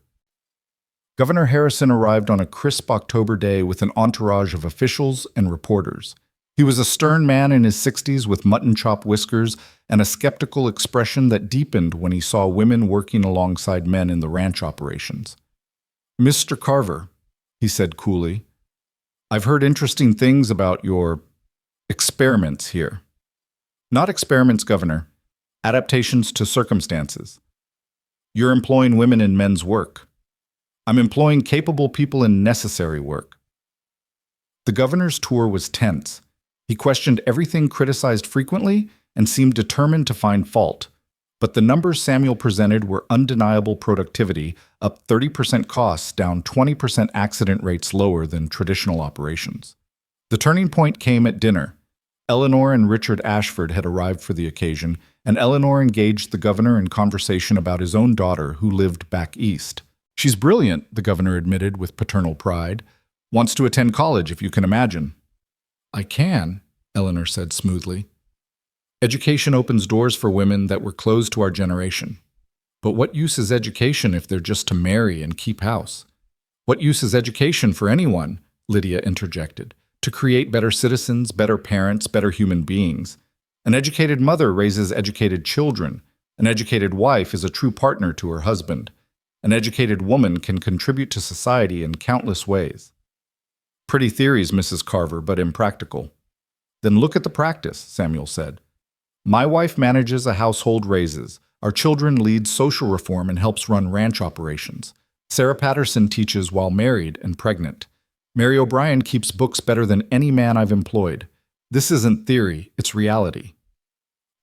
Governor Harrison arrived on a crisp October day with an entourage of officials and reporters. He was a stern man in his 60s with mutton-chop whiskers and a skeptical expression that deepened when he saw women working alongside men in the ranch operations. "Mr. Carver," he said coolly, "I've heard interesting things about your experiments here." "Not experiments, Governor. Adaptations to circumstances. You're employing women in men's work. I'm employing capable people in necessary work." The governor's tour was tense. He questioned everything criticized frequently and seemed determined to find fault. But the numbers Samuel presented were undeniable: productivity, up 30% costs, down 20% accident rates, lower than traditional operations. The turning point came at dinner. Eleanor and Richard Ashford had arrived for the occasion, and Eleanor engaged the governor in conversation about his own daughter, who lived back east. "She's brilliant," the governor admitted with paternal pride. "Wants to attend college, if you can imagine." "I can," Eleanor said smoothly. "Education opens doors for women that were closed to our generation. But what use is education if they're just to marry and keep house? What use is education for anyone?" Lydia interjected. "To create better citizens, better parents, better human beings. An educated mother raises educated children. An educated wife is a true partner to her husband. An educated woman can contribute to society in countless ways." "Pretty theories, Mrs. Carver, but impractical." "Then look at the practice," Samuel said. "My wife manages a household, raises. Our children leads social reform and helps run ranch operations. Sarah Patterson teaches while married and pregnant. Mary O'Brien keeps books better than any man I've employed. This isn't theory, it's reality."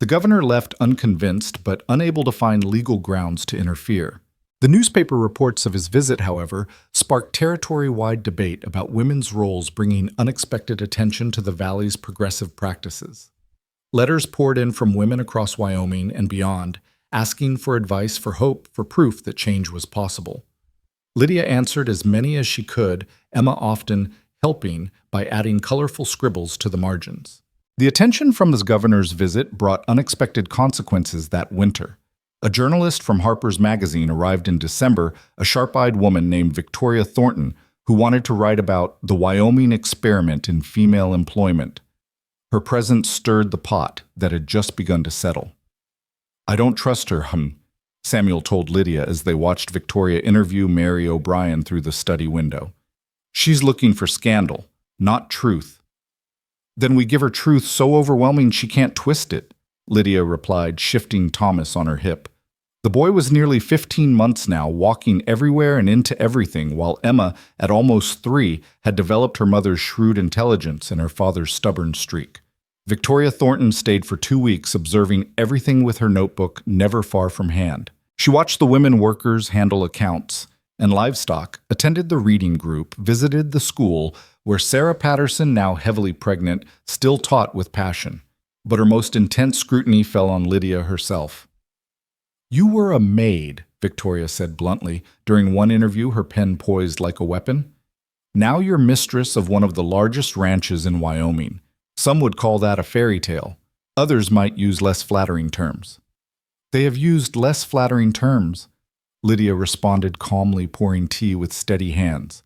The governor left unconvinced but unable to find legal grounds to interfere. The newspaper reports of his visit, however, sparked territory-wide debate about women's roles, bringing unexpected attention to the valley's progressive practices. Letters poured in from women across Wyoming and beyond, asking for advice, for hope, for proof that change was possible. Lydia answered as many as she could, Emma often helping by adding colorful scribbles to the margins. The attention from the governor's visit brought unexpected consequences that winter. A journalist from Harper's Magazine arrived in December, a sharp-eyed woman named Victoria Thornton, who wanted to write about the Wyoming experiment in female employment. Her presence stirred the pot that had just begun to settle. "I don't trust her, Samuel told Lydia as they watched Victoria interview Mary O'Brien through the study window. "She's looking for scandal, not truth." "Then we give her truth so overwhelming she can't twist it," Lydia replied, shifting Thomas on her hip. The boy was nearly 15 months now, walking everywhere and into everything, while Emma, at almost 3, had developed her mother's shrewd intelligence and her father's stubborn streak. Victoria Thornton stayed for 2 weeks, observing everything with her notebook never far from hand. She watched the women workers handle accounts and livestock, attended the reading group, visited the school, where Sarah Patterson, now heavily pregnant, still taught with passion. But her most intense scrutiny fell on Lydia herself. "You were a maid," Victoria said bluntly. During one interview, her pen poised like a weapon. "Now you're mistress of one of the largest ranches in Wyoming. Some would call that a fairy tale. Others might use less flattering terms." "They have used less flattering terms," Lydia responded calmly, pouring tea with steady hands.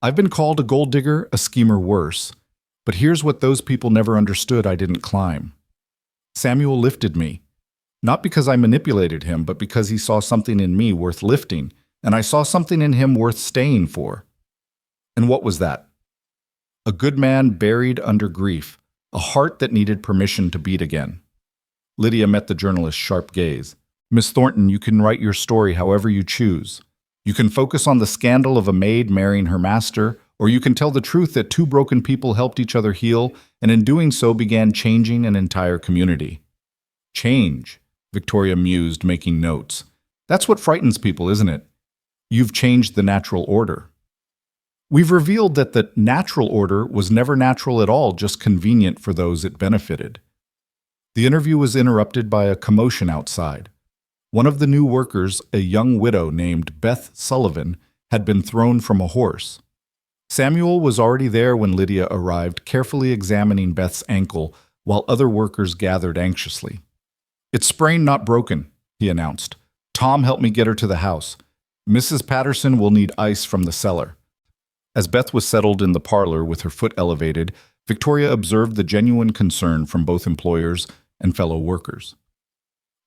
"I've been called a gold digger, a schemer, worse. But here's what those people never understood: I didn't climb." Samuel lifted me. Not because I manipulated him, but because he saw something in me worth lifting, and I saw something in him worth staying for. And what was that? A good man buried under grief, a heart that needed permission to beat again. Lydia met the journalist's sharp gaze. Miss Thornton, you can write your story however you choose. You can focus on the scandal of a maid marrying her master, or you can tell the truth that two broken people helped each other heal, and in doing so began changing an entire community. Change, Victoria mused, making notes. That's what frightens people, isn't it? You've changed the natural order. We've revealed that the natural order was never natural at all, just convenient for those it benefited. The interview was interrupted by a commotion outside. One of the new workers, a young widow named Beth Sullivan, had been thrown from a horse. Samuel was already there when Lydia arrived, carefully examining Beth's ankle while other workers gathered anxiously. It's sprained, not broken, he announced. Tom helped me get her to the house. Mrs. Patterson will need ice from the cellar. As Beth was settled in the parlor with her foot elevated, Victoria observed the genuine concern from both employers and fellow workers.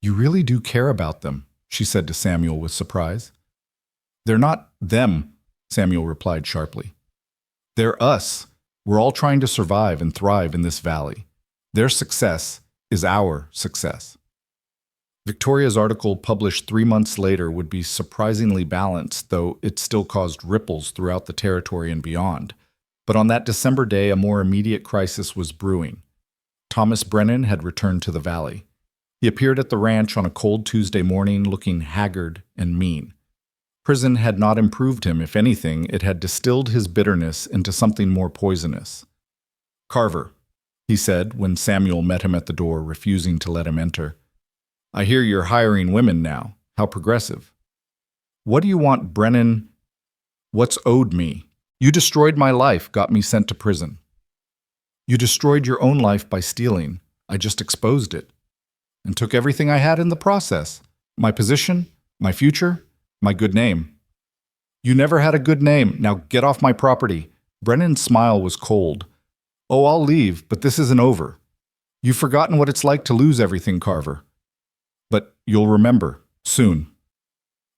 You really do care about them, she said to Samuel with surprise. They're not them, Samuel replied sharply. They're us. We're all trying to survive and thrive in this valley. Their success is our success. Victoria's article, published 3 months later, would be surprisingly balanced, though it still caused ripples throughout the territory and beyond. But on that December day, a more immediate crisis was brewing. Thomas Brennan had returned to the valley. He appeared at the ranch on a cold Tuesday morning, looking haggard and mean. Prison had not improved him. If anything, it had distilled his bitterness into something more poisonous. "Carver," he said when Samuel met him at the door, refusing to let him enter. "I hear you're hiring women now. How progressive." "What do you want, Brennan?" "What's owed me? You destroyed my life, got me sent to prison." "You destroyed your own life by stealing. I just exposed it. And took everything I had in the process. My position, my future, my good name." "You never had a good name. Now get off my property." Brennan's smile was cold. "Oh, I'll leave, but this isn't over. You've forgotten what it's like to lose everything, Carver. But you'll remember, soon."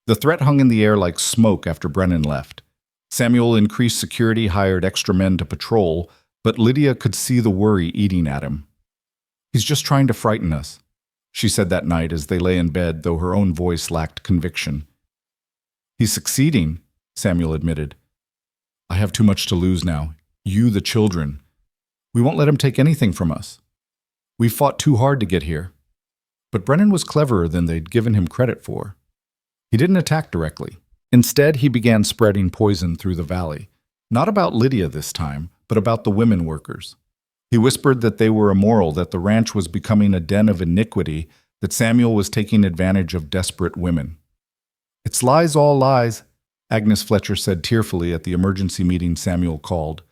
The threat hung in the air like smoke after Brennan left. Samuel increased security, hired extra men to patrol, but Lydia could see the worry eating at him. "He's just trying to frighten us," she said that night as they lay in bed, though her own voice lacked conviction. "He's succeeding," Samuel admitted. "I have too much to lose now. You, the children. We won't let him take anything from us. We've fought too hard to get here." But Brennan was cleverer than they'd given him credit for. He didn't attack directly. Instead, he began spreading poison through the valley. Not about Lydia this time, but about the women workers. He whispered that they were immoral, that the ranch was becoming a den of iniquity, that Samuel was taking advantage of desperate women. "It's lies, all lies," Agnes Fletcher said tearfully at the emergency meeting Samuel called.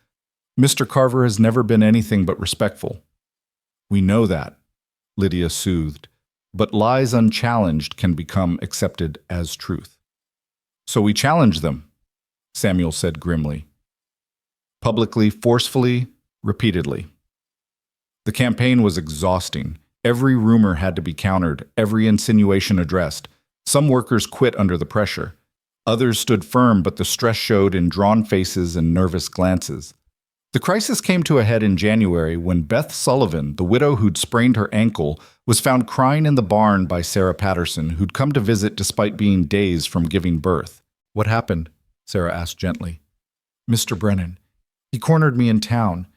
"Mr. Carver has never been anything but respectful." "We know that," Lydia soothed. "But lies unchallenged can become accepted as truth." "So we challenge them," Samuel said grimly. Publicly, forcefully, repeatedly. The campaign was exhausting. Every rumor had to be countered, every insinuation addressed. Some workers quit under the pressure. Others stood firm, but the stress showed in drawn faces and nervous glances. The crisis came to a head in January when Beth Sullivan, the widow who'd sprained her ankle, was found crying in the barn by Sarah Patterson, who'd come to visit despite being days from giving birth. "What happened?" Sarah asked gently. "Mr. Brennan. He cornered me in town.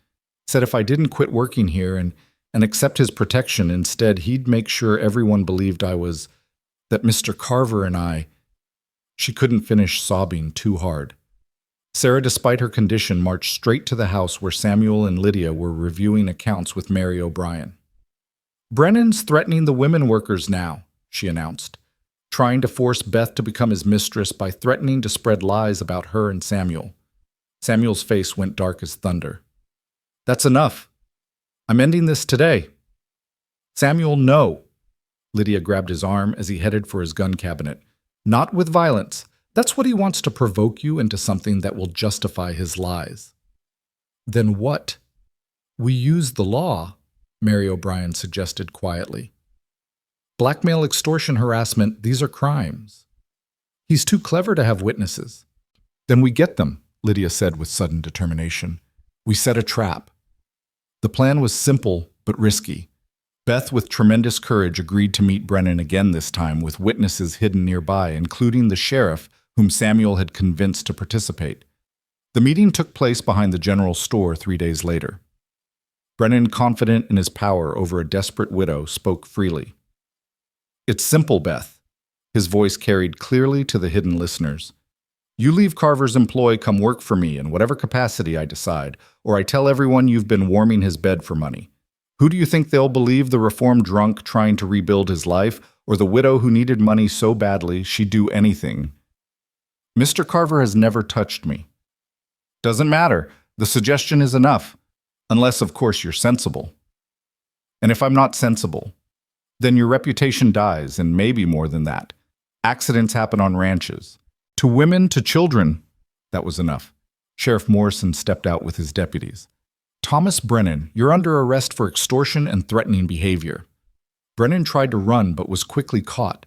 Said if I didn't quit working here and accept his protection instead, he'd make sure everyone believed that Mr. Carver and I—" She couldn't finish, sobbing too hard. Sarah, despite her condition, marched straight to the house where Samuel and Lydia were reviewing accounts with Mary O'Brien. "Brennan's threatening the women workers now," she announced, trying to force Beth to become his mistress by threatening to spread lies about her and Samuel. Samuel's face went dark as thunder. "That's enough. I'm ending this today." "Samuel, no." Lydia grabbed his arm as he headed for his gun cabinet. "Not with violence. That's what he wants, to provoke you into something that will justify his lies." "Then what?" "We use the law," Mary O'Brien suggested quietly. Blackmail, extortion, harassment, these are crimes. He's too clever to have witnesses. Then we get them, Lydia said with sudden determination. We set a trap. The plan was simple but risky. Beth, with tremendous courage, agreed to meet Brennan again this time with witnesses hidden nearby, including the sheriff, whom Samuel had convinced to participate. The meeting took place behind the general store 3 days later. Brennan, confident in his power over a desperate widow, spoke freely. It's simple, Beth. His voice carried clearly to the hidden listeners. You leave Carver's employ, come work for me in whatever capacity I decide, or I tell everyone you've been warming his bed for money. Who do you think they'll believe, the reformed drunk trying to rebuild his life, or the widow who needed money so badly she'd do anything? Mr. Carver has never touched me. Doesn't matter. The suggestion is enough. Unless, of course, you're sensible. And if I'm not sensible, then your reputation dies, and maybe more than that. Accidents happen on ranches. To women, to children. That was enough. Sheriff Morrison stepped out with his deputies. Thomas Brennan, you're under arrest for extortion and threatening behavior. Brennan tried to run but was quickly caught.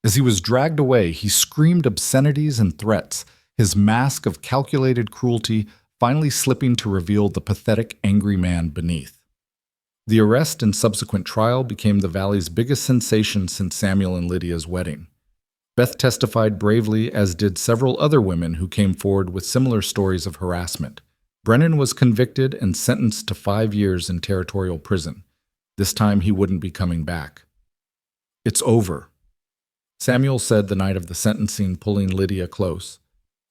As he was dragged away, he screamed obscenities and threats, his mask of calculated cruelty finally slipping to reveal the pathetic, angry man beneath. The arrest and subsequent trial became the Valley's biggest sensation since Samuel and Lydia's wedding. Beth testified bravely, as did several other women who came forward with similar stories of harassment. Brennan was convicted and sentenced to 5 years in territorial prison. This time he wouldn't be coming back. It's over, Samuel said the night of the sentencing, pulling Lydia close.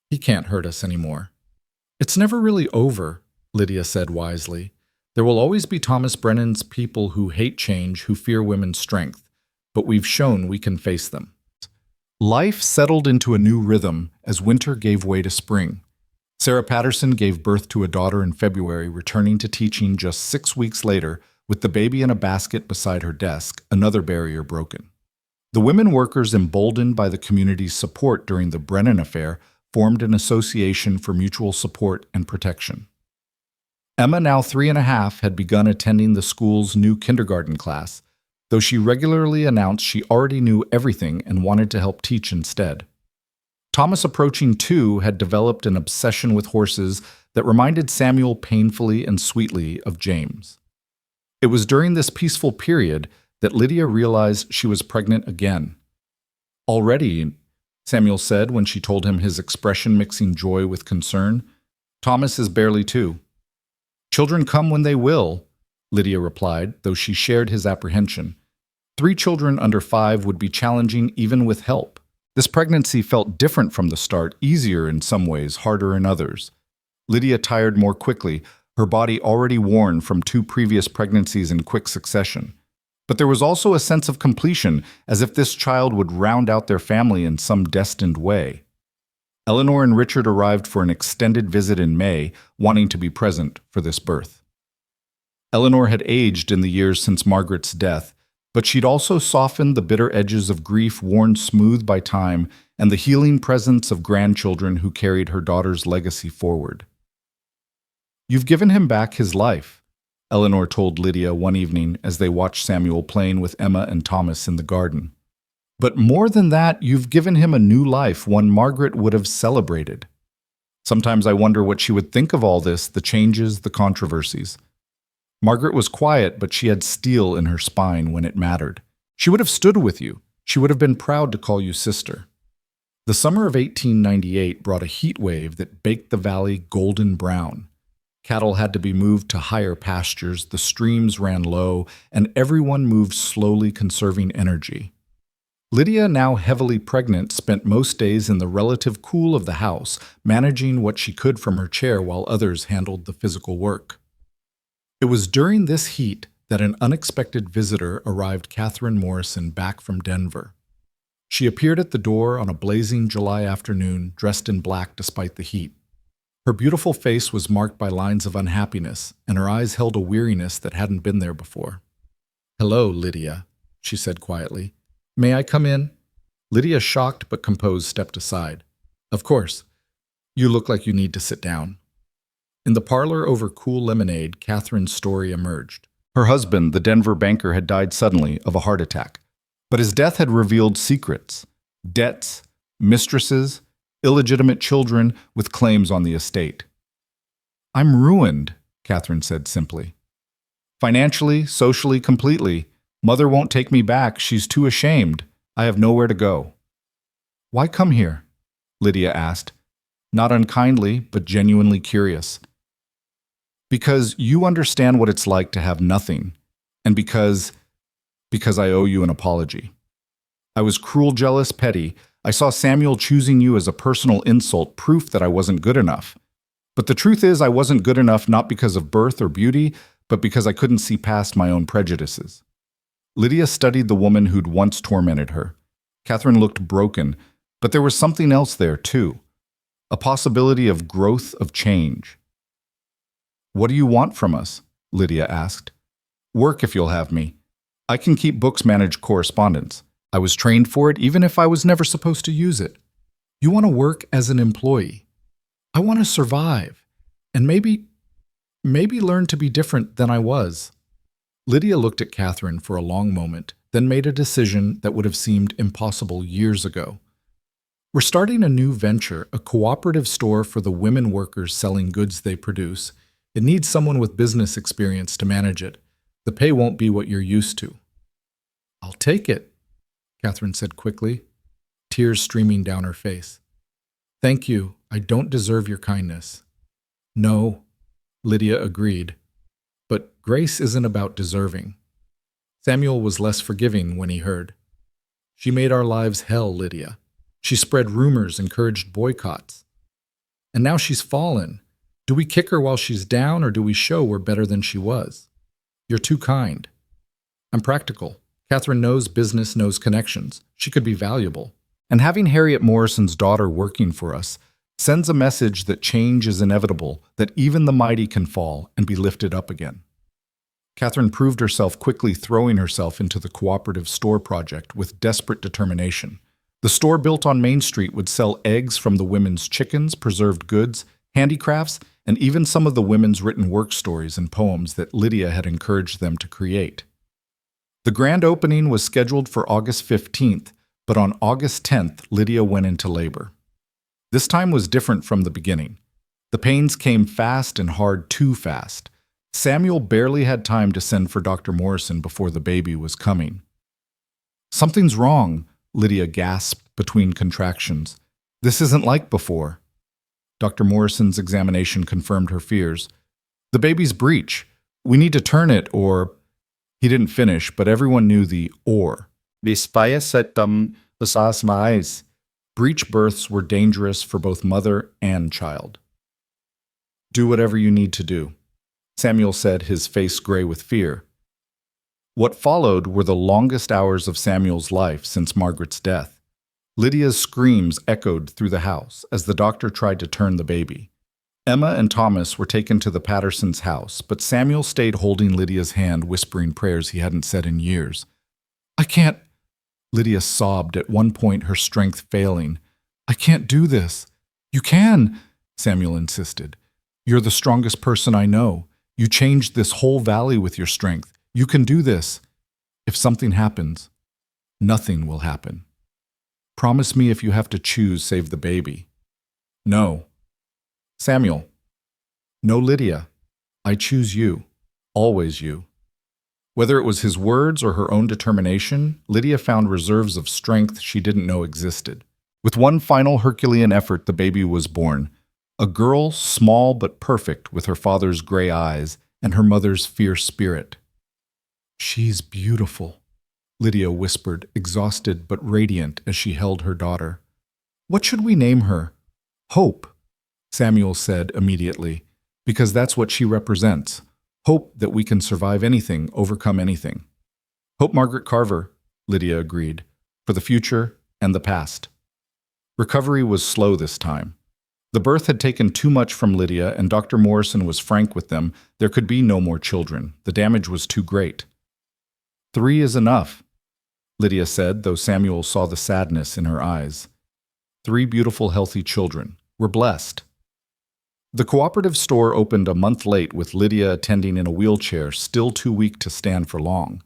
He can't hurt us anymore. It's never really over, Lydia said wisely. There will always be Thomas Brennan's people who hate change, who fear women's strength, but we've shown we can face them. Life settled into a new rhythm as winter gave way to spring. Sarah Patterson gave birth to a daughter in February, returning to teaching just 6 weeks later with the baby in a basket beside her desk, another barrier broken. The women workers, emboldened by the community's support during the Brennan affair, formed an association for mutual support and protection. Emma, now 3.5, had begun attending the school's new kindergarten class, though she regularly announced she already knew everything and wanted to help teach instead. Thomas, approaching 2, had developed an obsession with horses that reminded Samuel painfully and sweetly of James. It was during this peaceful period that Lydia realized she was pregnant again. Already, Samuel said when she told him, his expression mixing joy with concern. Thomas is barely 2. Children come when they will, Lydia replied, though she shared his apprehension. 3 children under 5 would be challenging even with help. This pregnancy felt different from the start, easier in some ways, harder in others. Lydia tired more quickly, her body already worn from 2 previous pregnancies in quick succession. But there was also a sense of completion, as if this child would round out their family in some destined way. Eleanor and Richard arrived for an extended visit in May, wanting to be present for this birth. Eleanor had aged in the years since Margaret's death, but she'd also softened the bitter edges of grief worn smooth by time and the healing presence of grandchildren who carried her daughter's legacy forward. You've given him back his life, Eleanor told Lydia one evening as they watched Samuel playing with Emma and Thomas in the garden. But more than that, you've given him a new life, one Margaret would have celebrated. Sometimes I wonder what she would think of all this, the changes, the controversies. Margaret was quiet, but she had steel in her spine when it mattered. She would have stood with you. She would have been proud to call you sister. The summer of 1898 brought a heat wave that baked the valley golden brown. Cattle had to be moved to higher pastures, the streams ran low, and everyone moved slowly, conserving energy. Lydia, now heavily pregnant, spent most days in the relative cool of the house, managing what she could from her chair while others handled the physical work. It was during this heat that an unexpected visitor arrived, Catherine Morrison, back from Denver. She appeared at the door on a blazing July afternoon, dressed in black despite the heat. Her beautiful face was marked by lines of unhappiness, and her eyes held a weariness that hadn't been there before. "Hello, Lydia," she said quietly. "May I come in?" Lydia, shocked but composed, stepped aside. "Of course. You look like you need to sit down." In the parlor over cool lemonade, Catherine's story emerged. Her husband, the Denver banker, had died suddenly of a heart attack. But his death had revealed secrets, debts, mistresses, illegitimate children with claims on the estate. "I'm ruined," Catherine said simply. "Financially, socially, completely. Mother won't take me back. She's too ashamed. I have nowhere to go." "Why come here?" Lydia asked, not unkindly, but genuinely curious. "Because you understand what it's like to have nothing, and because I owe you an apology. I was cruel, jealous, petty. I saw Samuel choosing you as a personal insult, proof that I wasn't good enough. But the truth is I wasn't good enough not because of birth or beauty, but because I couldn't see past my own prejudices." Lydia studied the woman who'd once tormented her. Catherine looked broken, but there was something else there, too. A possibility of growth, of change. "What do you want from us?" Lydia asked. "Work if you'll have me. I can keep books, manage correspondence. I was trained for it even if I was never supposed to use it." "You want to work as an employee. I want to survive, and maybe learn to be different than I was." Lydia looked at Catherine for a long moment, then made a decision that would have seemed impossible years ago. "We're starting a new venture, a cooperative store for the women workers selling goods they produce. It needs someone with business experience to manage it. The pay won't be what you're used to." "I'll take it," Catherine said quickly, tears streaming down her face. "Thank you. I don't deserve your kindness." "No," Lydia agreed. "But grace isn't about deserving." Samuel was less forgiving when he heard. "She made our lives hell, Lydia. She spread rumors, encouraged boycotts. And now she's fallen. Do we kick her while she's down, or do we show we're better than she was? You're too kind." "I'm practical. Catherine knows business, knows connections. She could be valuable. And having Harriet Morrison's daughter working for us sends a message that change is inevitable, that even the mighty can fall and be lifted up again." Catherine proved herself, quickly throwing herself into the cooperative store project with desperate determination. The store built on Main Street would sell eggs from the women's chickens, preserved goods, handicrafts, and even some of the women's written work stories and poems that Lydia had encouraged them to create. The grand opening was scheduled for August 15th, but on August 10th, Lydia went into labor. This time was different from the beginning. The pains came fast and hard, too fast. Samuel barely had time to send for Dr. Morrison before the baby was coming. "Something's wrong," Lydia gasped between contractions. "This isn't like before." Dr. Morrison's examination confirmed her fears. "The baby's breech. We need to turn it, or—" He didn't finish, but everyone knew the "or." Breech births were dangerous for both mother and child. "Do whatever you need to do," Samuel said, his face gray with fear. What followed were the longest hours of Samuel's life since Margaret's death. Lydia's screams echoed through the house as the doctor tried to turn the baby. Emma and Thomas were taken to the Pattersons' house, but Samuel stayed holding Lydia's hand, whispering prayers he hadn't said in years. "I can't," Lydia sobbed, at one point her strength failing. "I can't do this." "You can," Samuel insisted. "You're the strongest person I know. You changed this whole valley with your strength. You can do this. If something happens, nothing will happen. Promise me if you have to choose, save the baby." "No." "Samuel." "No, Lydia. I choose you. Always you." Whether it was his words or her own determination, Lydia found reserves of strength she didn't know existed. With one final Herculean effort, the baby was born. A girl, small but perfect, with her father's gray eyes and her mother's fierce spirit. "She's beautiful," Lydia whispered, exhausted but radiant as she held her daughter. "What should we name her?" "Hope," Samuel said immediately, "because that's what she represents. Hope that we can survive anything, overcome anything." "Hope Margaret Carver," Lydia agreed, "for the future and the past." Recovery was slow this time. The birth had taken too much from Lydia, and Dr. Morrison was frank with them. There could be no more children. The damage was too great. "3 is enough," Lydia said, though Samuel saw the sadness in her eyes. 3 beautiful, healthy children. We're blessed." The cooperative store opened a month late with Lydia attending in a wheelchair, still too weak to stand for long.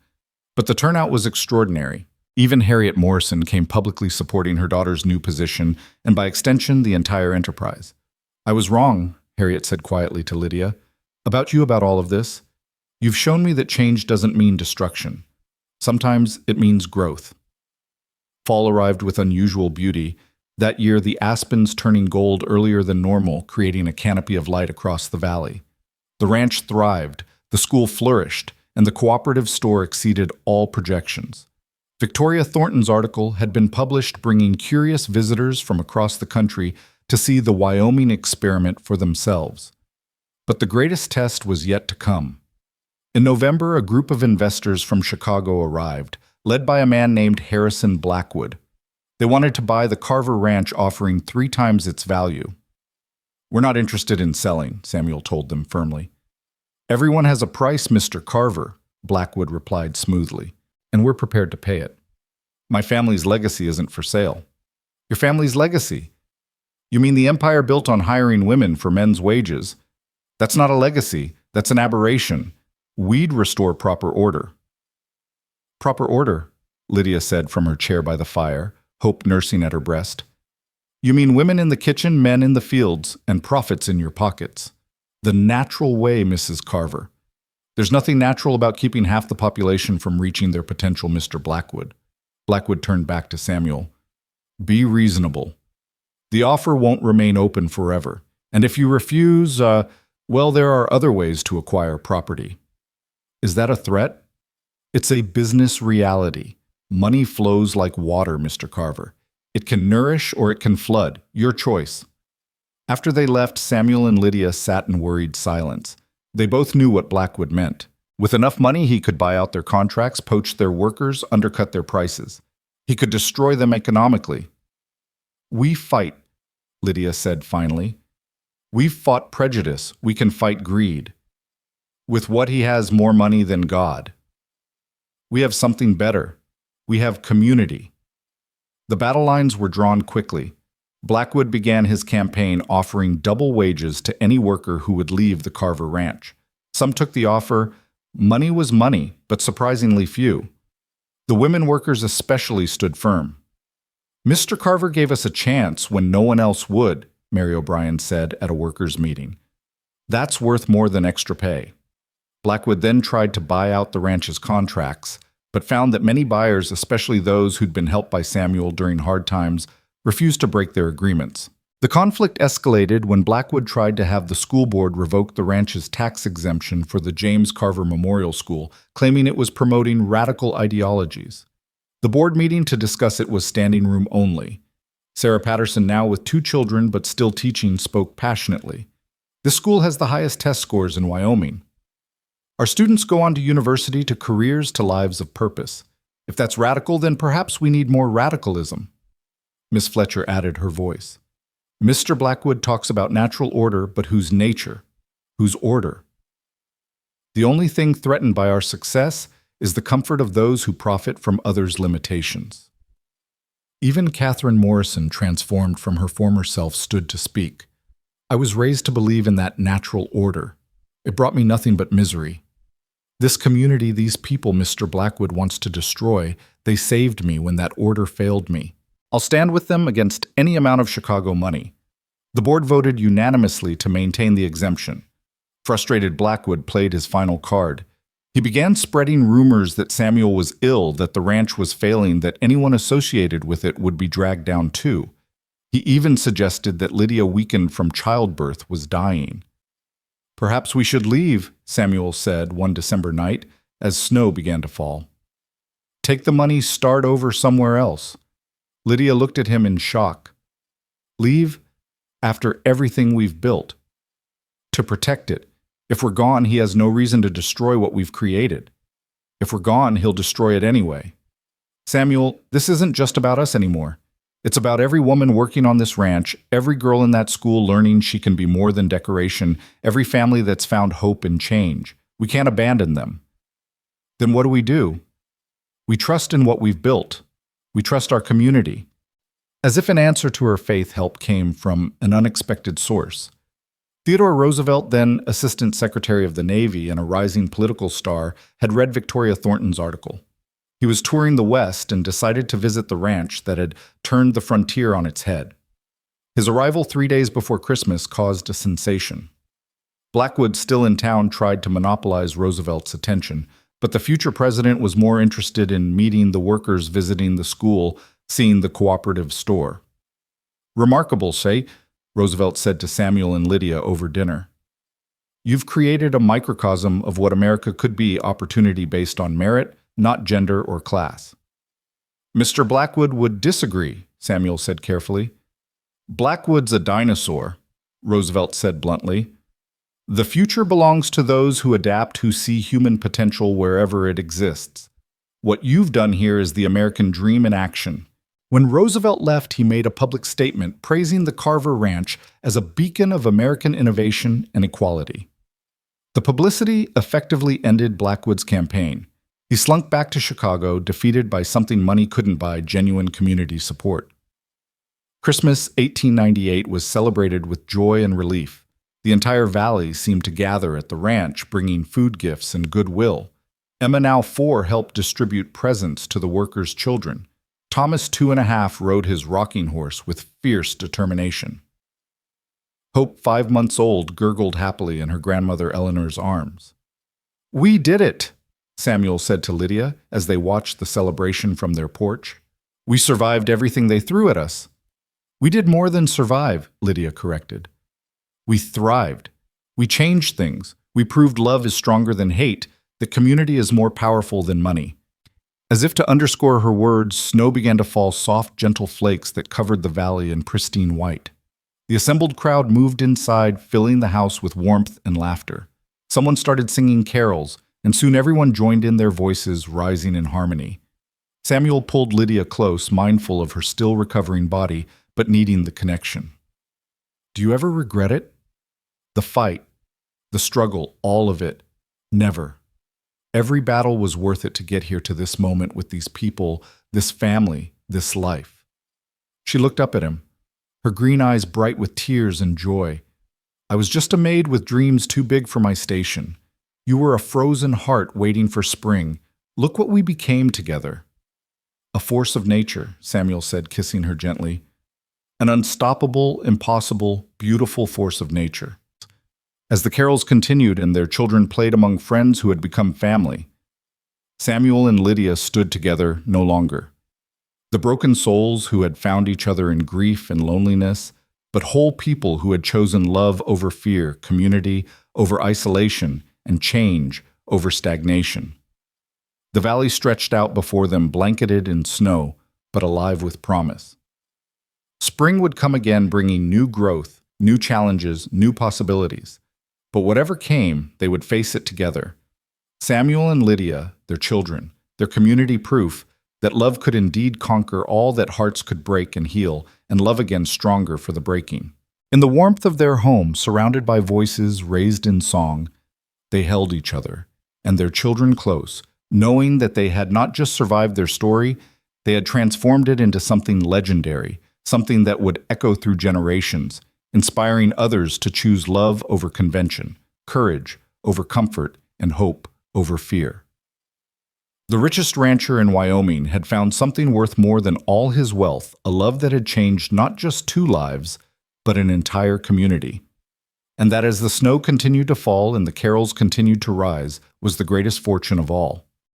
But the turnout was extraordinary. Even Harriet Morrison came publicly supporting her daughter's new position, and by extension, the entire enterprise. "I was wrong," Harriet said quietly to Lydia. About all of this. You've shown me that change doesn't mean destruction. Sometimes it means growth." Fall arrived with unusual beauty. That year, the aspens turning gold earlier than normal, creating a canopy of light across the valley. The ranch thrived, the school flourished, and the cooperative store exceeded all projections. Victoria Thornton's article had been published, bringing curious visitors from across the country to see the Wyoming experiment for themselves. But the greatest test was yet to come. In November, a group of investors from Chicago arrived, led by a man named Harrison Blackwood. They wanted to buy the Carver Ranch, offering 3 times its value. "We're not interested in selling," Samuel told them firmly. "Everyone has a price, Mr. Carver," Blackwood replied smoothly, "and we're prepared to pay it. My family's legacy isn't for sale." "Your family's legacy? You mean the empire built on hiring women for men's wages? That's not a legacy, that's an aberration. We'd restore proper order." "Proper order," Lydia said from her chair by the fire, hope nursing at her breast. "You mean women in the kitchen, men in the fields, and profits in your pockets. The natural way, Mrs. Carver. There's nothing natural about keeping half the population from reaching their potential, Mr. Blackwood." Blackwood turned back to Samuel. "Be reasonable. The offer won't remain open forever, and if you refuse, well, there are other ways to acquire property." "Is that a threat?" "It's a business reality. Money flows like water, Mr. Carver. It can nourish or it can flood. Your choice." After they left, Samuel and Lydia sat in worried silence. They both knew what Blackwood meant. With enough money, he could buy out their contracts, poach their workers, undercut their prices. He could destroy them economically. "We fight," Lydia said finally. "We've fought prejudice. We can fight greed. With what he has more money than God. We have something better. We have community." The battle lines were drawn quickly. Blackwood began his campaign offering double wages to any worker who would leave the Carver Ranch. Some took the offer. Money was money, but surprisingly few. The women workers especially stood firm. "Mr. Carver gave us a chance when no one else would," Mary O'Brien said at a workers' meeting. "That's worth more than extra pay." Blackwood then tried to buy out the ranch's contracts, but found that many buyers, especially those who'd been helped by Samuel during hard times, refused to break their agreements. The conflict escalated when Blackwood tried to have the school board revoke the ranch's tax exemption for the James Carver Memorial School, claiming it was promoting radical ideologies. The board meeting to discuss it was standing room only. Sarah Patterson, now with 2 children but still teaching, spoke passionately. "This school has the highest test scores in Wyoming. Our students go on to university, to careers, to lives of purpose. If that's radical, then perhaps we need more radicalism." Miss Fletcher added her voice. "Mr. Blackwood talks about natural order, but whose nature? Whose order? The only thing threatened by our success is the comfort of those who profit from others' limitations." Even Catherine Morrison, transformed from her former self, stood to speak. "I was raised to believe in that natural order. It brought me nothing but misery. This community, these people Mr. Blackwood wants to destroy, they saved me when that order failed me. I'll stand with them against any amount of Chicago money." The board voted unanimously to maintain the exemption. Frustrated Blackwood played his final card. He began spreading rumors that Samuel was ill, that the ranch was failing, that anyone associated with it would be dragged down too. He even suggested that Lydia, weakened from childbirth, was dying. "Perhaps we should leave," Samuel said one December night as snow began to fall. "Take the money, start over somewhere else." Lydia looked at him in shock. "Leave? After everything we've built? To protect it. If we're gone, he has no reason to destroy what we've created. If we're gone, he'll destroy it anyway. Samuel, this isn't just about us anymore. It's about every woman working on this ranch, every girl in that school learning she can be more than decoration, every family that's found hope in change. We can't abandon them." "Then what do? We trust in what we've built. We trust our community." As if an answer to her faith, help came from an unexpected source. Theodore Roosevelt, then Assistant Secretary of the Navy and a rising political star, had read Victoria Thornton's article. He was touring the West and decided to visit the ranch that had turned the frontier on its head. His arrival 3 days before Christmas caused a sensation. Blackwood, still in town, tried to monopolize Roosevelt's attention, but the future president was more interested in meeting the workers visiting the school, seeing the cooperative store. "Remarkable, say," Roosevelt said to Samuel and Lydia over dinner. "You've created a microcosm of what America could be, opportunity based on merit, not gender or class." "Mr. Blackwood would disagree," Samuel said carefully. "Blackwood's a dinosaur," Roosevelt said bluntly. "The future belongs to those who adapt, who see human potential wherever it exists. What you've done here is the American dream in action." When Roosevelt left, he made a public statement praising the Carver Ranch as a beacon of American innovation and equality. The publicity effectively ended Blackwood's campaign. He slunk back to Chicago, defeated by something money couldn't buy: genuine community support. Christmas 1898 was celebrated with joy and relief. The entire valley seemed to gather at the ranch, bringing food gifts and goodwill. Emma, now 4, helped distribute presents to the workers' children. Thomas, 2.5, rode his rocking horse with fierce determination. Hope, 5 months old, gurgled happily in her grandmother Eleanor's arms. "We did it," Samuel said to Lydia as they watched the celebration from their porch. "We survived everything they threw at us." "We did more than survive," Lydia corrected. "We thrived. We changed things. We proved love is stronger than hate, that community is more powerful than money." As if to underscore her words, snow began to fall, soft, gentle flakes that covered the valley in pristine white. The assembled crowd moved inside, filling the house with warmth and laughter. Someone started singing carols, and soon everyone joined in, their voices rising in harmony. Samuel pulled Lydia close, mindful of her still recovering body, but needing the connection. "Do you ever regret it?" "The fight, the struggle, all of it. Never. Every battle was worth it to get here, to this moment with these people, this family, this life." She looked up at him, her green eyes bright with tears and joy. "I was just a maid with dreams too big for my station. You were a frozen heart waiting for spring. Look what we became together." "A force of nature," Samuel said, kissing her gently. "An unstoppable, impossible, beautiful force of nature." As the carols continued and their children played among friends who had become family, Samuel and Lydia stood together no longer. The broken souls who had found each other in grief and loneliness, but whole people who had chosen love over fear, community over isolation, and change over stagnation. The valley stretched out before them, blanketed in snow, but alive with promise. Spring would come again, bringing new growth, new challenges, new possibilities. But whatever came, they would face it together. Samuel and Lydia, their children, their community, proof that love could indeed conquer all that hearts could break and heal, and love again stronger for the breaking. In the warmth of their home, surrounded by voices raised in song, they held each other and their children close, knowing that they had not just survived their story, they had transformed it into something legendary, something that would echo through generations, inspiring others to choose love over convention, courage over comfort, and hope over fear. The richest rancher in Wyoming had found something worth more than all his wealth, a love that had changed not just 2 lives, but an entire community. And that as the snow continued to fall and the carols continued to rise, was the greatest fortune of all.